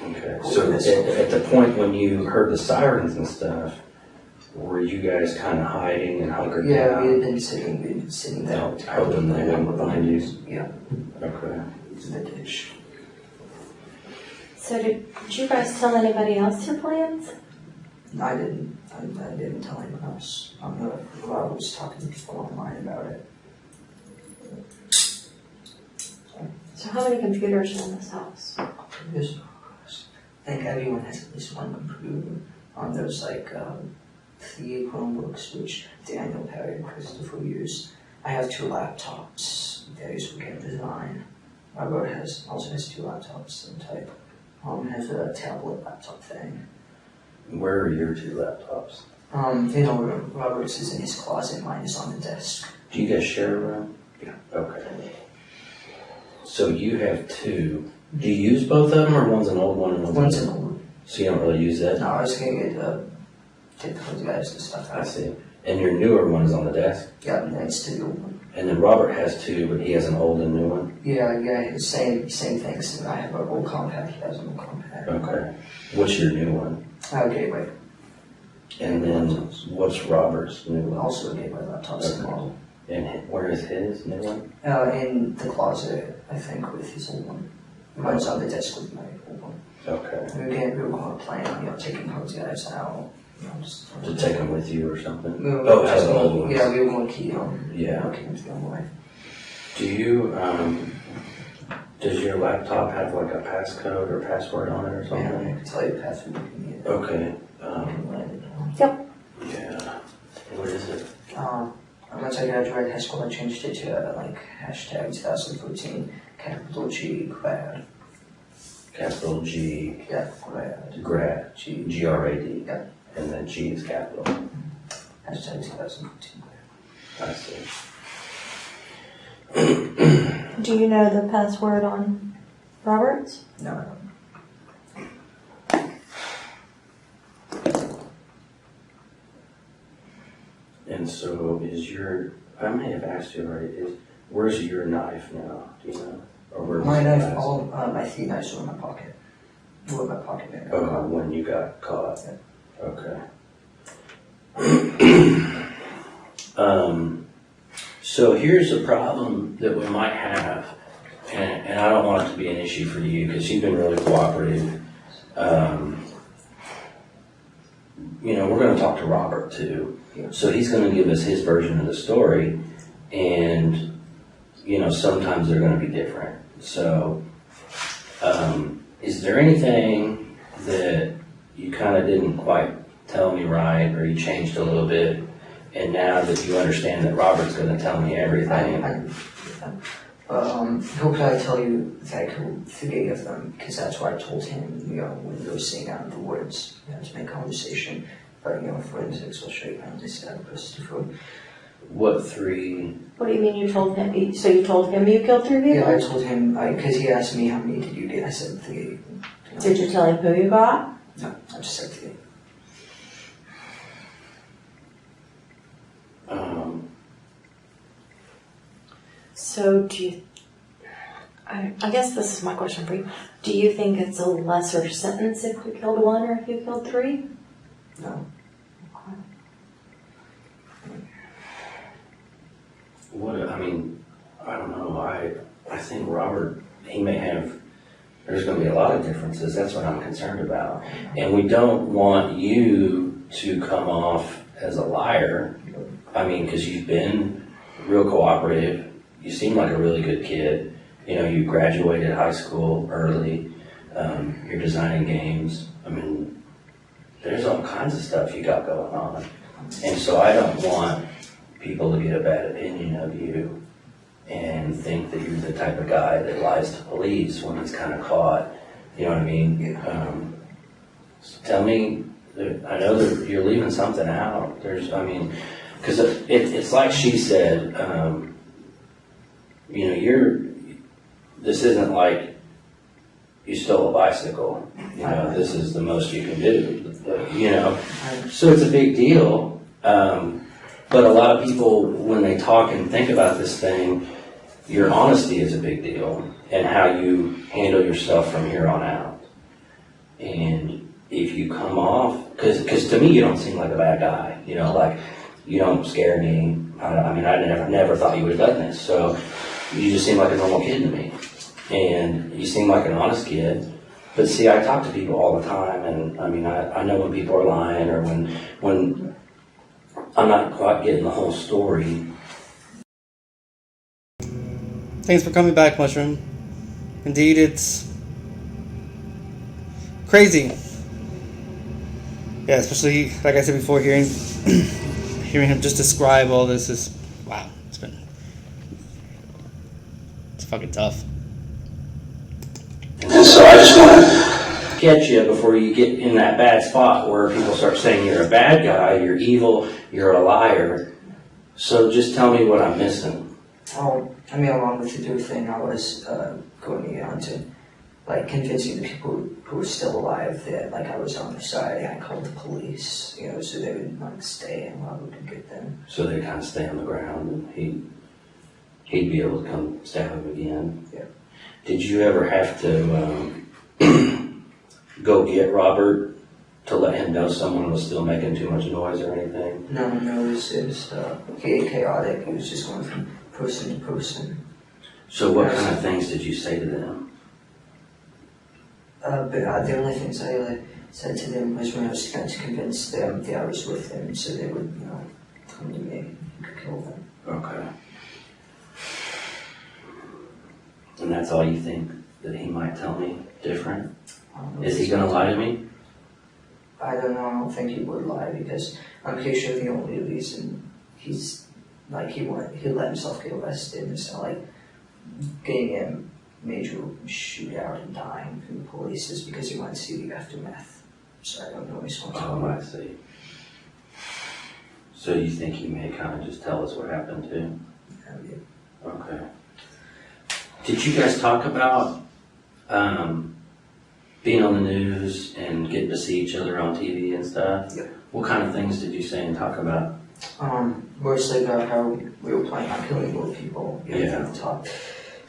Okay. So at the point when you heard the sirens and stuff, were you guys kind of hiding and hunkered down? Yeah, we had been sitting there. Hoping they wouldn't find you? Yeah. Okay. In the ditch. So did you guys tell anybody else your plans? I didn't. I didn't tell anyone else. I was talking to people online about it. So how many computers are in this house? I think everyone has at least one computer. There's like 3 Chromebooks, which Daniel, Perry, and Christopher use. I have 2 laptops. They use for game design. Robert also has 2 laptops and type. Has a tablet laptop thing. Where are your 2 laptops? Robert's is in his closet, mine is on the desk. Do you guys share a room? Yeah. Okay. So you have 2. Do you use both of them, or one's an old one and One's an old one. So you don't really use that? No, I was gonna take those guys and stuff out. I see. And your newer one is on the desk? Yeah, next to the old one. And then Robert has 2, but he has an old and new one? Yeah, same things. I have an old compact, he has an old compact. Okay. What's your new one? Gateway. And then what's Robert's new one? Also a gateway laptop, same model. And where is his new one? In the closet, I think, with his old one. Mine's on the desk with my old one. Okay. We were going to plan, taking those guys out. To take them with you or something? As an old one. Yeah, we were going to keep them. Yeah. Keep them to go away. Do you, does your laptop have like a passcode or password on it or something? Yeah, I can tell you the password if you need it. Okay. Yep. Yeah. What is it? Once I graduated high school, I changed it to hashtag 2014, capital G, grad. Capital G. Yeah, grad. Grad. G-R-A-D. Yeah. And then G is capital. Hashtag 2014 grad. I see. Do you know the password on Robert's? No, I don't. And so I may have asked you already, where's your knife now? Do you know? Or where My knife, my 3 knives were in my pocket. Were in my pocket there. Oh, when you got caught. Yeah. Okay. So here's a problem that we might have, and I don't want it to be an issue for you because you've been really cooperative. We're going to talk to Robert too. So he's going to give us his version of the story, and sometimes they're going to be different. So is there anything that you kind of didn't quite tell me right, or you changed a little bit, and now that you understand that Robert's going to tell me everything? He'll probably tell you that he'll forgive them, because that's what I told him, when we were sitting out in the woods, to make conversation. But, forensics will show you how this guy Christopher. What 3? What do you mean you told him? So you told him you killed 3 people? Yeah, I told him, because he asked me how many did you get. I said 3. Did you tell him who you got? No, I just said 3. So do you, I guess this is my question for you. Do you think it's a lesser sentence if you killed 1 or if you killed 3? No. I don't know. I think Robert, he may have, there's going to be a lot of differences. That's what I'm concerned about. And we don't want you to come off as a liar. Because you've been real cooperative. You seem like a really good kid. You graduated high school early. You're designing games. There's all kinds of stuff you got going on. And so I don't want people to get a bad opinion of you and think that you're the type of guy that lies to police when he's kind of caught. You know what I mean? Tell me, I know that you're leaving something out. Because it's like she said, this isn't like you stole a bicycle. This is the most you can do. So it's a big deal. But a lot of people, when they talk and think about this thing, your honesty is a big deal, and how you handle yourself from here on out. And if you come off, because to me you don't seem like a bad guy. You don't scare me. I never thought you would have done this. So you just seem like a normal kid to me, and you seem like an honest kid. But see, I talk to people all the time, and I know when people are lying, or when I'm not quite getting the whole story. Thanks for coming back, Mushroom. Indeed, it's crazy. Yeah, especially, like I said before, hearing him just describe all this is, wow, it's fucking tough. And so I just want to catch you before you get in that bad spot where people start saying you're a bad guy, you're evil, you're a liar. So just tell me what I'm missing. Along with the do thing, I was going on to convincing the people who were still alive that I was on their side. I called the police, so they would stay and Robert could get them. So they kind of stay on the ground, and he'd be able to come stab him again. Yeah. Did you ever have to go get Robert to let him know someone was still making too much noise or anything? No, it was chaotic. It was just going from person to person. So what kind of things did you say to them? But the only things I said to them was when I was trying to convince them that I was with them, so they would, come to me and could kill them. Okay. And that's all you think that he might tell me different? Is he going to lie to me? I don't know. I don't think he would lie, because I'm pretty sure the only reason he's he let himself get arrested and it's not getting a major shootout and dying from the police is because he wanted to see the aftermath. So I don't know what he's going to tell me. I see. So you think he may kind of just tell us what happened too? Yeah. Okay. Did you guys talk about being on the news and getting to see each other on TV and stuff? Yeah. What kind of things did you say and talk about? Mostly about how we were planning on killing more people. Yeah. Talk.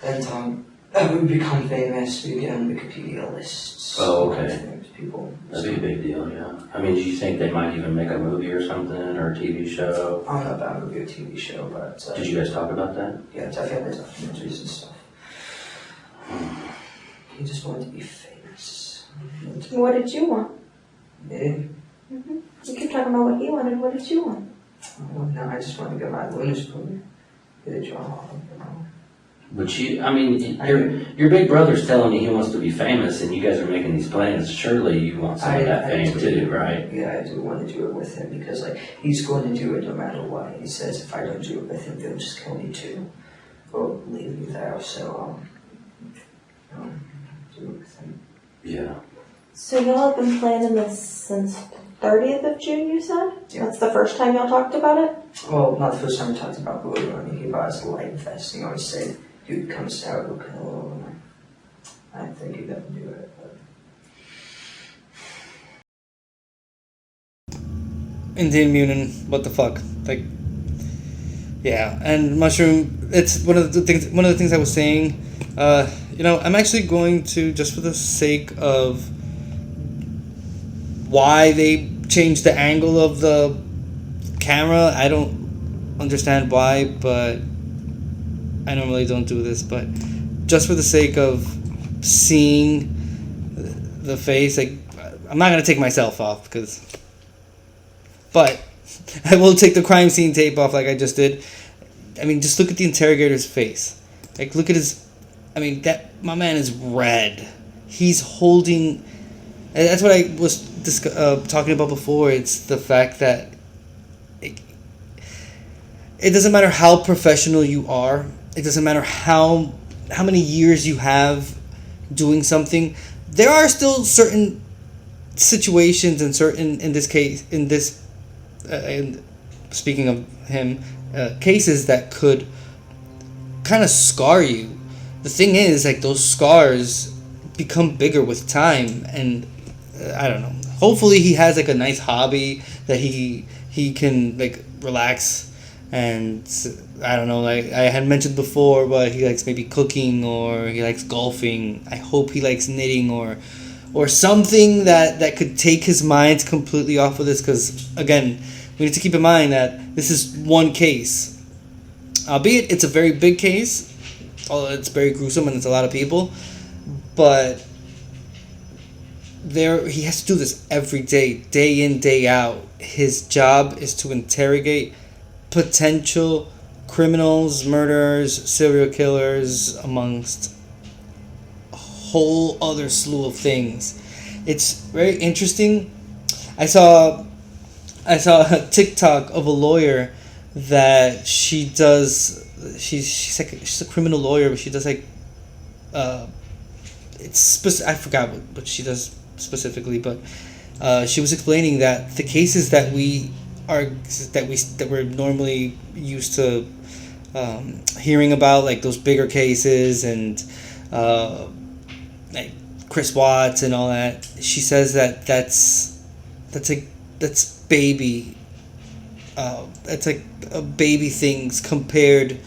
And we become famous, we get on Wikipedia lists. Oh, okay. People. That'd be a big deal, yeah. Do you think they might even make a movie or something, or a TV show? I don't know about a movie or TV show, but... Did you guys talk about that? Yeah, definitely documentaries and stuff. He just wanted to be famous. What did you want? Me? Mm-hmm. You keep talking about what he wanted. What did you want? Oh, no, I just want to get my winners pool. Get a job, But your big brother's telling me he wants to be famous, and you guys are making these plans. Surely you want some of that fame too, right? Yeah, I do want to do it with him, because he's going to do it no matter what. He says if I don't do it with him, they'll just kill me too, or leave me there. So do it with him. Yeah. So y'all have been planning this since 30th of June, you said? Yeah. That's the first time y'all talked about it? Well, not the first time we talked about voodoo. I mean, he brought us a light fest. He always said he would come out, who can alone. I didn't think he'd ever do it, but. Indian Mutant, what the fuck? Like, yeah, and Mushroom, it's one of the things I was saying. You know, I'm actually going to, just for the sake of why they changed the angle of the camera, I don't understand why, but I normally don't do this, but just for the sake of seeing the face, like, I'm not gonna take myself off but I will take the crime scene tape off like I just did. I mean, just look at the interrogator's face. Like, look at his, I mean, my man is red. He's holding, and that's what I was talking about before. It's the fact that it doesn't matter how professional you are. It doesn't matter how many years you have doing something. There are still certain situations and in this case, and speaking of him, cases that could kind of scar you. The thing is, like, those scars become bigger with time, and I don't know. Hopefully he has like a nice hobby that he can like relax, and I don't know, like I had mentioned before, but he likes maybe cooking, or he likes golfing. I hope he likes knitting or something that could take his mind completely off of this, because again, we need to keep in mind that this is one case, albeit it's a very big case. It's very gruesome and it's a lot of people, but he has to do this every day, day in, day out. His job is to interrogate potential criminals, murderers, serial killers, amongst a whole other slew of things. It's very interesting. I saw a TikTok of a lawyer that she's a criminal lawyer, but she does like I forgot what she does specifically, but she was explaining that the cases that we're normally used to hearing about, like those bigger cases and like Chris Watts and all that, she says that's baby. It's like baby things compared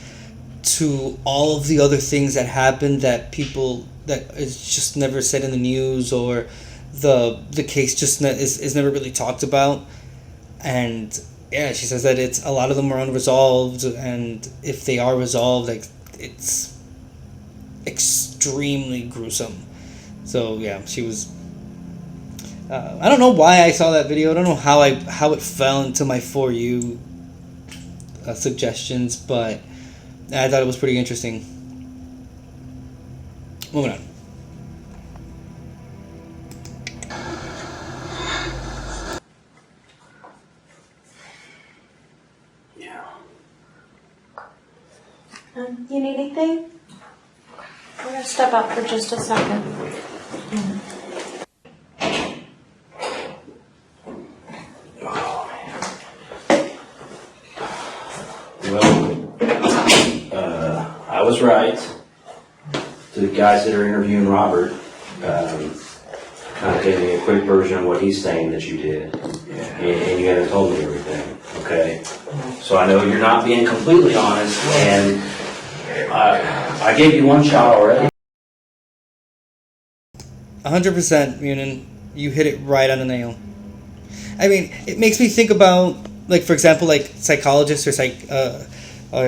to all of the other things that happen that is just never said in the news, or the case just is never really talked about. And yeah, she says that a lot of them are unresolved, and if they are resolved, like, it's extremely gruesome. So yeah, she was. I don't know why I saw that video. I don't know how it fell into my For You suggestions, but I thought it was pretty interesting. Moving on. Yeah. You need anything? I'm gonna step out for just a second. I was right. The guys that are interviewing Robert kind of gave me a quick version of what he's saying that you did. And you haven't told me everything, okay? So I know you're not being completely honest, and I gave you one shot already. 100%, Munin. You hit it right on the nail. I mean, it makes me think about, like, for example, like psychologists or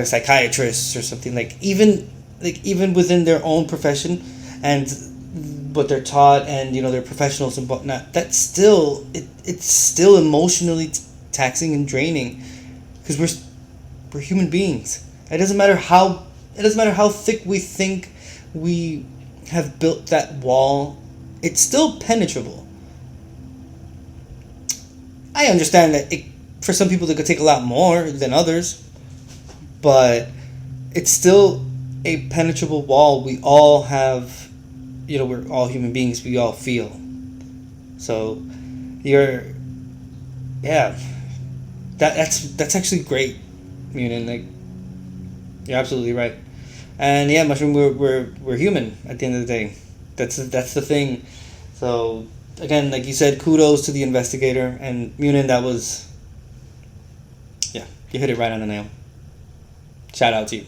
psychiatrists or something, like even within their own profession and what they're taught, and they're professionals and whatnot. That's still it's still emotionally taxing and draining, because we're human beings. It doesn't matter how thick we think we have built that wall. It's still penetrable. I understand that for some people it could take a lot more than others, but it's still a penetrable wall. We all have, we're all human beings. We all feel. So yeah, that's actually great, Munin. Like, you're absolutely right. And yeah, Mushroom, we're human at the end of the day. That's the thing. So again, like you said, kudos to the investigator, and Munin. That was, yeah, you hit it right on the nail. Shout out to you.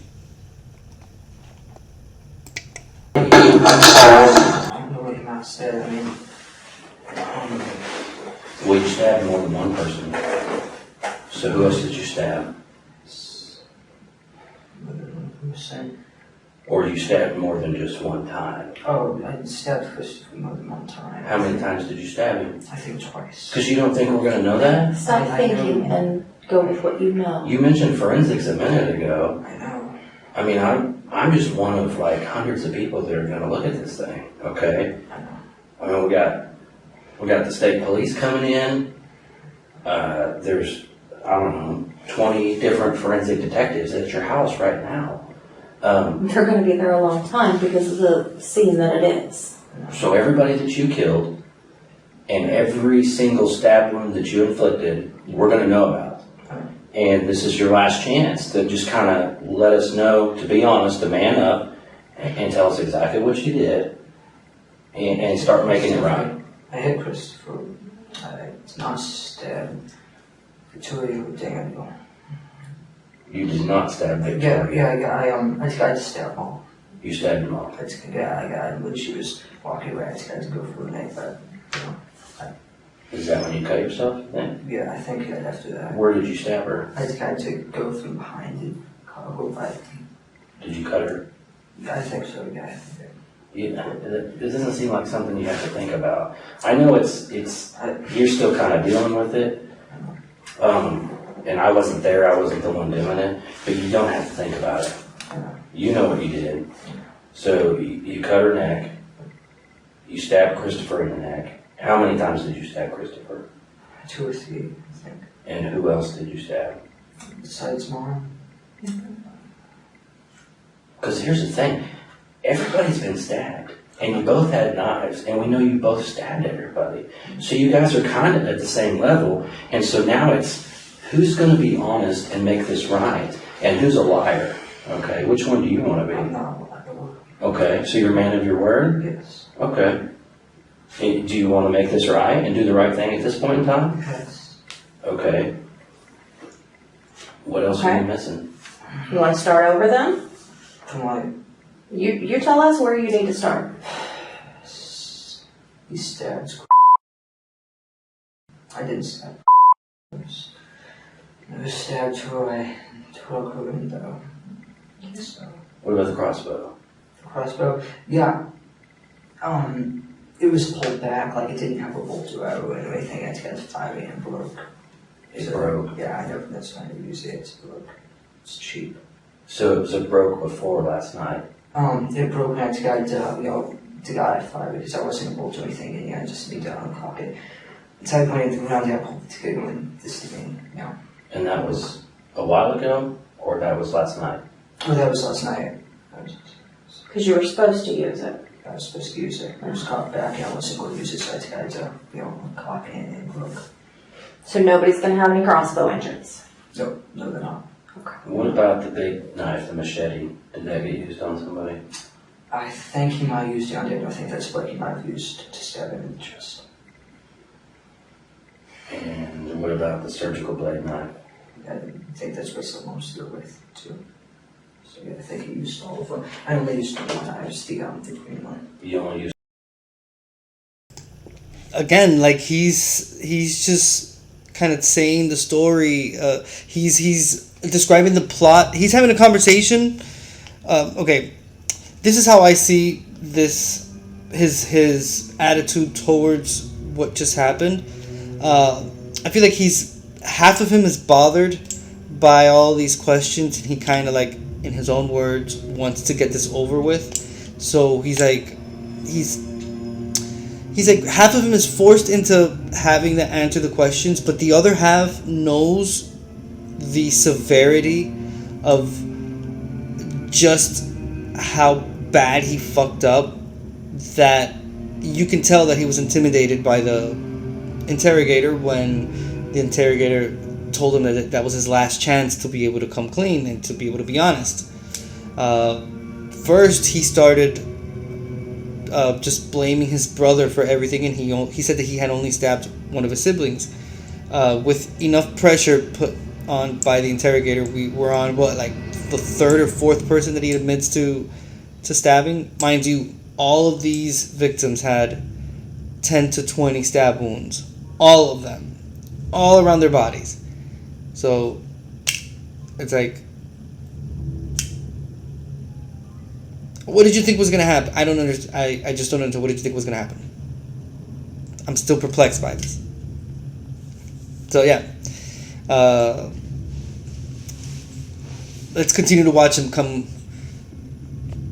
I don't know what Matt said. I mean, well, you stabbed more than one person. So who else did you stab? Or you stabbed more than just one time? Oh, I stabbed Christopher more than one time. How many times did you stab him? I think twice. Because you don't think we're going to know that? Stop thinking and go with what you know. You mentioned forensics a minute ago. I know. I mean, I'm just one of like hundreds of people that are going to look at this thing, okay? I mean, we got the state police coming in. There's, I don't know, 20 different forensic detectives at your house right now. They're going to be there a long time because of the scene that it is. So everybody that you killed and every single stab wound that you inflicted, we're going to know about. And this is your last chance to just kind of let us know, to be honest, to man up and tell us exactly what you did and start making it right. I hit Christopher. It's not stabbed. Victoria with Daniel. You did not stab Victoria? Yeah, I tried to stab him off. You stabbed him off? When she was walking away, I tried to go for a neck, but, Is that when you cut yourself then? Yeah, I think after that. Where did you stab her? I tried to go through behind it, go by. Did you cut her? I think so, yeah. Yeah, it doesn't seem like something you have to think about. I know it's you're still kind of dealing with it. And I wasn't there, I wasn't the one doing it, but you don't have to think about it. You know what you did. So you cut her neck, you stabbed Christopher in the neck. How many times did you stab Christopher? 2 or 3, I think. And who else did you stab? Besides Mom. Because here's the thing, everybody's been stabbed. And you both had knives, and we know you both stabbed everybody. So you guys are kind of at the same level, and so now it's who's going to be honest and make this right, and who's a liar, okay? Which one do you want to be? I'm not a liar. Okay, so you're a man of your word? Yes. Okay. And do you want to make this right and do the right thing at this point in time? Yes. Okay. What else are you missing? You want to start over then? Come on. You tell us where you need to start. He stabbed. I didn't stab. I was stabbed through a window. So. What about the crossbow? The crossbow? Yeah. It was pulled back, like it didn't have a bolt or arrow or anything. I just got 5 and broke. It broke? Yeah, I never, that's why I use it. It's broke. It's cheap. So it broke before last night? It broke and I just got to guy at 5 because I wasn't able to do anything and I just need to unclock it. So I pointed the ground, I pulled the ticket and this thing, yeah. And that was a while ago, or that was last night? Oh, that was last night. Because you were supposed to use it. I was supposed to use it. I just caught back and I wasn't going to use it, so I just got to, unclock it and broke. So nobody's going to have any crossbow injuries? No, they're not. Okay. What about the big knife, the machete? Did that get used on somebody? I think he might have used it on him. I think that's what he might have used to stab him in the chest. And what about the surgical blade knife? I think that's what someone was still with, too. So yeah, I think he used all of them. I only used the one, I used the green one. You only used... Again, like he's just kind of saying the story. He's describing the plot. He's having a conversation. Okay, this is how I see this. His attitude towards what just happened. I feel like half of him is bothered by all these questions, and he kind of like, in his own words, wants to get this over with. So he's like half of him is forced into having to answer the questions, but the other half knows the severity of just how bad he fucked up, that you can tell that he was intimidated by the interrogator when the interrogator told him that that was his last chance to be able to come clean and to be able to be honest. First, he started just blaming his brother for everything, and he said that he had only stabbed one of his siblings. With enough pressure put on by the interrogator, we were on the third or fourth person that he admits to stabbing. Mind you, all of these victims had 10 to 20 stab wounds, all of them, all around their bodies. So it's like, what did you think was gonna happen? I don't understand. I just don't understand. What did you think was gonna happen? I'm still perplexed by this. So yeah, let's continue to watch him come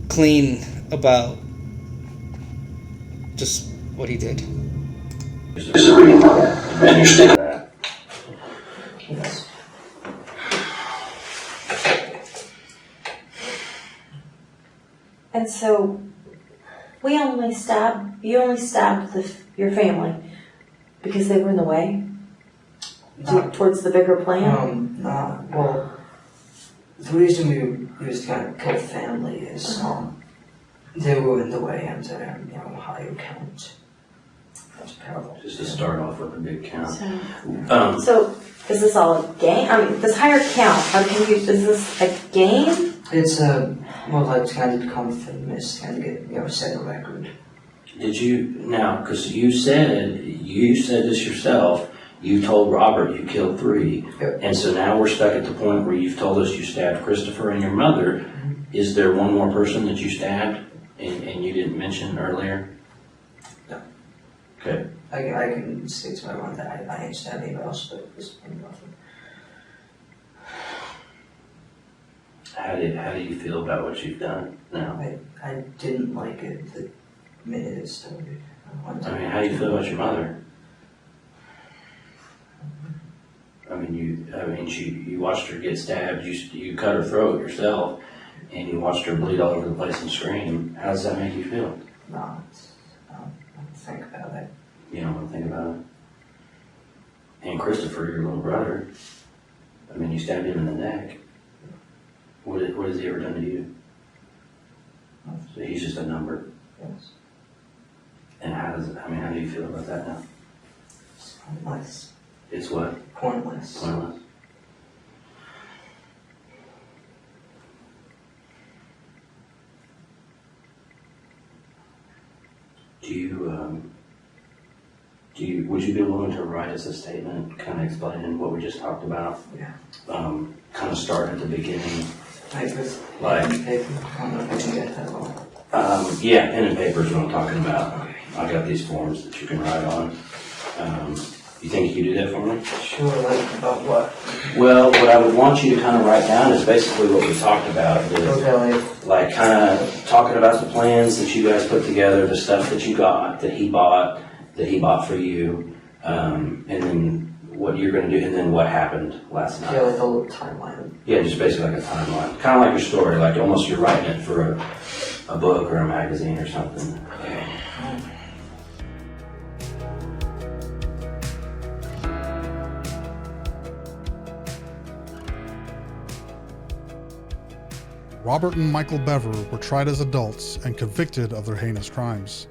clean about just what he did. And so, you only stabbed your family because they were in the way towards the bigger plan? Well, the reason we was trying to kill family is, they were in the way and, high count. That's powerful. Just to start off with a big count. So, is this all a game? I mean, this higher count, is this a game? It's more like trying to become famous and get, set a record. Did you, now, because you said this yourself, you told Robert you killed 3, and so now we're stuck at the point where you've told us you stabbed Christopher and your mother. Mm-hmm. Is there one more person that you stabbed and you didn't mention earlier? No. Okay. I can say to everyone that I ain't stabbed anybody else, but this ain't nothing. How do you feel about what you've done now? I didn't like it the minute it started. How do you feel about your mother? You watched her get stabbed, you cut her throat yourself, and you watched her bleed all over the place and scream. How does that make you feel? No, I don't think about it. You don't want to think about it? And Christopher, your little brother, you stabbed him in the neck. What has he ever done to you? So he's just a number. Yes. And how do you feel about that now? It's pointless. It's what? Pointless. Pointless. Would you be willing to write us a statement kind of explaining what we just talked about? Yeah. Kind of start at the beginning. Papers. Like. Paper. I don't know if I can get that long. Yeah, pen and paper is what I'm talking about. Okay. I've got these forms that you can write on. You think you could do that for me? Sure, about what? Well, what I would want you to kind of write down is basically what we talked about. Like kind of talking about the plans that you guys put together, the stuff that you got, that he bought for you, and then what you're going to do, and then what happened last night. Yeah, like a little timeline. Yeah, just basically like a timeline. Kind of like your story, like almost you're writing it for a book or a magazine or something. Robert and Michael Bever were tried as adults and convicted of their heinous crimes.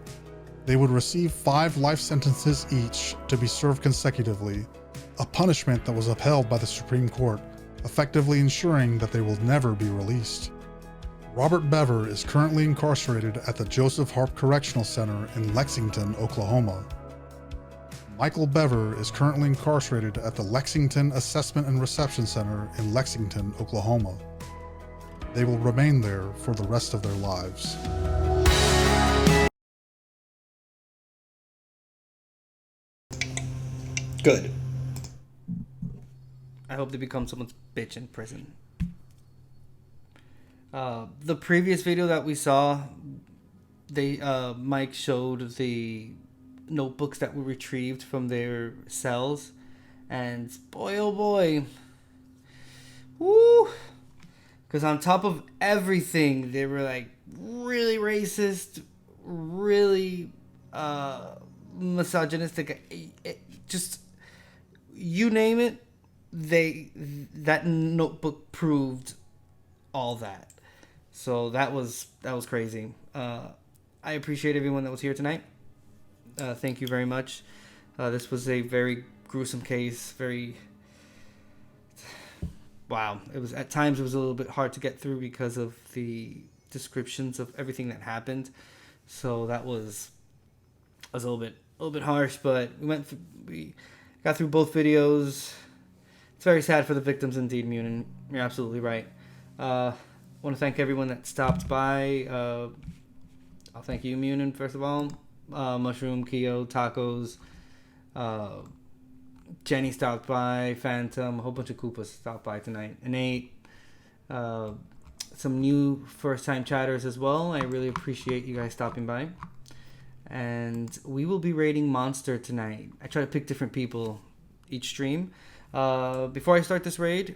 They would receive 5 life sentences each to be served consecutively, a punishment that was upheld by the Supreme Court, effectively ensuring that they will never be released. Robert Bever is currently incarcerated at the Joseph Harp Correctional Center in Lexington, Oklahoma. Michael Bever is currently incarcerated at the Lexington Assessment and Reception Center in Lexington, Oklahoma. They will remain there for the rest of their lives. Good. I hope they become someone's bitch in prison. The previous video that we saw, Mike showed the notebooks that were retrieved from their cells, and boy oh boy, woo! Because on top of everything, they were like really racist, really misogynistic. you name it, that notebook proved all that. So that was crazy. I appreciate everyone that was here tonight. Thank you very much. This was a very gruesome case. Wow. It was at times it was a little bit hard to get through because of the descriptions of everything that happened. So that was a little bit harsh, but we got through both videos. It's very sad for the victims indeed, Munin. You're absolutely right. I want to thank everyone that stopped by. I'll thank you, Munin, first of all. Mushroom, Keo, Tacos, Jenny stopped by, Phantom, a whole bunch of Koopas stopped by tonight. Innate, some new first-time chatters as well. I really appreciate you guys stopping by. And we will be raiding Monster tonight. I try to pick different people each stream. Before I start this raid,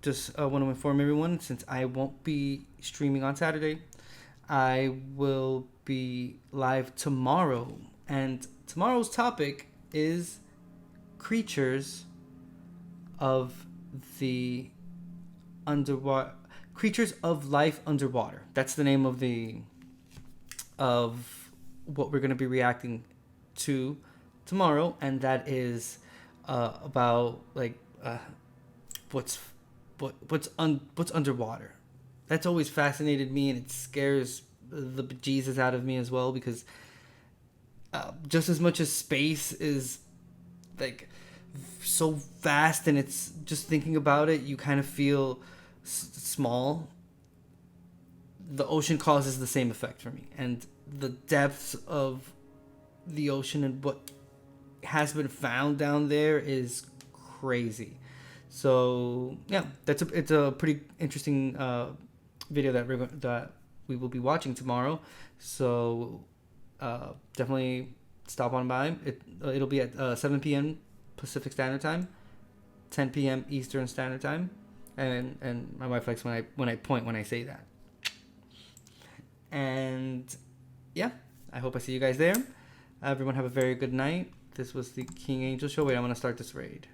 just want to inform everyone, since I won't be streaming on Saturday, I will be live tomorrow. And tomorrow's topic is creatures of the underwater, creatures of life underwater. That's the name of what we're going to be reacting to tomorrow, and that is about like what's underwater. That's always fascinated me, and it scares the bejesus out of me as well, because just as much as space is like so vast, and it's just thinking about it, you kind of feel small. The ocean causes the same effect for me, and the depths of the ocean and what has been found down there is crazy. So yeah, it's a pretty interesting video that we will be watching tomorrow. So definitely stop on by. It'll be at 7 p.m. Pacific Standard Time, 10 p.m. Eastern Standard Time, and my wife likes when I point when I say that. And yeah, I hope I see you guys there. Everyone have a very good night. This was the King Angel Show. Wait, I'm gonna start this raid.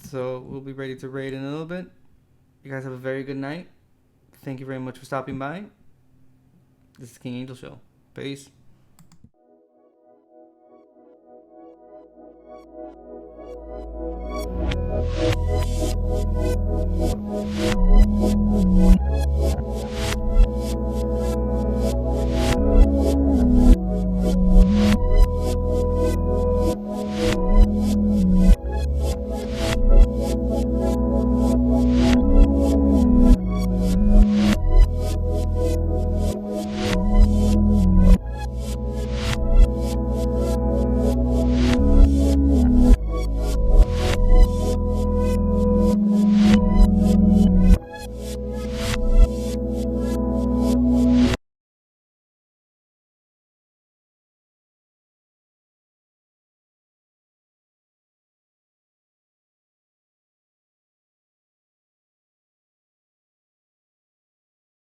So we'll be ready to raid in a little bit. You guys have a very good night. Thank you very much for stopping by. This is the King Angel Show. Peace.